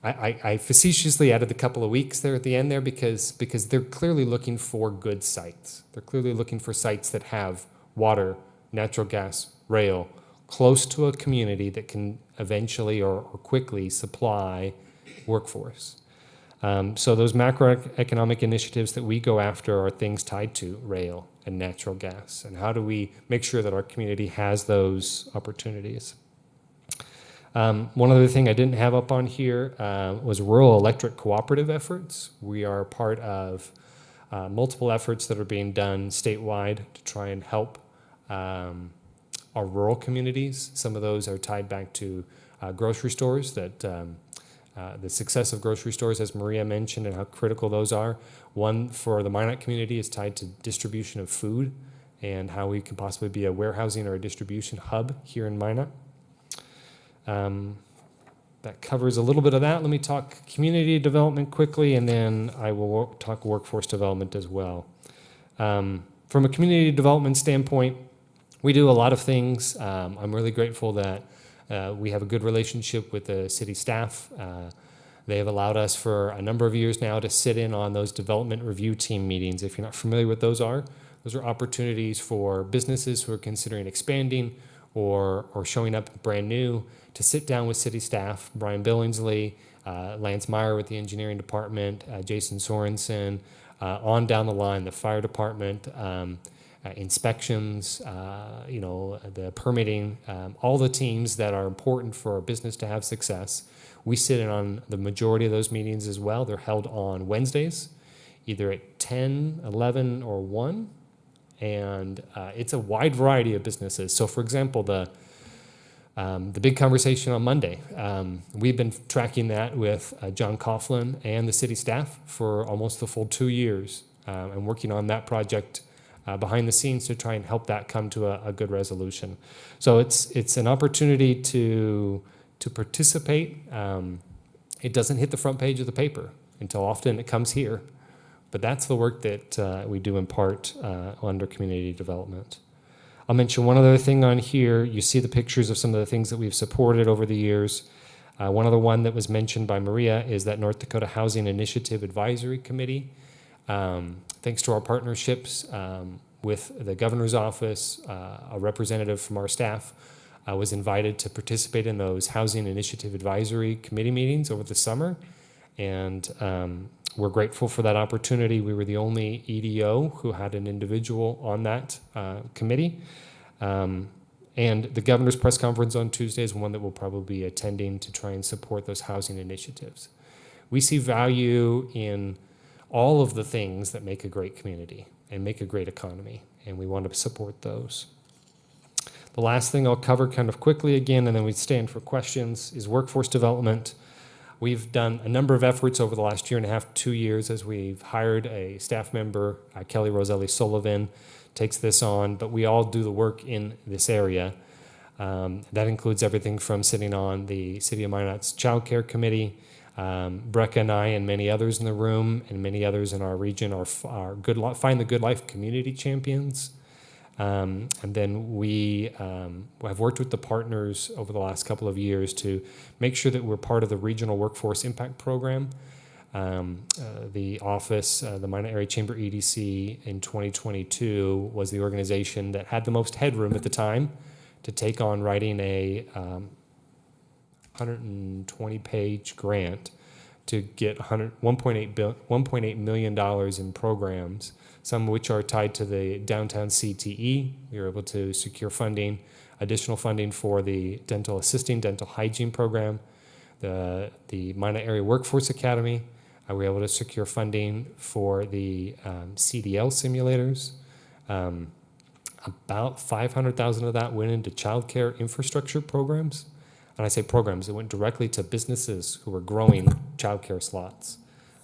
I facetiously added the couple of weeks there at the end there because they're clearly looking for good sites. They're clearly looking for sites that have water, natural gas, rail, close to a community that can eventually or quickly supply workforce. So those macroeconomic initiatives that we go after are things tied to rail and natural gas. And how do we make sure that our community has those opportunities? One other thing I didn't have up on here was rural electric cooperative efforts. We are part of multiple efforts that are being done statewide to try and help our rural communities. Some of those are tied back to grocery stores, that the success of grocery stores, as Maria mentioned, and how critical those are. One for the Minot community is tied to distribution of food and how we can possibly be a warehousing or a distribution hub here in Minot. That covers a little bit of that. Let me talk community development quickly, and then I will talk workforce development as well. From a community development standpoint, we do a lot of things. I'm really grateful that we have a good relationship with the city staff. They have allowed us for a number of years now to sit in on those development review team meetings. If you're not familiar with those are opportunities for businesses who are considering expanding or showing up brand new to sit down with city staff, Brian Billingsley, Lance Meyer with the engineering department, Jason Sorensen, on down the line, the fire department, inspections, the permitting, all the teams that are important for a business to have success. We sit in on the majority of those meetings as well. They're held on Wednesdays, either at 10, 11, or 1. And it's a wide variety of businesses. So for example, the big conversation on Monday, we've been tracking that with John Coughlin and the city staff for almost the full 2 years, and working on that project behind the scenes to try and help that come to a good resolution. So it's an opportunity to participate. It doesn't hit the front page of the paper until often it comes here, but that's the work that we do in part under community development. I'll mention one other thing on here. You see the pictures of some of the things that we've supported over the years. One other one that was mentioned by Maria is that North Dakota Housing Initiative Advisory Committee. Thanks to our partnerships with the governor's office, a representative from our staff was invited to participate in those Housing Initiative Advisory Committee meetings over the summer. And we're grateful for that opportunity. We were the only EDO who had an individual on that committee. And the governor's press conference on Tuesday is one that we'll probably be attending to try and support those housing initiatives. We see value in all of the things that make a great community and make a great economy, and we want to support those. The last thing I'll cover kind of quickly again, and then we stand for questions, is workforce development. We've done a number of efforts over the last year and a half, 2 years, as we've hired a staff member, Kelly Roselli Sullivan, takes this on, but we all do the work in this area. That includes everything from sitting on the City of Minot's Child Care Committee. Brecca and I and many others in the room and many others in our region are Find the Good Life community champions. And then we have worked with the partners over the last couple of years to make sure that we're part of the Regional Workforce Impact Program. The office, the Minot Area Chamber EDC in 2022 was the organization that had the most headroom at the time to take on writing a 120-page grant to get $1.8 million in programs, some of which are tied to the downtown CTE. We were able to secure funding, additional funding for the dental hygiene program, the Minot Area Workforce Academy. We were able to secure funding for the CDL simulators. About $500,000 of that went into childcare infrastructure programs. And I say programs, it went directly to businesses who were growing childcare slots.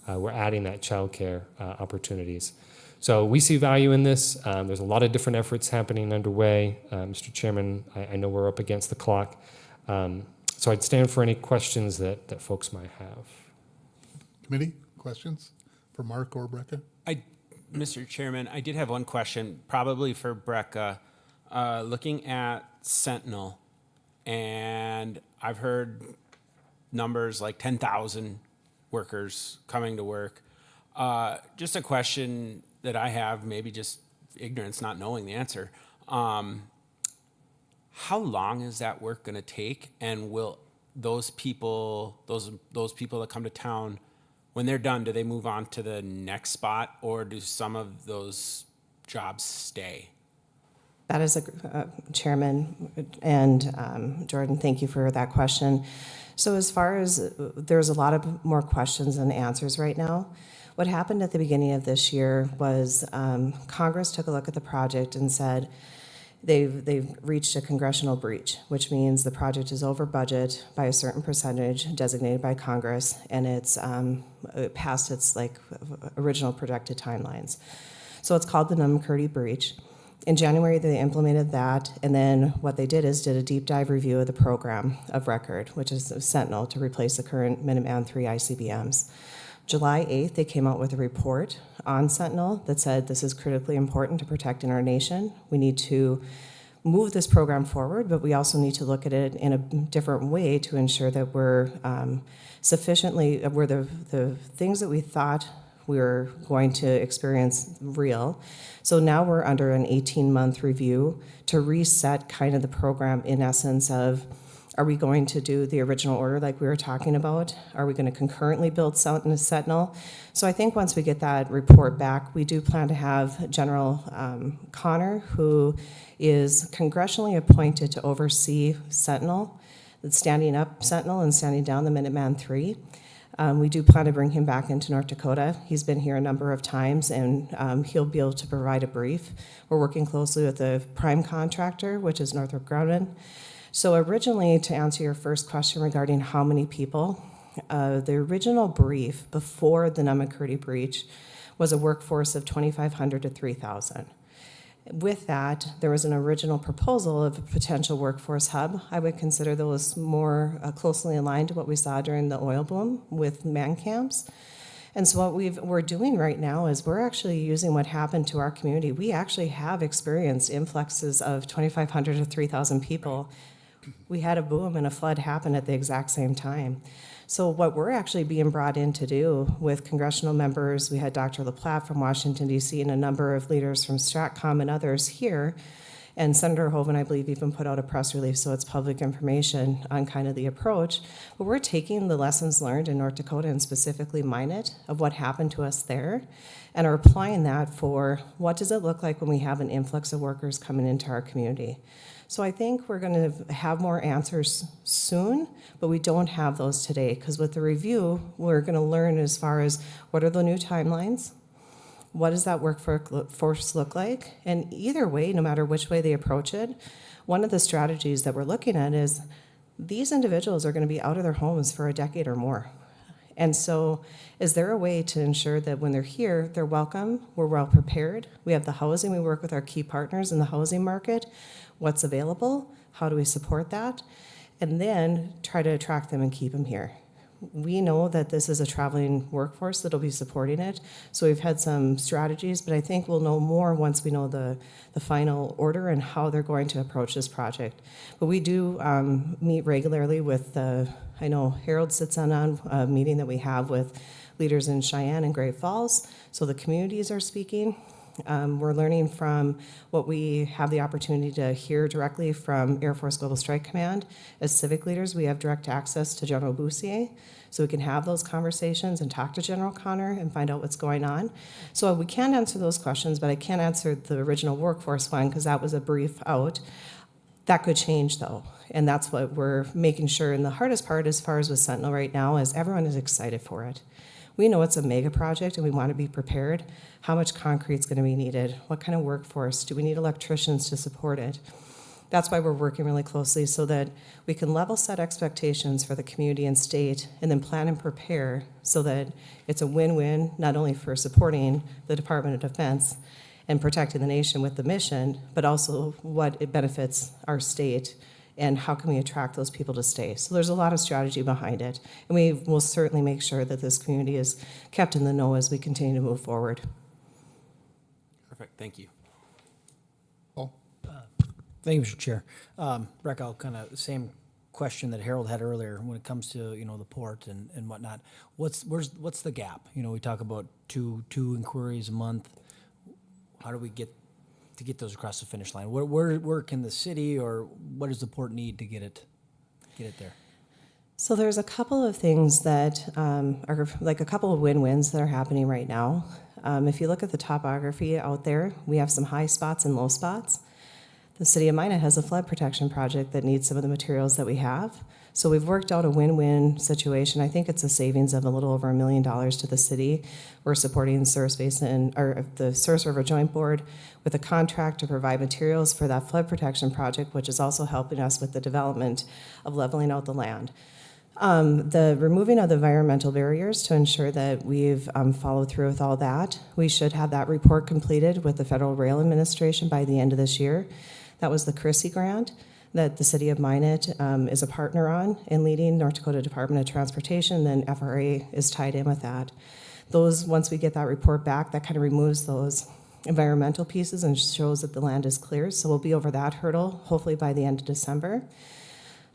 We're adding that childcare opportunities. So we see value in this. There's a lot of different efforts happening underway. Mr. Chairman, I know we're up against the clock. So I'd stand for any questions that folks might have. Committee, questions for Mark or Brecca? Mr. Chairman, I did have one question, probably for Brecca. Looking at Sentinel, and I've heard numbers like 10,000 workers coming to work. Just a question that I have, maybe just ignorance, not knowing the answer. How long is that work going to take? And will those people that come to town, when they're done, do they move on to the next spot, or do some of those jobs stay? That is Chairman, and Jordan, thank you for that question. So as far as, there's a lot of more questions than answers right now. What happened at the beginning of this year was Congress took a look at the project and said they've reached a congressional breach, which means the project is over budget by a certain percentage designated by Congress, and it's past its original projected timelines. So it's called the Nunn-McCurdy breach. In January, they implemented that, and then what they did is did a deep dive review of the program of record, which is Sentinel, to replace the current Minuteman III ICBMs. July 8th, they came out with a report on Sentinel that said this is critically important to protecting our nation. We need to move this program forward, but we also need to look at it in a different way to ensure that we're the things that we thought we were going to experience real. So now we're under an 18-month review to reset kind of the program in essence of, are we going to do the original order like we were talking about? Are we going to concurrently build Sentinel? So I think once we get that report back, we do plan to have General Connor, who is congressionally appointed to oversee Sentinel, standing up Sentinel and standing down the Minuteman III. We do plan to bring him back into North Dakota. He's been here a number of times, and he'll be able to provide a brief. We're working closely with the prime contractor, which is Northrop Grumman. So originally, to answer your first question regarding how many people, the original brief before the Nunn-McCurdy breach was a workforce of 2,500 to 3,000. With that, there was an original proposal of a potential workforce hub. I would consider those more closely aligned to what we saw during the oil boom with man camps. And so what we're doing right now is we're actually using what happened to our community. We actually have experienced influxes of 2,500 to 3,000 people. We had a boom and a flood happen at the exact same time. So what we're actually being brought in to do with congressional members, we had Dr. LaPlatte from Washington, D.C., and a number of leaders from STRATCOM and others here. And Senator Hoeven, I believe, even put out a press release, so it's public information on kind of the approach. But we're taking the lessons learned in North Dakota and specifically Minot of what happened to us there and are applying that for what does it look like when we have an influx of workers coming into our community. So I think we're going to have more answers soon, but we don't have those today because with the review, we're going to learn as far as what are the new timelines, what does that workforce look like? And either way, no matter which way they approach it, one of the strategies that we're looking at is these individuals are going to be out of their homes for a decade or more. And so is there a way to ensure that when they're here, they're welcome, we're well prepared, we have the housing, we work with our key partners in the housing market, what's available, how do we support that, and then try to attract them and keep them here. We know that this is a traveling workforce that'll be supporting it, so we've had some strategies, but I think we'll know more once we know the final order and how they're going to approach this project. But we do meet regularly with, I know Harold sits on a meeting that we have with leaders in Cheyenne and Great Falls, so the communities are speaking. We're learning from what we have the opportunity to hear directly from Air Force Global Strike Command. As civic leaders, we have direct access to General Boussier, so we can have those conversations and talk to General Connor and find out what's going on. So we can answer those questions, but I can't answer the original workforce one because that was a brief out. That could change though, and that's what we're making sure. And the hardest part as far as with Sentinel right now is everyone is excited for it. We know it's a mega project and we want to be prepared. How much concrete is going to be needed? What kind of workforce? Do we need electricians to support it? That's why we're working really closely so that we can level set expectations for the community and state and then plan and prepare so that it's a win-win, not only for supporting the Department of Defense and protecting the nation with the mission, but also what it benefits our state and how can we attract those people to stay. So there's a lot of strategy behind it, and we will certainly make sure that this community is kept in the know as we continue to move forward. Perfect. Thank you. Paul? Thank you, Mr. Chair. Rick, I'll kind of same question that Harold had earlier when it comes to the port and whatnot. What's the gap? We talk about two inquiries a month. How do we get those across the finish line? Where can the city or what does the port need to get it there? So there's a couple of things that are like a couple of win-wins that are happening right now. If you look at the topography out there, we have some high spots and low spots. The city of Minot has a flood protection project that needs some of the materials that we have. So we've worked out a win-win situation. I think it's a savings of a little over $1 million to the city. We're supporting South Basin or the South River Joint Board with a contract to provide materials for that flood protection project, which is also helping us with the development of leveling out the land. The removing of the environmental barriers to ensure that we've followed through with all that. We should have that report completed with the Federal Rail Administration by the end of this year. That was the CRISI grant that the city of Minot is a partner on in leading North Dakota Department of Transportation, then FRA is tied in with that. Once we get that report back, that kind of removes those environmental pieces and shows that the land is clear. So we'll be over that hurdle, hopefully by the end of December.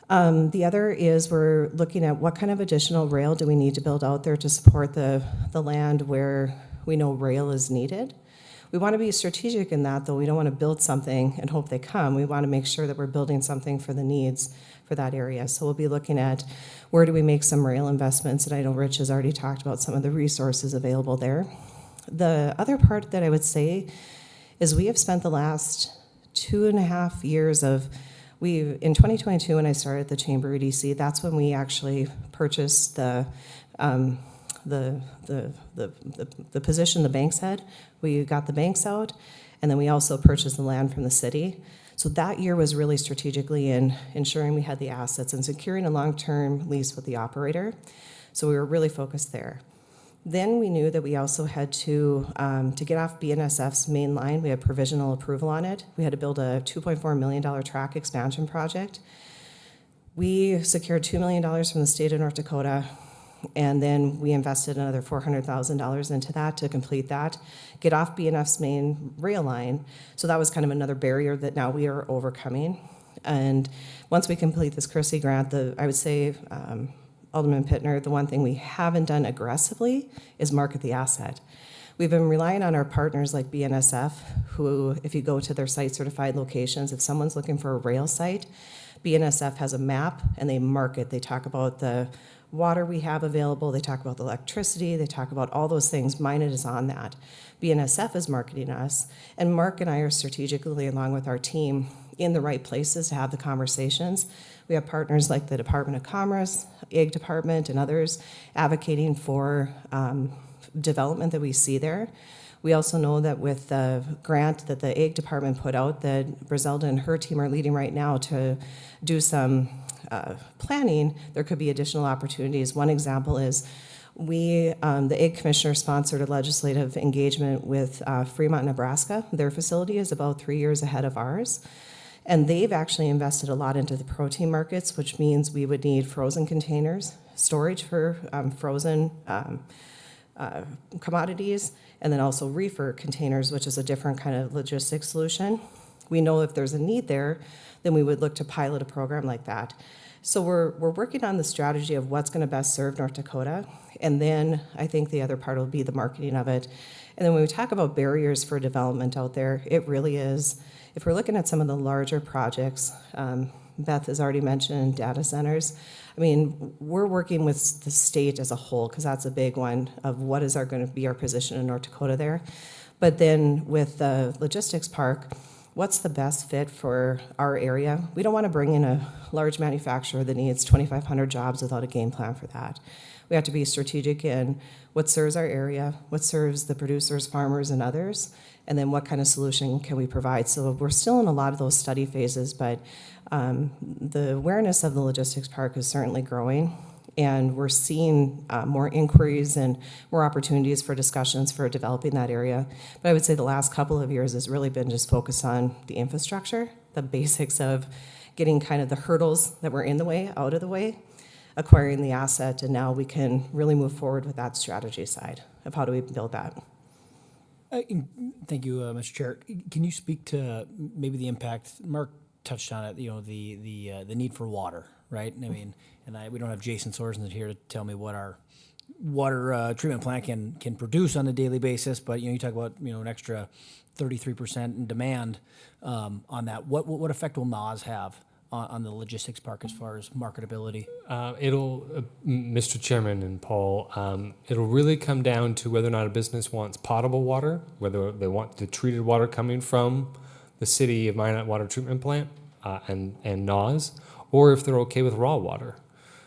The other is we're looking at what kind of additional rail do we need to build out there to support the land where we know rail is needed. We want to be strategic in that, though. We don't want to build something and hope they come. We want to make sure that we're building something for the needs for that area. So we'll be looking at where do we make some rail investments, and I know Rich has already talked about some of the resources available there. The other part that I would say is we have spent the last 2.5 years in 2022 when I started the Chamber EDC, that's when we actually purchased the position the banks had. We got the banks out, and then we also purchased the land from the city. So that year was really strategically in ensuring we had the assets and securing a long-term lease with the operator. So we were really focused there. Then we knew that we also had to get off BNSF's main line, we had provisional approval on it. We had to build a $2.4 million track expansion project. We secured $2 million from the state of North Dakota. And then we invested another $400,000 into that to complete that, get off BNF's main rail line. So that was kind of another barrier that now we are overcoming. And once we complete this Chrissy grant, I would say, Alderman Pittner, the one thing we haven't done aggressively is market the asset. We've been relying on our partners like BNSF, who, if you go to their site certified locations, if someone's looking for a rail site, BNSF has a map and they market. They talk about the water we have available, they talk about the electricity, they talk about all those things. Minot is on that. BNSF is marketing us, and Mark and I are strategically, along with our team, in the right places to have the conversations. We have partners like the Department of Commerce, Ag Department, and others advocating for development that we see there. We also know that with the grant that the Ag Department put out, that Brizelda and her team are leading right now to do some planning, there could be additional opportunities. One example is the Ag Commissioner sponsored a legislative engagement with Fremont, Nebraska. Their facility is about 3 years ahead of ours. And they've actually invested a lot into the protein markets, which means we would need frozen containers, storage for frozen commodities, and then also reefer containers, which is a different kind of logistics solution. We know if there's a need there, then we would look to pilot a program like that. So we're working on the strategy of what's going to best serve North Dakota, and then I think the other part will be the marketing of it. And then when we talk about barriers for development out there, it really is, if we're looking at some of the larger projects, Beth has already mentioned data centers. I mean, we're working with the state as a whole, because that's a big one of what is going to be our position in North Dakota there. But then with the logistics park, what's the best fit for our area? We don't want to bring in a large manufacturer that needs 2,500 jobs without a game plan for that. We have to be strategic in what serves our area, what serves the producers, farmers, and others, and then what kind of solution can we provide. So we're still in a lot of those study phases, but the awareness of the logistics park is certainly growing, and we're seeing more inquiries and more opportunities for discussions for developing that area. But I would say the last couple of years has really been just focused on the infrastructure, the basics of getting kind of the hurdles that were in the way out of the way, acquiring the asset, and now we can really move forward with that strategy side of how do we build that. Thank you, Mr. Chair. Can you speak to maybe the impact? Mark touched on it. You know, the need for water, right? I mean, we don't have Jason Sorensen here to tell me what our water treatment plant can produce on a daily basis. But you talk about an extra 33% in demand on that. What effect will NAS have on the logistics park as far as marketability? Mr. Chairman and Paul, it'll really come down to whether or not a business wants potable water, whether they want the treated water coming from the City of Minot Water Treatment Plant and NAS, or if they're okay with raw water.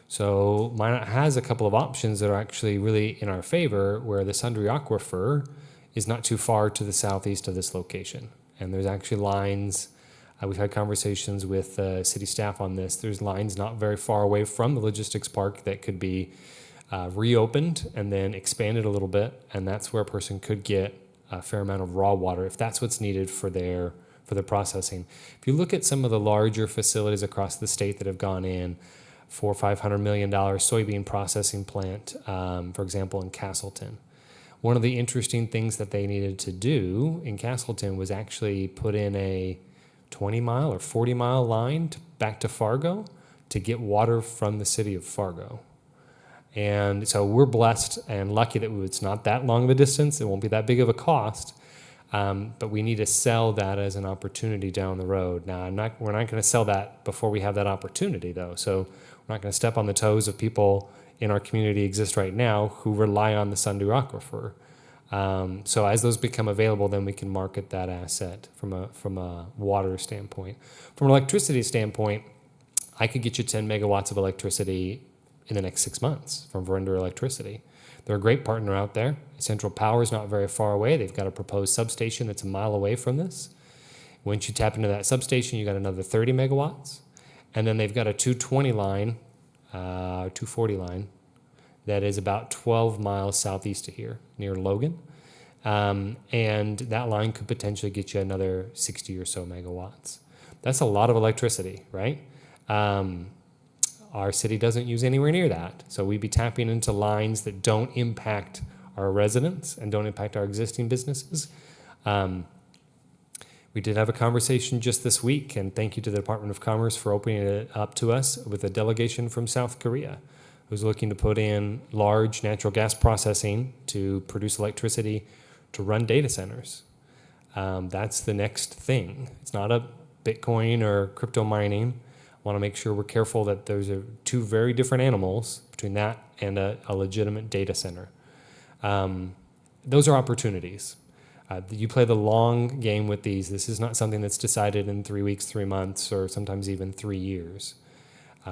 So Minot has a couple of options that are actually really in our favor, where the Sundre Aquifer is not too far to the southeast of this location. And there's actually lines. We've had conversations with city staff on this. There's lines not very far away from the logistics park that could be reopened and then expanded a little bit, and that's where a person could get a fair amount of raw water if that's what's needed for their processing. If you look at some of the larger facilities across the state that have gone in, $400 or $500 million soybean processing plant, for example, in Castleton. One of the interesting things that they needed to do in Castleton was actually put in a 20-mile or 40-mile line back to Fargo to get water from the city of Fargo. And so we're blessed and lucky that it's not that long of a distance. It won't be that big of a cost, but we need to sell that as an opportunity down the road. Now, we're not going to sell that before we have that opportunity, though. So we're not going to step on the toes of people in our community exist right now who rely on the Sundre Aquifer. So as those become available, then we can market that asset from a water standpoint. From an electricity standpoint, I could get you 10 megawatts of electricity in the next 6 months from Verinder Electricity. They're a great partner out there. Central Power is not very far away. They've got a proposed substation that's a mile away from this. Once you tap into that substation, you got another 30 megawatts. And then they've got a 220 line, 240 line, that is about 12 miles southeast of here, near Logan. And that line could potentially get you another 60 or so megawatts. That's a lot of electricity, right? Our city doesn't use anywhere near that. So we'd be tapping into lines that don't impact our residents and don't impact our existing businesses. We did have a conversation just this week, and thank you to the Department of Commerce for opening it up to us, with a delegation from South Korea who's looking to put in large natural gas processing to produce electricity to run data centers. That's the next thing. It's not a Bitcoin or crypto mining. I want to make sure we're careful that those are two very different animals between that and a legitimate data center. Those are opportunities. You play the long game with these. This is not something that's decided in 3 weeks, 3 months, or sometimes even 3 years.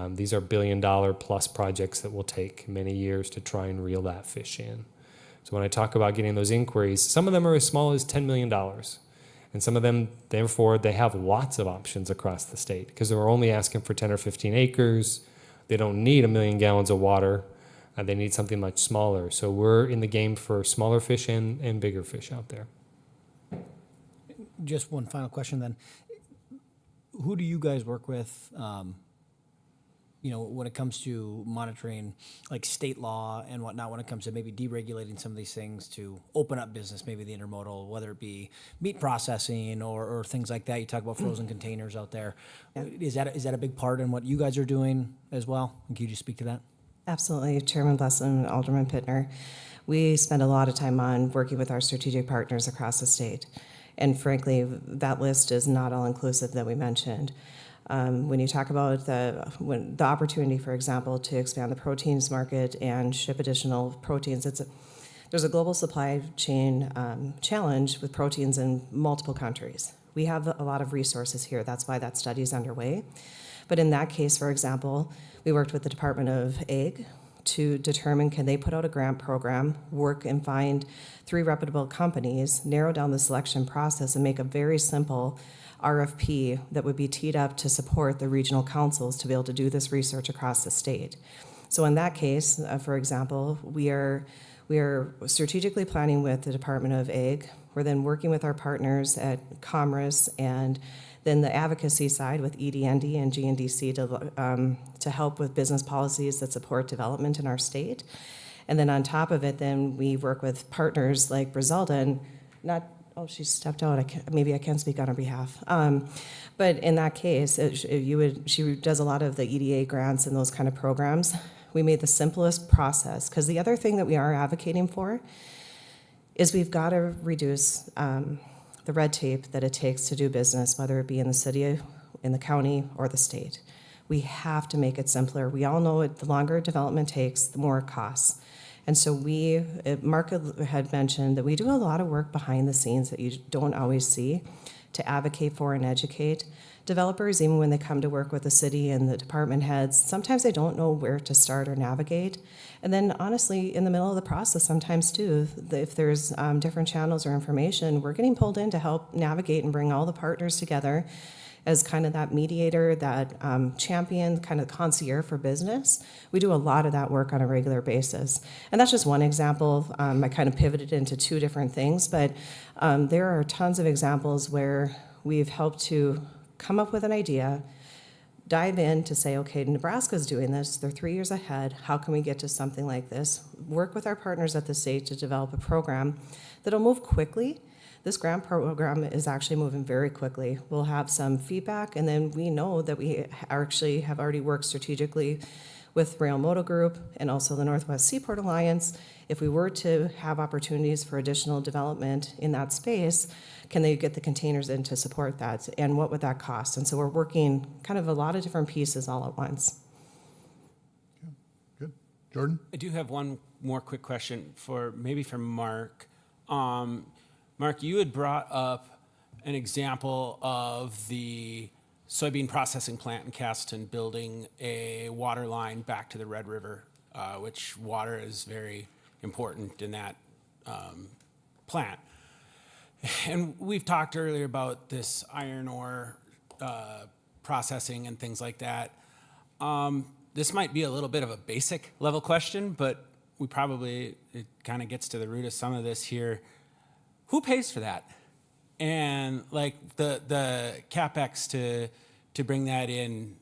These are billion-dollar-plus projects that will take many years to try and reel that fish in. So when I talk about getting those inquiries, some of them are as small as $10 million. And some of them, therefore, they have lots of options across the state because they're only asking for 10 or 15 acres. They don't need 1 million gallons of water. They need something much smaller. So we're in the game for smaller fish and bigger fish out there. Just one final question then. Who do you guys work with, when it comes to monitoring like state law and whatnot, when it comes to maybe deregulating some of these things to open up business, maybe the intermodal, whether it be meat processing or things like that? You talk about frozen containers out there. Is that a big part in what you guys are doing as well? Can you just speak to that? Absolutely, Chairman Blesson and Alderman Pittner. We spend a lot of time on working with our strategic partners across the state. And frankly, that list is not all inclusive that we mentioned. When you talk about the opportunity, for example, to expand the proteins market and ship additional proteins, there's a global supply chain challenge with proteins in multiple countries. We have a lot of resources here. That's why that study is underway. But in that case, for example, we worked with the Department of Ag to determine, can they put out a grant program, work and find 3 reputable companies, narrow down the selection process, and make a very simple RFP that would be teed up to support the regional councils to be able to do this research across the state. So in that case, for example, we are strategically planning with the Department of Ag. We're then working with our partners at Commerce and then the advocacy side with ED&D and GNDC to help with business policies that support development in our state. And then on top of it, then we work with partners like Brazilda, and she stepped out. Maybe I can't speak on her behalf. But in that case, she does a lot of the EDA grants and those kind of programs. We made the simplest process, because the other thing that we are advocating for is we've got to reduce the red tape that it takes to do business, whether it be in the city, in the county, or the state. We have to make it simpler. We all know the longer development takes, the more it costs. And so Mark had mentioned that we do a lot of work behind the scenes that you don't always see to advocate for and educate developers, even when they come to work with the city and the department heads. Sometimes they don't know where to start or navigate. And then honestly, in the middle of the process, sometimes too, if there's different channels or information, we're getting pulled in to help navigate and bring all the partners together as kind of that mediator, that champion, kind of concierge for business. We do a lot of that work on a regular basis. And that's just one example. I kind of pivoted into 2 different things, but there are tons of examples where we've helped to come up with an idea, dive in to say, okay, Nebraska's doing this, they're 3 years ahead, how can we get to something like this? Work with our partners at the state to develop a program that'll move quickly. This grant program is actually moving very quickly. We'll have some feedback, and then we know that we actually have already worked strategically with Rail Moto Group and also the Northwest Seaport Alliance. If we were to have opportunities for additional development in that space, can they get the containers in to support that? And what would that cost? And so we're working kind of a lot of different pieces all at once. Good. Jordan? I do have one more quick question for Mark. Mark, you had brought up an example of the soybean processing plant in Caston building a water line back to the Red River, which water is very important in that plant. And we've talked earlier about this iron ore processing and things like that. This might be a little bit of a basic level question, but it kind of gets to the root of some of this here. Who pays for that? And like the CapEx to bring that in,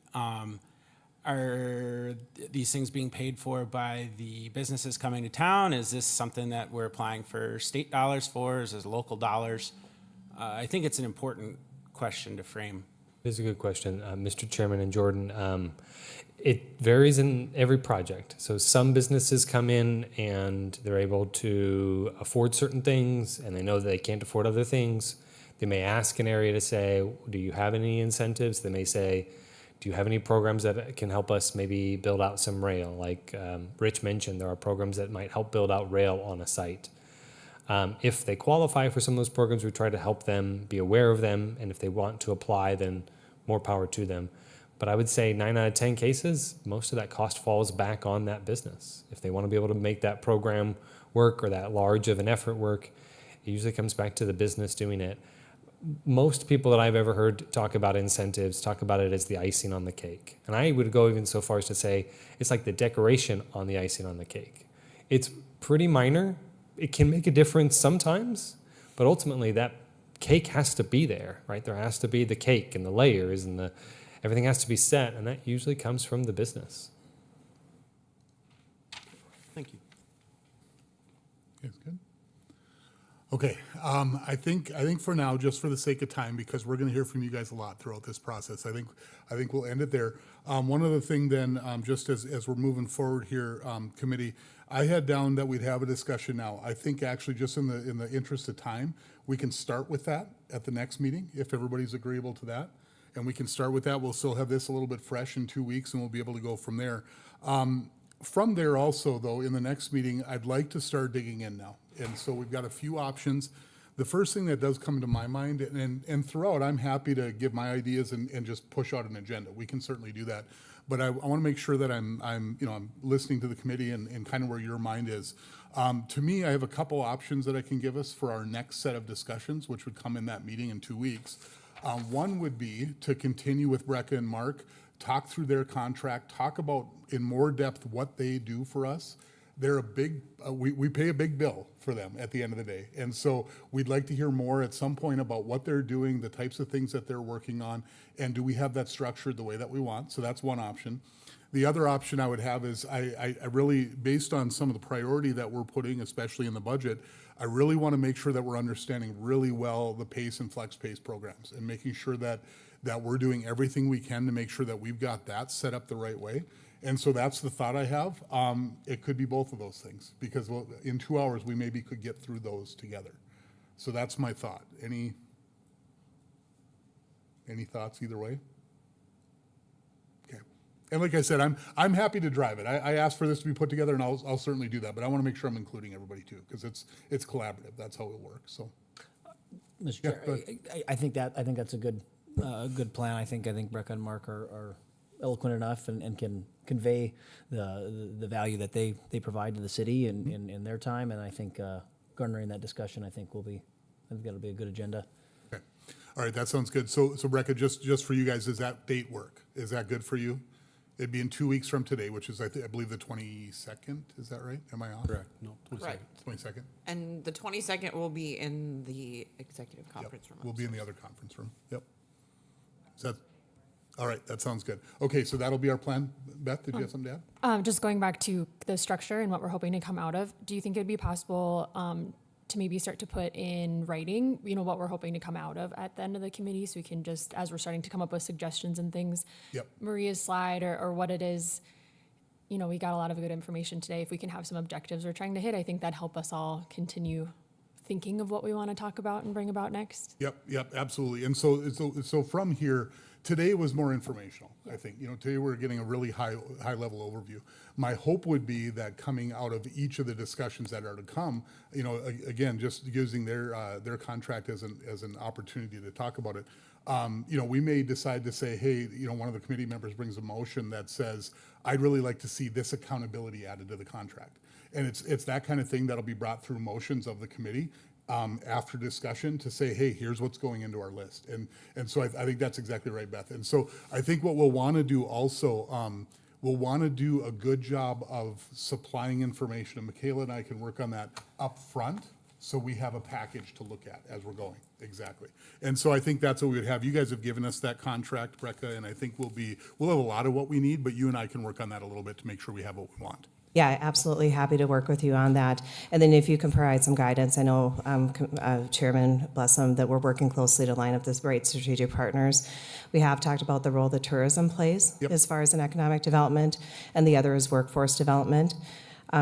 are these things being paid for by the businesses coming to town? Is this something that we're applying for state dollars for? Is this local dollars? I think it's an important question to frame. It is a good question, Mr. Chairman and Jordan. It varies in every project. So some businesses come in and they're able to afford certain things and they know that they can't afford other things. They may ask an area to say, do you have any incentives? They may say, do you have any programs that can help us maybe build out some rail? Like Rich mentioned, there are programs that might help build out rail on a site. If they qualify for some of those programs, we try to help them be aware of them. And if they want to apply, then more power to them. But I would say 9 out of 10 cases, most of that cost falls back on that business. If they want to be able to make that program work or that large of an effort work, it usually comes back to the business doing it. Most people that I've ever heard talk about incentives talk about it as the icing on the cake. And I would go even so far as to say it's like the decoration on the icing on the cake. It's pretty minor. It can make a difference sometimes, but ultimately that cake has to be there, right? There has to be the cake and the layers and everything has to be set, and that usually comes from the business. Thank you. That's good. Okay, I think for now, just for the sake of time, because we're going to hear from you guys a lot throughout this process, I think we'll end it there. One other thing then, just as we're moving forward here, committee, I had down that we'd have a discussion now. I think actually just in the interest of time, we can start with that at the next meeting, if everybody's agreeable to that. And we can start with that. We'll still have this a little bit fresh in 2 weeks, and we'll be able to go from there. From there also, though, in the next meeting, I'd like to start digging in now. And so we've got a few options. The first thing that does come to my mind, and throughout, I'm happy to give my ideas and just push out an agenda. We can certainly do that. But I want to make sure that I'm listening to the committee and kind of where your mind is. To me, I have a couple options that I can give us for our next set of discussions, which would come in that meeting in 2 weeks. One would be to continue with Brecca and Mark, talk through their contract, talk about in more depth what they do for us. They're a big, we pay a big bill for them at the end of the day. And so we'd like to hear more at some point about what they're doing, the types of things that they're working on, and do we have that structured the way that we want? So that's one option. The other option I would have is I really, based on some of the priority that we're putting, especially in the budget, I really want to make sure that we're understanding really well the PACE and FlexPACE programs and making sure that we're doing everything we can to make sure that we've got that set up the right way. And so that's the thought I have. It could be both of those things because in 2 hours we maybe could get through those together. So that's my thought. Any thoughts either way? Okay. And like I said, I'm happy to drive it. I asked for this to be put together, and I'll certainly do that. But I want to make sure I'm including everybody too because it's collaborative. That's how it works. So, Mr. Yeah, Chair, go ahead. I think that's a good plan. I think Brecca and Mark are eloquent enough and can convey the value that they provide to the city in their time. And I think garnering that discussion, I think that'll be a good agenda. okay. All right, that sounds good. So Brecca, just for you guys, does that date work? Is that good for you? It'd be in 2 weeks from today, which is I believe the 22nd. Is that right? Am I off? Correct. No, 22nd. Right. 22nd. And the 22nd will be in the executive Yep. conference room. We'll be in the other conference room. Yep. Is that all right? That sounds good. Okay, so that'll be our plan. Beth, did you have something to add? Just going back to the structure and what we're hoping to come out of, do you think it'd be possible to maybe start to put in writing, what we're hoping to come out of at the end of the committee, so we can just, as we're starting to come up with suggestions and things, Yep. Maria's slide or what it is, we got a lot of good information today. If we can have some objectives we're trying to hit, I think that'd help us all continue thinking of what we want to talk about and bring about next. Yep, absolutely. And so from here, today was more informational, I think. Today we're getting a really high level overview. My hope would be that coming out of each of the discussions that are to come, again, just using their contract as an opportunity to talk about it. We may decide to say, hey, one of the committee members brings a motion that says, I'd really like to see this accountability added to the contract. And it's that kind of thing that'll be brought through motions of the committee after discussion to say, hey, here's what's going into our list. And so I think that's exactly right, Beth. And so I think what we'll want to do also, we'll want to do a good job of supplying information. And Michaela and I can work on that up front so we have a package to look at as we're going. Exactly. And so I think that's what we would have. You guys have given us that contract, Brecca, and I think we'll have a lot of what we need, but you and I can work on that a little bit to make sure we have what we want. Yeah, absolutely happy to work with you on that. And then if you can provide some guidance, I know Chairman Blessum, that we're working closely to line up this right strategic partners. We have talked about the role that tourism plays as far as an economic development, and the other is workforce development.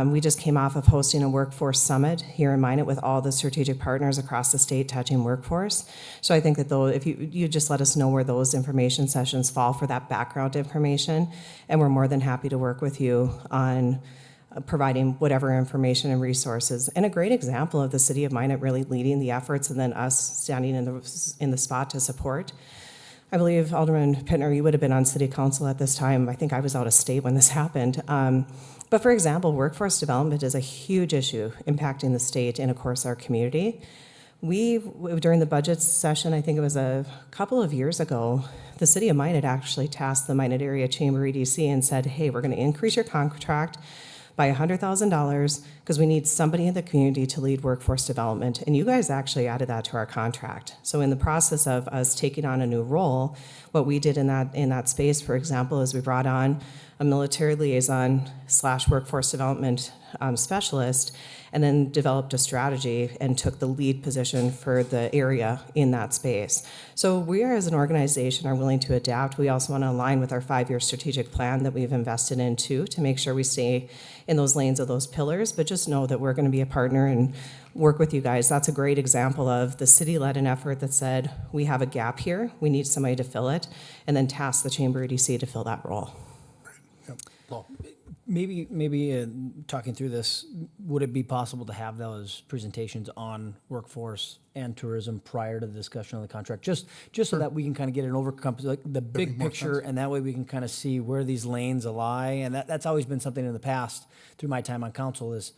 We just came off of hosting a workforce summit here in Minot with all the strategic partners across the state touching workforce. So I think that though, if you just let us know where those information sessions fall for that background information, and we're more than happy to work with you on providing whatever information and resources. And a great example of the city of Minot really leading the efforts and then us standing in the spot to support. I believe Alderman Pittner, you would have been on city council at this time. I think I was out of state when this happened. But for example, workforce development is a huge issue impacting the state and of course our community. During the budget session, I think it was a couple of years ago, the city of Minot actually tasked the Minot Area Chamber EDC and said, hey, we're gonna increase your contract by $100,000 because we need somebody in the community to lead workforce development. And you guys actually added that to our contract. So in the process of us taking on a new role, what we did in that space, for example, is we brought on a military liaison / workforce development specialist, and then developed a strategy and took the lead position for the area in that space. So we are, as an organization, are willing to adapt. We also want to align with our 5-year strategic plan that we've invested in too, to make sure we stay in those lanes of those pillars, but just know that we're going to be a partner and work with you guys. That's a great example of the city led an effort that said, we have a gap here, we need somebody to fill it, and then task the Chamber EDC to fill that role. Yep. Paul? Maybe talking through this, would it be possible to have those presentations on workforce and tourism prior to the discussion on the contract? Just so that we can kind of get an like the big picture, and that way we can kind of see where these lanes lie. And that's always been something in the past through my time on council is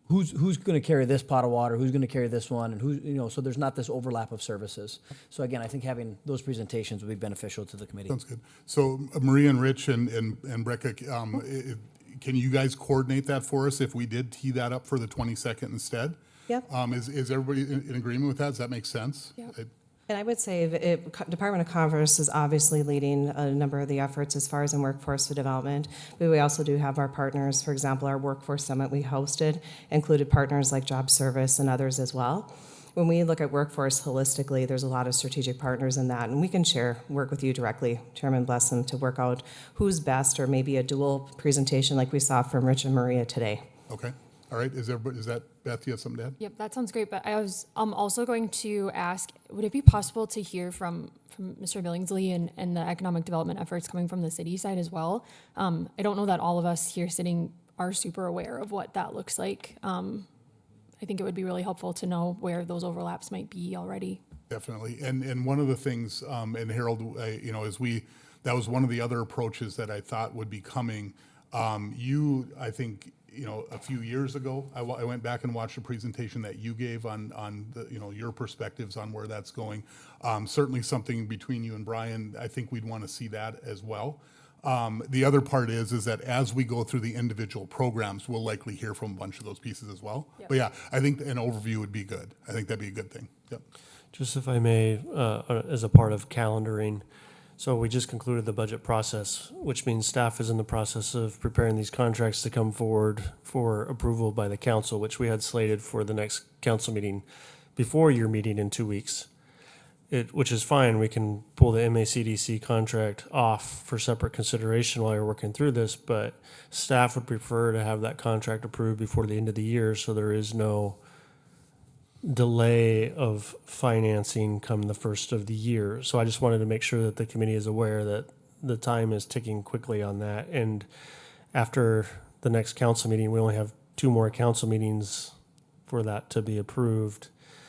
who's going to carry this pot of water, who's going to carry this one, and so there's not this overlap of services. So again, I think having those presentations would be beneficial to the committee. Sounds good. So Maria and Rich and Brecca, can you guys coordinate that for us if we did tee that up for the 22nd instead? Yep. Is everybody in agreement with that? Does that make sense? Yep. And I would say Department of Commerce is obviously leading a number of the efforts as far as in workforce development. But we also do have our partners. For example, our workforce summit we hosted included partners like Job Service and others as well. When we look at workforce holistically, there's a lot of strategic partners in that, and we can work with you directly, Chairman Blessum, to work out who's best, or maybe a dual presentation like we saw from Rich and Maria today. Okay. All right. Is that Beth? You have something to add? Yep, that sounds great. But I'm also going to ask, would it be possible to hear from Mr. Billingsley and the economic development efforts coming from the city side as well? I don't know that all of us here sitting are super aware of what that looks like. I think it would be really helpful to know where those overlaps might be already. Definitely. And one of the things, and Harold, that was one of the other approaches that I thought would be coming. I think, a few years ago, I went back and watched a presentation that you gave on the, your perspectives on where that's going. Certainly something between you and Brian, I think we'd want to see that as well. The other part is that as we go through the individual programs, we'll likely hear from a bunch of those pieces as well. Yep. But yeah, I think an overview would be good. I think that'd be a good thing. Yep. Just if I may, as a part of calendaring, so we just concluded the budget process, which means staff is in the process of preparing these contracts to come forward for approval by the council, which we had slated for the next council meeting before your meeting in 2 weeks. Which is fine. We can pull the MACDC contract off for separate consideration while you're working through this, but staff would prefer to have that contract approved before the end of the year, so there is no delay of financing come the first of the year. So I just wanted to make sure that the committee is aware that the time is ticking quickly on that. And after the next council meeting, we only have 2 more council meetings for that to be approved.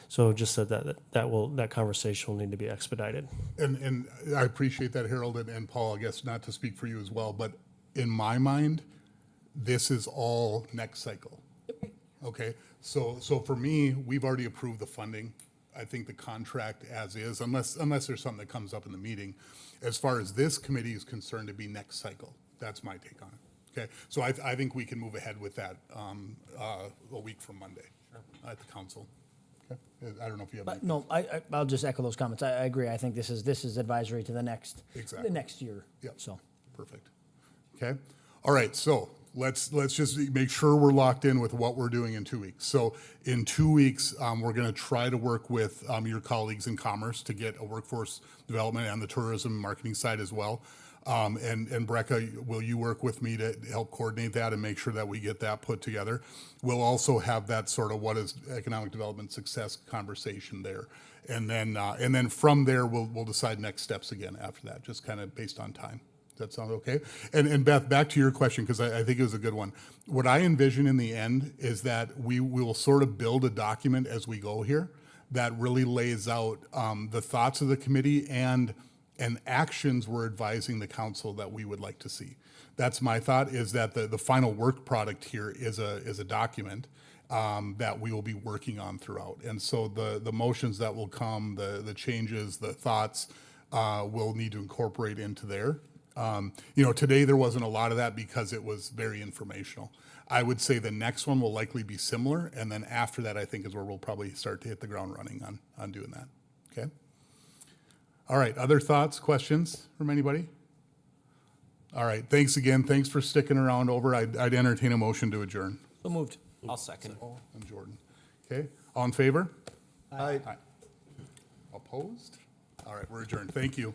So just that conversation will need to be expedited. And I appreciate that, Harold, and Paul, I guess not to speak for you as well, but in my mind, this is all next cycle. Okay, so for me, we've already approved the funding. I think the contract as is, unless there's something that comes up in the meeting. As far as this committee is concerned, to be next cycle. That's my take on it. Okay, so I think we can move ahead with that a week from Monday. at the council. Okay, I don't know if you have. But any- no, I'll just echo those comments. I agree. I think this is advisory to the next, Exactly. the next year. Yep. So. Perfect. Okay. All right. So let's just make sure we're locked in with what we're doing in 2 weeks. So in 2 weeks, we're going to try to work with your colleagues in commerce to get a workforce development and the tourism marketing side as well. And Brecca, will you work with me to help coordinate that and make sure that we get that put together? We'll also have that sort of what is economic development success conversation there. And then from there, we'll decide next steps again after that, just kind of based on time. Does that sound okay? And Beth, back to your question, because I think it was a good one. What I envision in the end is that we will sort of build a document as we go here that really lays out the thoughts of the committee and actions we're advising the council that we would like to see. That's my thought, is that the final work product here is a document that we will be working on throughout. And so the motions that will come, the changes, the thoughts, we'll need to incorporate into there. Today there wasn't a lot of that because it was very informational. I would say the next one will likely be similar, and then after that, I think is where we'll probably start to hit the ground running on doing that. Okay? All right, other thoughts, questions from anybody? All right, thanks again. Thanks for sticking around over. I'd entertain a motion to adjourn. So moved. I'll second. And Jordan. Okay, all in favor? Aye. Opposed? All right, we're adjourned. Thank you.